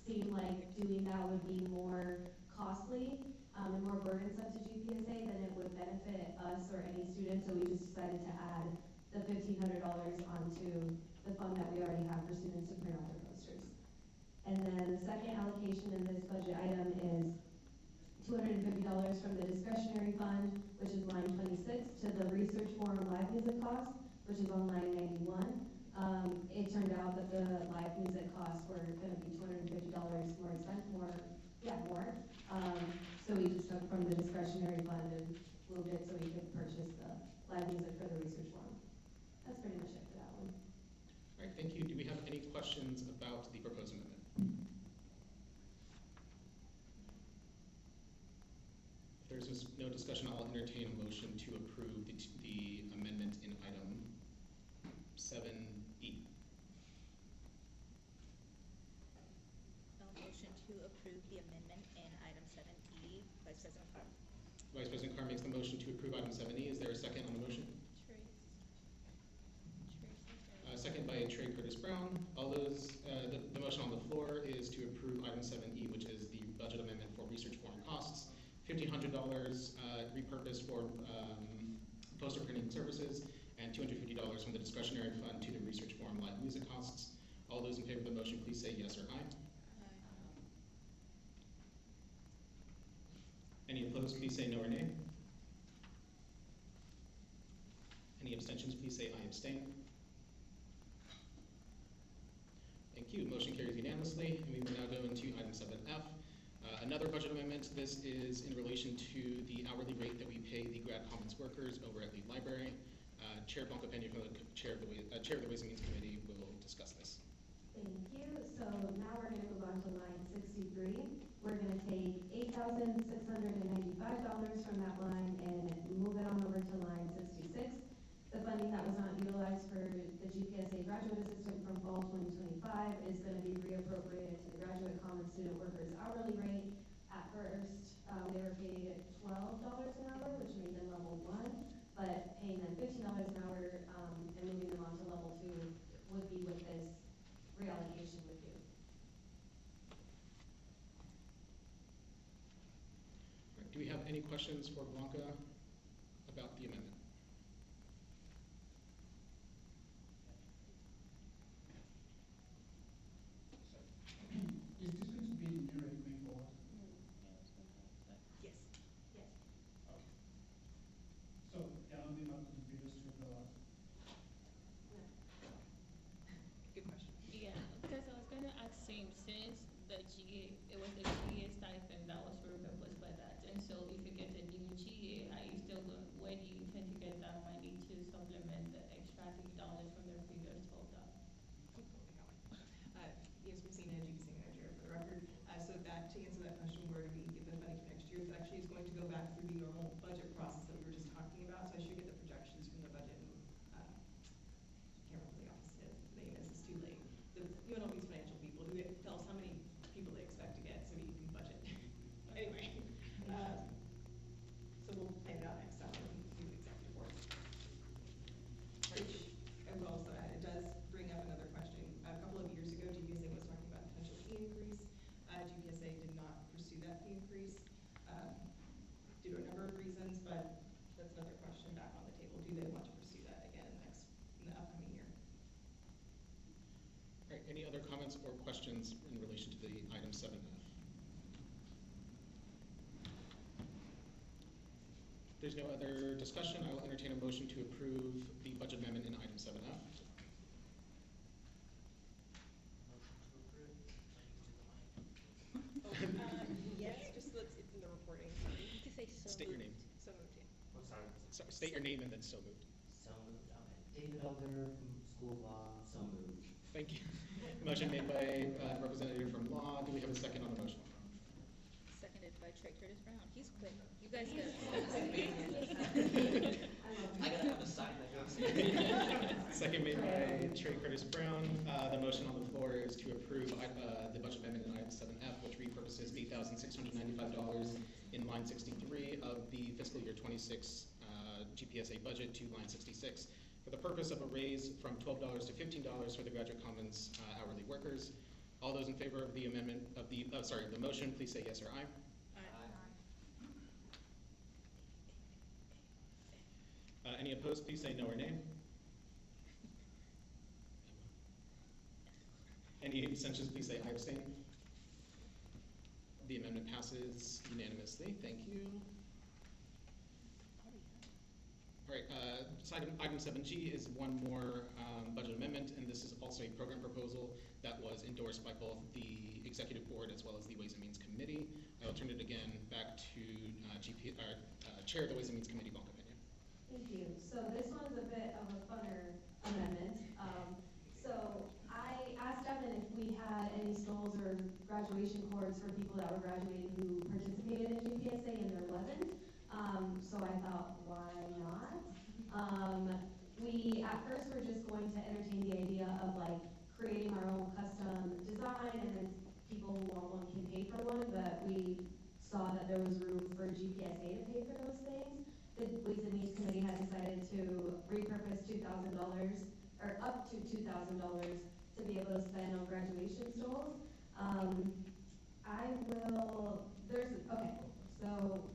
seemed like doing that would be more costly and more burdensome to GPSA than it would benefit us or any students, so we just decided to add the $1,500 onto the fund that we already have for students to print out their posters. And then the second allocation in this budget item is $250 from the discretionary fund, which is line 26, to the research forum live music costs, which is on line 91. It turned out that the live music costs were going to be $250 more expensive, more. So we just took from the discretionary fund and moved it so we could purchase the live music for the research forum. That's pretty much it for that one. All right, thank you. Do we have any questions about the proposed amendment? If there's no discussion, I'll entertain a motion to approve the amendment in item 7E. I'll motion to approve the amendment in item 7E. Vice President Carr. Vice President Carr makes the motion to approve item 7E. Is there a second on the motion? Second by Trey Curtis Brown. All those, the motion on the floor is to approve item 7E, which is the budget amendment for research forum costs. $1,500 repurposed for poster printing services, and $250 from the discretionary fund to the research forum live music costs. All those in favor of the motion, please say yes or aye. Any opposed, please say no or nay. Any abstentions, please say I abstain. Thank you. Motion carries unanimously, and we will now go into item 7F. Another budget amendment. This is in relation to the hourly rate that we pay the grad commons workers over at the library. Chair Blanca Pena, from the Chair of the Ways and Means Committee, will discuss this. Thank you. So now we're going to move on to line 63. We're going to take $8,695 from that line and move it on over to line 66. The funding that was not utilized for the GPSA graduate assistant from fall 2025 is going to be reappropriated to the graduate common student workers hourly rate. At first, they were paid $12 an hour, which made them level 1, but paying them $15 an hour and moving them on to level 2 would be with this reallocation with you. Right, do we have any questions for Blanca about the amendment? Is this going to be the new rate going forward? Yes. Yes. Okay. So, yeah, I'll be back to the previous $2. Good question. Yeah, because I was gonna ask him, since it was the GA stipend that was repurposed by that, and so if you get a new GA, are you still going, where do you intend to get that money to supplement the extra $50 from the previous $12? Yes, Christina, GPSA manager for the record. So that, to answer that question, where do we get the funding for next year? It actually is going to go back through the normal budget process that we were just talking about. So I should get the projections from the budget. And, can't remember the office name is. It's too late. The UNLV's financial people who tell us how many people they expect to get, so we can budget. Anyway, so we'll plan it out next time when we do the executive board. Which I will also add, it does bring up another question. A couple of years ago, GPSA was talking about potential fee increase. GPSA did not pursue that fee increase due to a number of reasons, but that's another question back on the table. Do they want to pursue that again in the upcoming year? All right, any other comments or questions in relation to the item 7F? If there's no other discussion, I will entertain a motion to approve the budget amendment in item 7F. Yes, just it's in the reporting. You can say so. State your name. So moved, yeah. I'm sorry. Sorry, state your name and then so moved. So moved. David Elder from School of Law. So moved. Thank you. Motion made by representative from Law. Do we have a second on the motion? Seconded by Trey Curtis Brown. He's quick. You guys go. I I love I gotta have a sign that goes. Second made by Trey Curtis Brown. The motion on the floor is to approve the budget amendment in item 7F, which repurposes $8,695 in line 63 of the fiscal year 26 GPSA budget to line 66 for the purpose of a raise from $12 to $15 for the Graduate Commons hourly workers. All those in favor of the amendment of the motion, please say yes or aye. Any opposed, please say no or nay. Any abstentions, please say I abstain. The amendment passes unanimously. Thank you. All right, so item 7G is one more budget amendment, and this is also a program proposal that was endorsed by both the Executive Board as well as the Ways and Means Committee. I will turn it again back to Chair of the Ways and Means Committee, Bonka Pena. Thank you. So this one is a bit of a funner amendment. So I asked Devin if we had any stoles or graduation cords for people that were graduating who participated in GPSA and there wasn't. So I thought, why not? We at first were just going to entertain the idea of like creating our own custom design, and then people who want one can pay for one, but we saw that there was room for GPSA to pay for those things. The Ways and Means Committee had decided to repurpose $2,000 or up to $2,000 to be able to spend on graduation stoles. So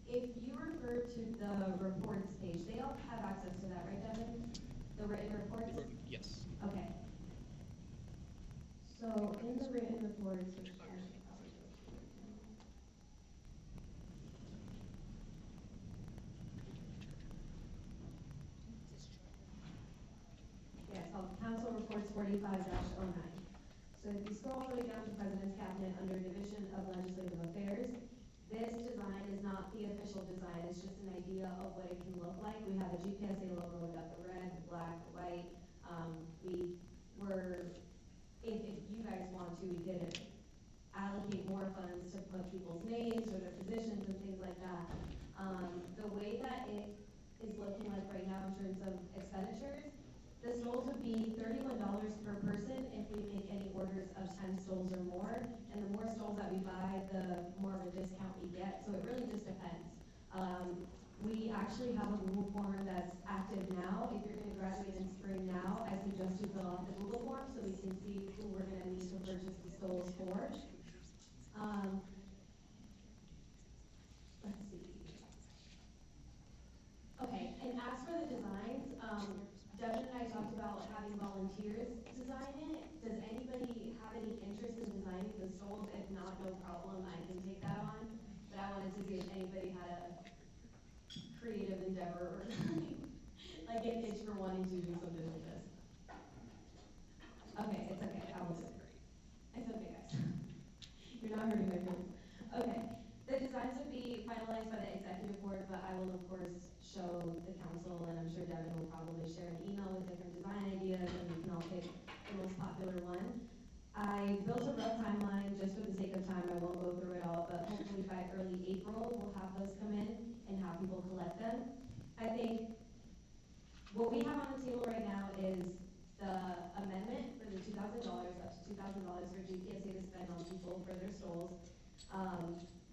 if you refer to the reports page, they all have access to that, right, Devin? The written reports? Yes. Okay. So in the written reports, which I should probably go to right now. Yeah, it's called Council Reports 45-09. So if you scroll all the way down to President's Cabinet under Division of Legislative Affairs, this design is not the official design, it's just an idea of what it can look like. We have a GPSA logo, we got the red, the black, the white. If you guys want to, we could allocate more funds to put people's names or their positions and things like that. The way that it is looking like right now in terms of expenditures, the stoles would be $31 per person if we make any orders of 10 stoles or more. And the more stoles that we buy, the more of a discount we get. So it really just depends. We actually have a Google form that's active now. If you're going to graduate in spring now, I suggest you fill out the Google form so we can see who we're going to need to purchase the stoles for. Let's see. Okay, and as for the designs, Devin and I talked about having volunteers design it. Does anybody have any interest in designing the stoles? If not, no problem, I can take that on. But I wanted to see if anybody had a creative endeavor or like an itch for wanting to do something like this. Okay, it's okay, I will do it. It's okay, guys. You're not hurting my feelings. Okay, the designs would be finalized by the Executive Board, but I will of course show the council, and I'm sure Devin will probably share an email with different design ideas, and we can all pick the most popular one. I built a rough timeline just for the sake of time. I won't go through it all, but hopefully by early April, we'll have those come in and have people collect them. I think what we have on the table right now is the amendment for the $2,000, up to $2,000 for GPSA to spend on people for their stoles,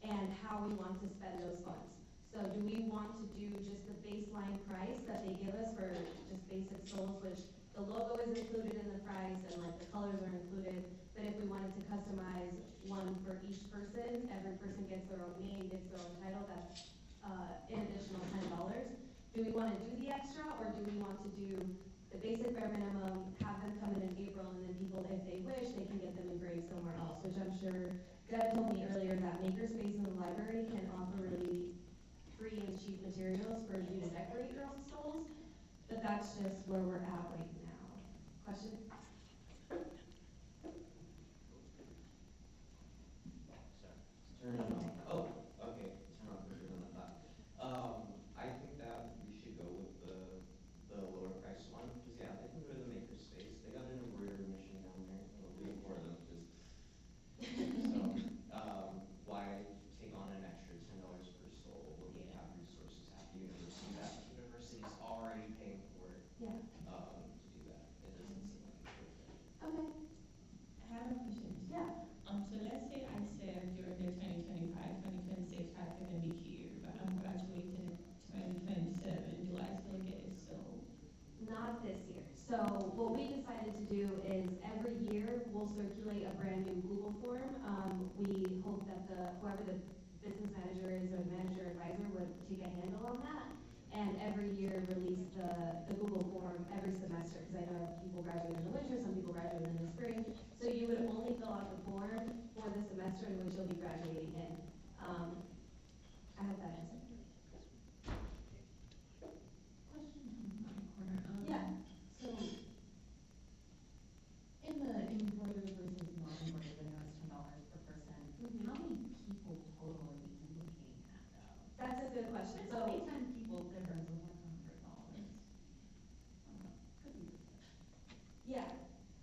and how we want to spend those funds. So do we want to do just the baseline price that they give us for just basic stoles, which the logo is included in the price and like the colors are included, but if we wanted to customize one for each person, every person gets their own name, gets their own title, that's an additional $10. Do we want to do the extra, or do we want to do the basic bare minimum, have them come in April, and then people, if they wish, they can get them engraved somewhere else, which I'm sure Deb told me earlier that Makerspace in the library can offer really free and cheap materials for you to decorate your own stoles, but that's just where we're at right now. Question? Turn it on. Oh, okay. Turn on quicker than I thought. I think that we should go with the lower price one, because yeah, they can go to the Makerspace. They got an embroidery machine down there. It'll do it for them. Why take on an extra $10 per stole when we have resources at the university that whoever the business manager is or the manager advisor would take a handle on that. And every year release the Google form every semester, because I know people graduate in the winter, some people graduate in the spring. So you would only fill out the form for the semester in which you'll be graduating in. I hope that answered. Question from my corner. Yeah. So, in the embroidered versus non-embroidered, I know it's $10 per person. How many people total are we looking at though? That's a good question. It's So only 10 people difference of $100. Could be. yeah,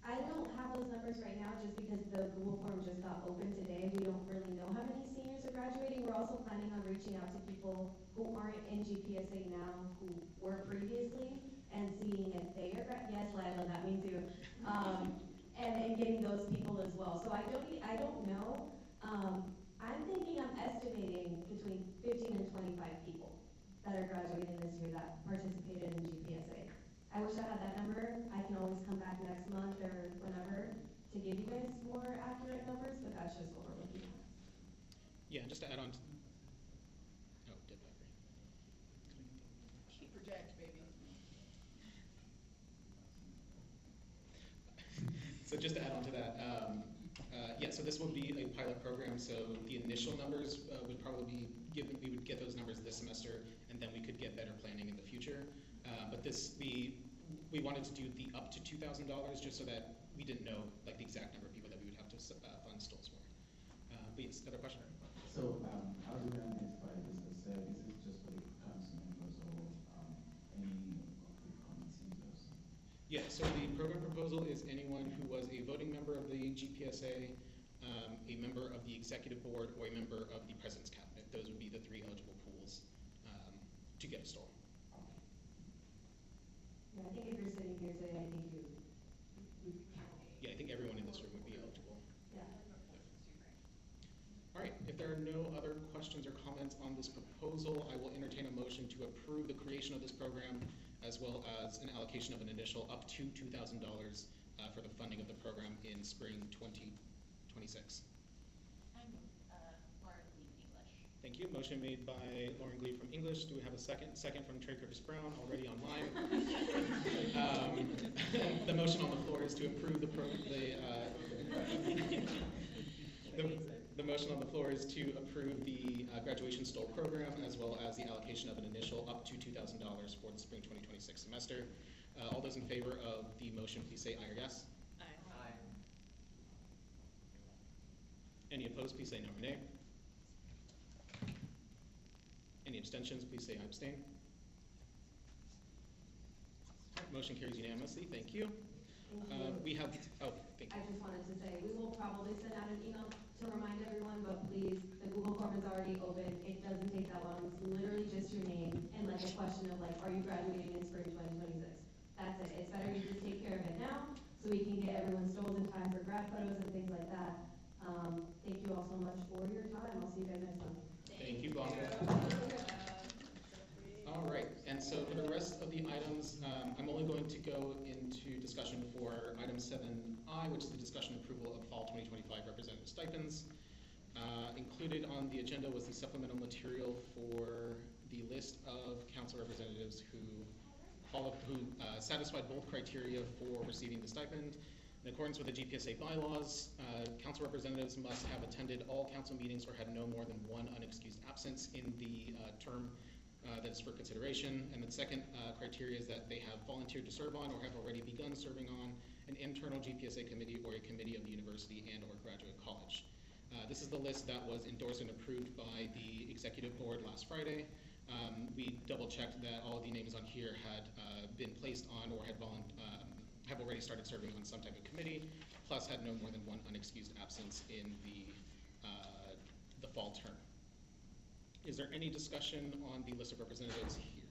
I don't have those numbers right now just because the Google form just got open today. We don't really know how many seniors are graduating. We're also planning on reaching out to people who aren't in GPSA now, who were previously, and seeing if they are, yes, Lila, that me too. And getting those people as well. So I don't know. I'm estimating between 15 and 25 people that are graduating this year that participated in GPSA. I wish I had that number. I can always come back next month or whenever to give you guys more accurate numbers, but that's just what we're looking at. Yeah, just to add on to, oh, did battery. Project, baby. So just to add on to that, yeah, so this will be a pilot program, so the initial numbers would probably be given, we would get those numbers this semester, and then we could get better planning in the future. But we wanted to do the up to $2,000 just so that we didn't know like the exact number of people that we would have to fund stalls for. But yes, another question? So how do we identify this as is it just for the council members or any of the committees also? Yeah, so the program proposal is anyone who was a voting member of the GPSA, a member of the executive board, or a member of the president's cabinet. Those would be the 3 eligible pools to get a stall. Yeah, I think if you're sitting here today, I think you. Yeah, I think everyone in this room would be eligible. Yeah. All right, if there are no other questions or comments on this proposal, I will entertain a motion to approve the creation of this program as well as an allocation of an initial up to $2,000 for the funding of the program in spring 2026. I'm Lauren Lee, English. Thank you. Motion made by Lauren Glee from English. Do we have a second? Second from Trey Curtis Brown, already online. The motion on the floor is to approve the motion on the floor is to approve the graduation stall program as well as the allocation of an initial up to $2,000 for the spring 2026 semester. All those in favor of the motion, please say aye or yes. Aye. Aye. Any opposed, please say no or nay. Any abstentions, please say I abstain. Motion carries unanimously. Thank you. We have, oh, thank you. I just wanted to say, we will probably send out an email to remind everyone, but please, the Google form is already open. It doesn't take that long. It's literally just your name and like a question of like, are you graduating in spring 2026? That's it. It's better you just take care of it now so we can get everyone's stalls in time for grad photos and things like that. Thank you all so much for your time. I'll see you guys next month. Thank you, Blanca. All right, and so for the rest of the items, I'm only going to go into discussion for item 7I, which is the discussion approval of fall 2025 representative stipends. Included on the agenda was the supplemental material for the list of council representatives who satisfied both criteria for receiving the stipend. In accordance with the GPSA bylaws, council representatives must have attended all council meetings or had no more than 1 unexcused absence in the term that is for consideration. And the second criteria is that they have volunteered to serve on or have already begun serving on an internal GPSA committee or a committee of the university and or graduate college. This is the list that was endorsed and approved by the executive board last Friday. We double checked that all of the names on here had been placed on or had have already started serving on some type of committee, plus had no more than 1 unexcused absence in the fall term. Is there any discussion on the list of representatives here?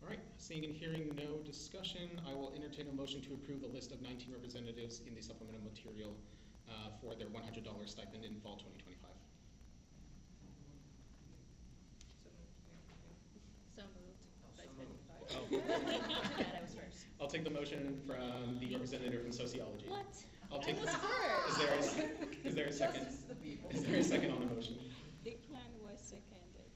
All right, seeing and hearing no discussion, I will entertain a motion to approve the list of 19 representatives in the supplemental material for their $100 stipend in fall 2025. take the motion from the representative from sociology. What? I'll take I was this. first. Is there a second? Justice to the people. Is there a second on the motion? Declan was seconded.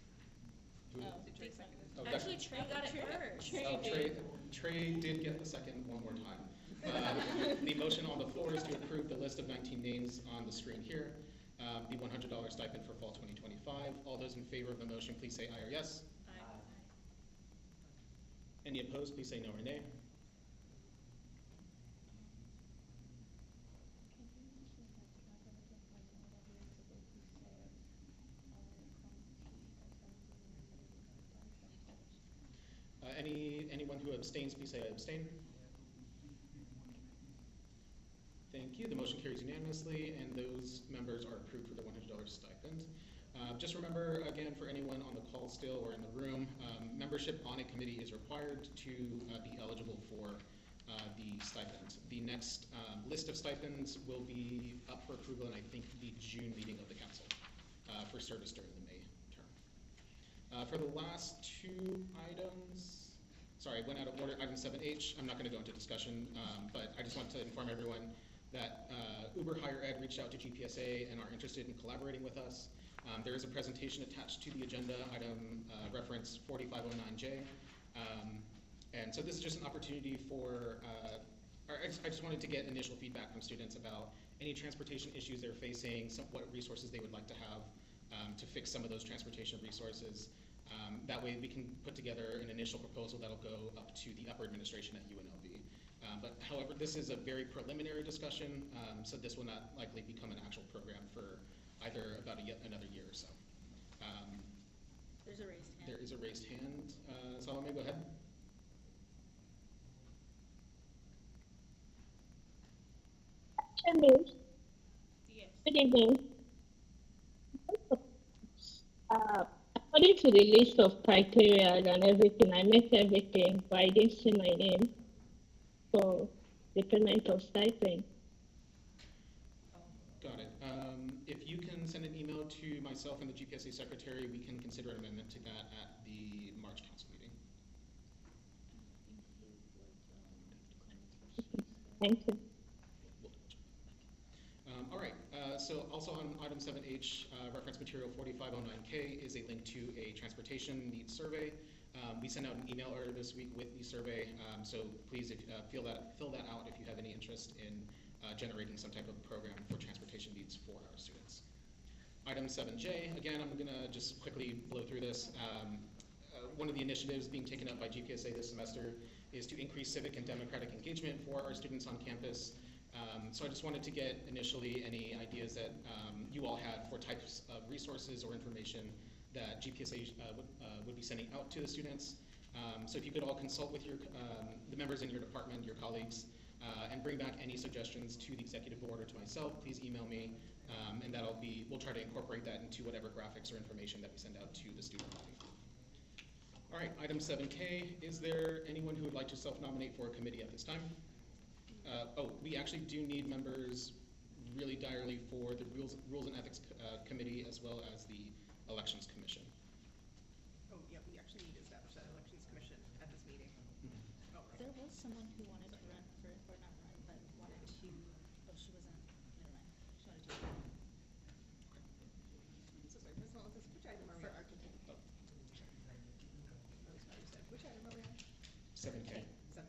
Who? Trey seconded. Oh, Actually, Declan. Trey got it first. Trey did get the second one more time. The motion on the floor is to approve the list of 19 names on the screen here. The $100 stipend for fall 2025. All those in favor of the motion, please say aye or yes. Aye. Any opposed, please say no or nay. Anyone who abstains, please say I abstain. Thank you. The motion carries unanimously, and those members are approved for the $100 stipend. Just remember, again, for anyone on the call still or in the room, membership on a committee is required to be eligible for the stipend. The next list of stipends will be up for approval in, I think, the June meeting of the council for service during the May term. For the last two items, sorry, I went out of order. Item 7H, I'm not going to go into discussion, but I just want to inform everyone that Uber Higher Ed reached out to GPSA and are interested in collaborating with us. There is a presentation attached to the agenda, item reference 4509J. And so this is just an opportunity for, I just wanted to get initial feedback from students about any transportation issues they're facing, what resources they would like to have to fix some of those transportation resources. That way we can put together an initial proposal that'll go up to the upper administration at UNLV. But however, this is a very preliminary discussion, so this will not likely become an actual program for either about another year or so. There's a raised hand. There is a raised hand. Salome, go ahead. Hello. Yes. Good evening. According to the list of criteria and everything, I met everything, but I didn't see my name for the payment of stipend. Got it. If you can send an email to myself and the GPSA secretary, we can consider an amendment to that at the March council meeting. Thank you. All right, so also on item 7H, reference material 4509K is a link to a transportation needs survey. We sent out an email earlier this week with the survey, so please fill that out if you have any interest in generating some type of program for transportation needs for our students. Item 7J, again, I'm gonna just quickly blow through this. One of the initiatives being taken up by GPSA this semester is to increase civic and democratic engagement for our students on campus. So I just wanted to get initially any ideas that you all had for types of resources or information that GPSA would be sending out to the students. So if you could all consult with the members in your department, your colleagues, and bring back any suggestions to the executive board or to myself, please email me, and we'll try to incorporate that into whatever graphics or information that we send out to the student body. All right, item 7K, is there anyone who would like to self-nominate for a committee at this time? We actually do need members really direly for the Rules and Ethics Committee as well as the Elections Commission. Oh, yeah, we actually need to establish that Elections Commission at this meeting. Mm-hmm. Oh, right. There was someone who wanted to run for, or not run, but wanted to, oh, she wasn't, never mind. She wanted to. So sorry, Ms. Melissa, which item are we on? Oh. Which item are we on? 7K. 7.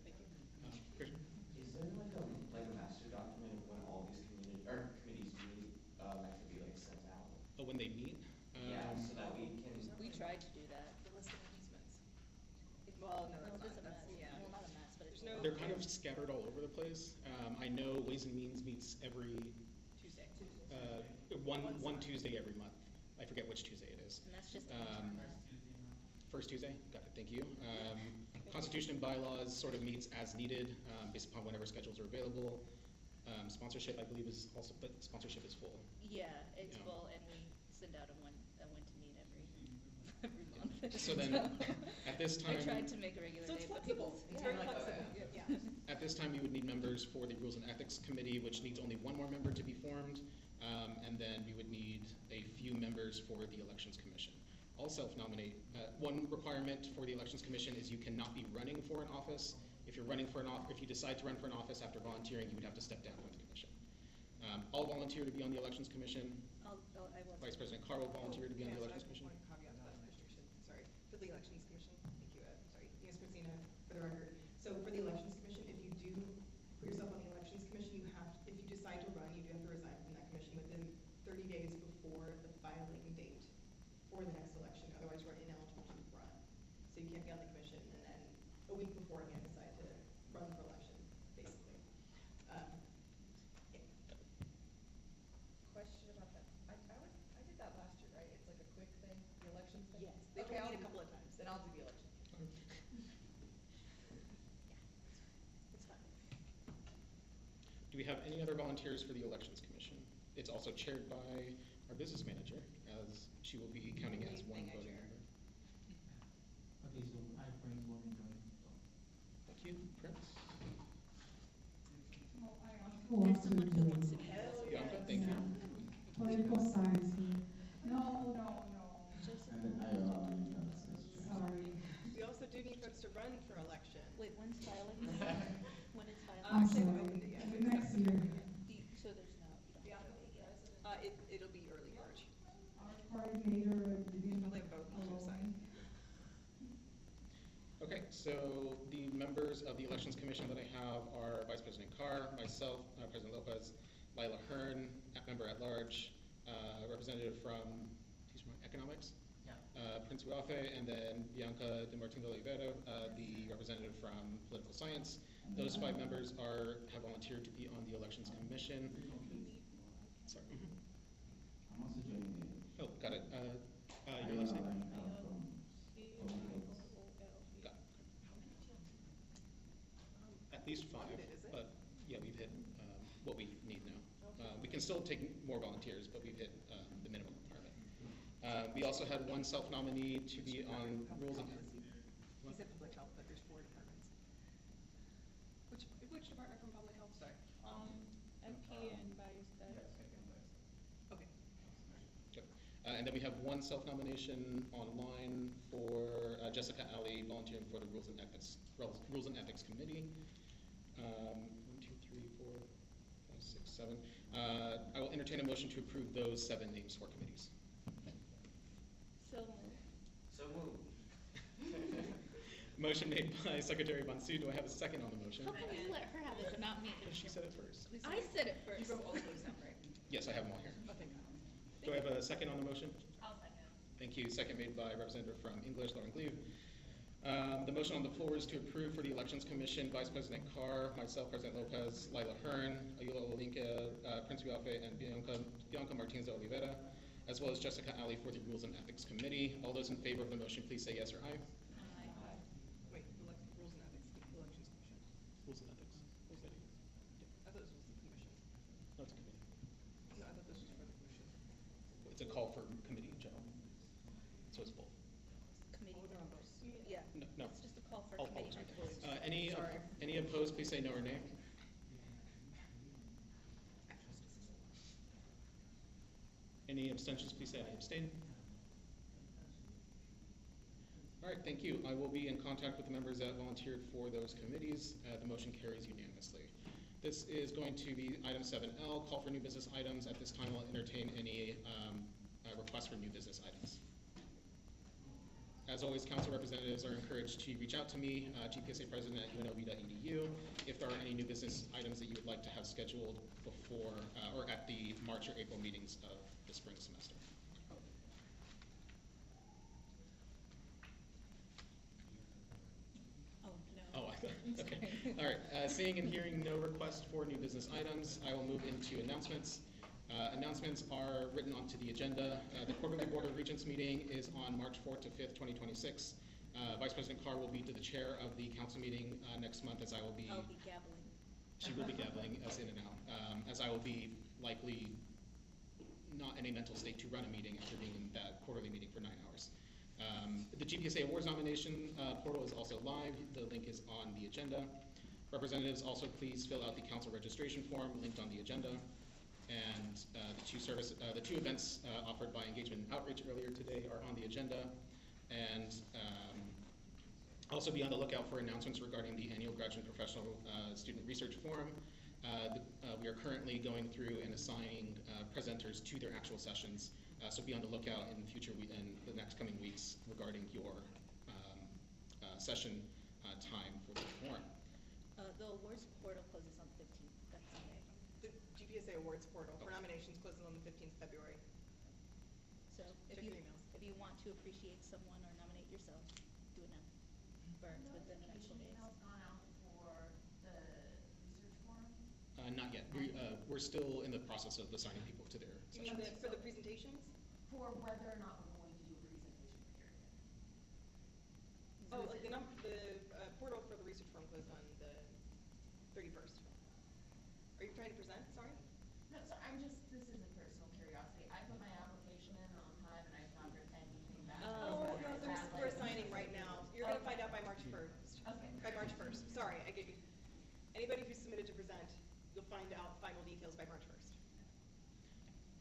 Thank you. Christian? Is there like a master document of when all these committees meet that could be like sent out? Oh, when they meet? Yeah, so that we can. We tried to do that. The list of easements. Well, no, No, that's it's not, a mess. yeah. Well, not a mess, but it's. There's no. They're kind of scattered all over the place. I know Ways and Means meets every Tuesday. one Tuesday every month. I forget which Tuesday it is. And that's just. First Tuesday? Got it, thank you. Constitution and bylaws sort of meets as needed based upon whenever schedules are available. Sponsorship, I believe, is also, but sponsorship is full. Yeah, it's full, and we send out a when to meet every month. So then, at this time. I tried to make a regular So day, it's but flexible. people. It's very flexible. Yeah. At this time, we would need members for the Rules and Ethics Committee, which needs only one more member to be formed. And then we would need a few members for the Elections Commission. I'll self-nominate. One requirement for the Elections Commission is you cannot be running for an office. If if you're running for if you decide to run for an office after volunteering, you would have to step down from the commission. I'll volunteer to be on the Elections Commission. I will. Vice President Carr will volunteer to be on the Yeah, so Elections I Commission. have one caveat to that restriction, sorry, for the Elections Commission, thank you, sorry, Ms. Christina, for the record. So for the Elections Commission, if you do put yourself on the Elections Commission, you have, if you decide to run, you do have to resign from that commission within 30 days before the filing date for the next election, otherwise you are ineligible to run. So you can't be on the commission and then a week beforehand decide to run for election, basically. Question about that. I did that last year, right? It's like a quick thing, the election thing? Yes. They Okay, told I'll me a do couple of times, then I'll do the election. It's fine. Do we have any other volunteers for the Elections Commission? It's also chaired by our business manager, as she will be counting as one voting member. Okay, so I bring one and join. Thank you, Prince. As someone who wants to be. Bianca, thank you. Political science. No. And I Sorry. We also do need folks to run for election. Wait, when's filing? When is filing? I'm They haven't sorry. opened it yet. Next year. So there's no, you don't have to wait yet. It'll be early March. Our coordinator at the beginning. Probably vote on the side. Okay, so the members of the Elections Commission that I have are Vice President Carr, myself, President Lopez, Lila Hearn, member at large, representative from Economics, Prince Uafe, and then Bianca de Martin de Oliveira, the representative from Political Science. Those 5 members have volunteered to be on the Elections Commission. Sorry. I'm also joining it. Oh, got it. Your last name? At least 5, but yeah, we've hit what we need now. We can still take more volunteers, but we've hit the minimum requirement. We also had one self-nominee to be on rules and. He said public health, but there's 4 departments. Which department from public health? Sorry. MP and biostats. Okay. Yep. And then we have one self-nomination online for Jessica Alley volunteering for the Rules and Ethics Committee. 1, 2, 3, 4, 5, 6, 7. I will entertain a motion to approve those 7 names for committees. So moved. So moved. Motion made by Secretary Bansu. Do I have a second on the motion? How come you let her have it, but not me? She said it first. I said it first. You wrote all of those down, right? Yes, I have them all here. Oh, thank God. Do I have a second on the motion? I'll second. Thank you. Second made by Representative from English, Lauren Gleave. The motion on the floor is to approve for the Elections Commission Vice President Carr, myself, President Lopez, Lila Hearn, Ayula Olinka, Prince Uafe, and Bianca Martins de Oliveira, as well as Jessica Alley for the Rules and Ethics Committee. All those in favor of the motion, please say yes or aye. Wait, Rules and Ethics, Elections Commission. Rules and Ethics. What was that? I thought this was the commission. No, it's a committee. No, I thought this was for the commission. It's a call for committee in general. So it's both. Committee. Oh, they're on both. Yeah. No. It's just a call for All committee polls. members. Any opposed, please say no or nay. Any abstentions, please say I abstain. All right, thank you. I will be in contact with the members that volunteered for those committees. The motion carries unanimously. This is going to be item 7L, call for new business items. At this time, I'll entertain any requests for new business items. As always, council representatives are encouraged to reach out to me, GPSA president at unlv.edu, if there are any new business items that you would like to have scheduled before or at the March or April meetings of the spring semester. Oh, okay. All right. Seeing and hearing no request for new business items, I will move into announcements. Announcements are written onto the agenda. The quarterly Board of Regents meeting is on March 4th to 5th, 2026. Vice President Carr will be to the chair of the council meeting next month, as I will be. I'll be gabbling. She will be gabbling us in and out, as I will be likely not in a mental state to run a meeting after being in that quarterly meeting for 9 hours. The GPSA Awards nomination portal is also live. The link is on the agenda. Representatives, also please fill out the council registration form linked on the agenda. And the two events offered by Engagement and Outreach earlier today are on the agenda. And Also be on the lookout for announcements regarding the annual Graduate Professional Student Research Forum. We are currently going through and assigning presenters to their actual sessions, so be on the lookout in the next coming weeks regarding your session time for the forum. The awards portal closes on the 15th, that's Sunday. The GPSA Awards portal for nominations closes on the 15th February. So if Check you, your emails. if you want to appreciate someone or nominate yourself, do it now. Or within the next 4 days. Emails gone out for the research forum? Not yet. We're still in the process of assigning people to their You mean sessions. for the presentations? For whether or not we're going to do a presentation period. Oh, like the portal for the research forum closed on the 31st. Are you trying to present? Sorry? No, so this is a personal curiosity. I put my application in on time and I've not heard anything back. Oh, no, we're assigning right now. You're going to find out by March 1st. Okay. By March 1st. Sorry, I gave you. Anybody who's submitted to present, you'll find out final details by March 1st.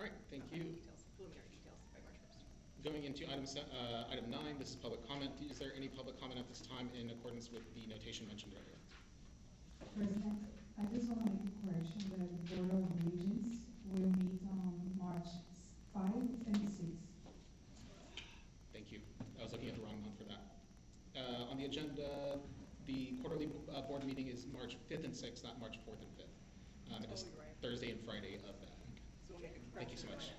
All right, thank you. Preliminary details by March 1st. Going into item 9, this is public comment. Is there any public comment at this time in accordance with the notation mentioned earlier? President, I just want to make a correction that the Board of Regents will meet on March 5 and 6. Thank you. I was looking at the wrong month for that. On the agenda, the quarterly board meeting is March 5th and 6th, not March 4th and 5th. It is Thursday and Friday of that week. So we'll make it Thank you so much.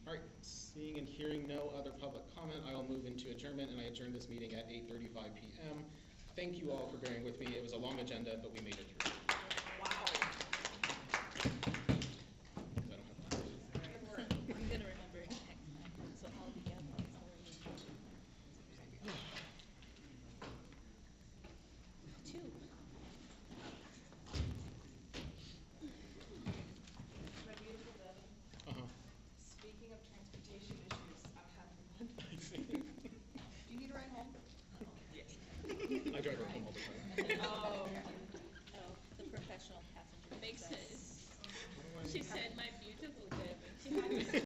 All right, seeing and hearing no other public comment, I will move into adjournment, and I adjourn this meeting at 8:35 p.m. Thank you all for bearing with me. It was a long agenda, but we made it through. Wow. I don't have time. I'm going to remember it next time, so I'll be up on Two. My beautiful Devin. Speaking of transportation issues, I'm having one. Do you need a ride home? Yes. I drive her home all the time. Oh. Oh, the professional passenger. Makes success. sense. She said, my beautiful Devin. She had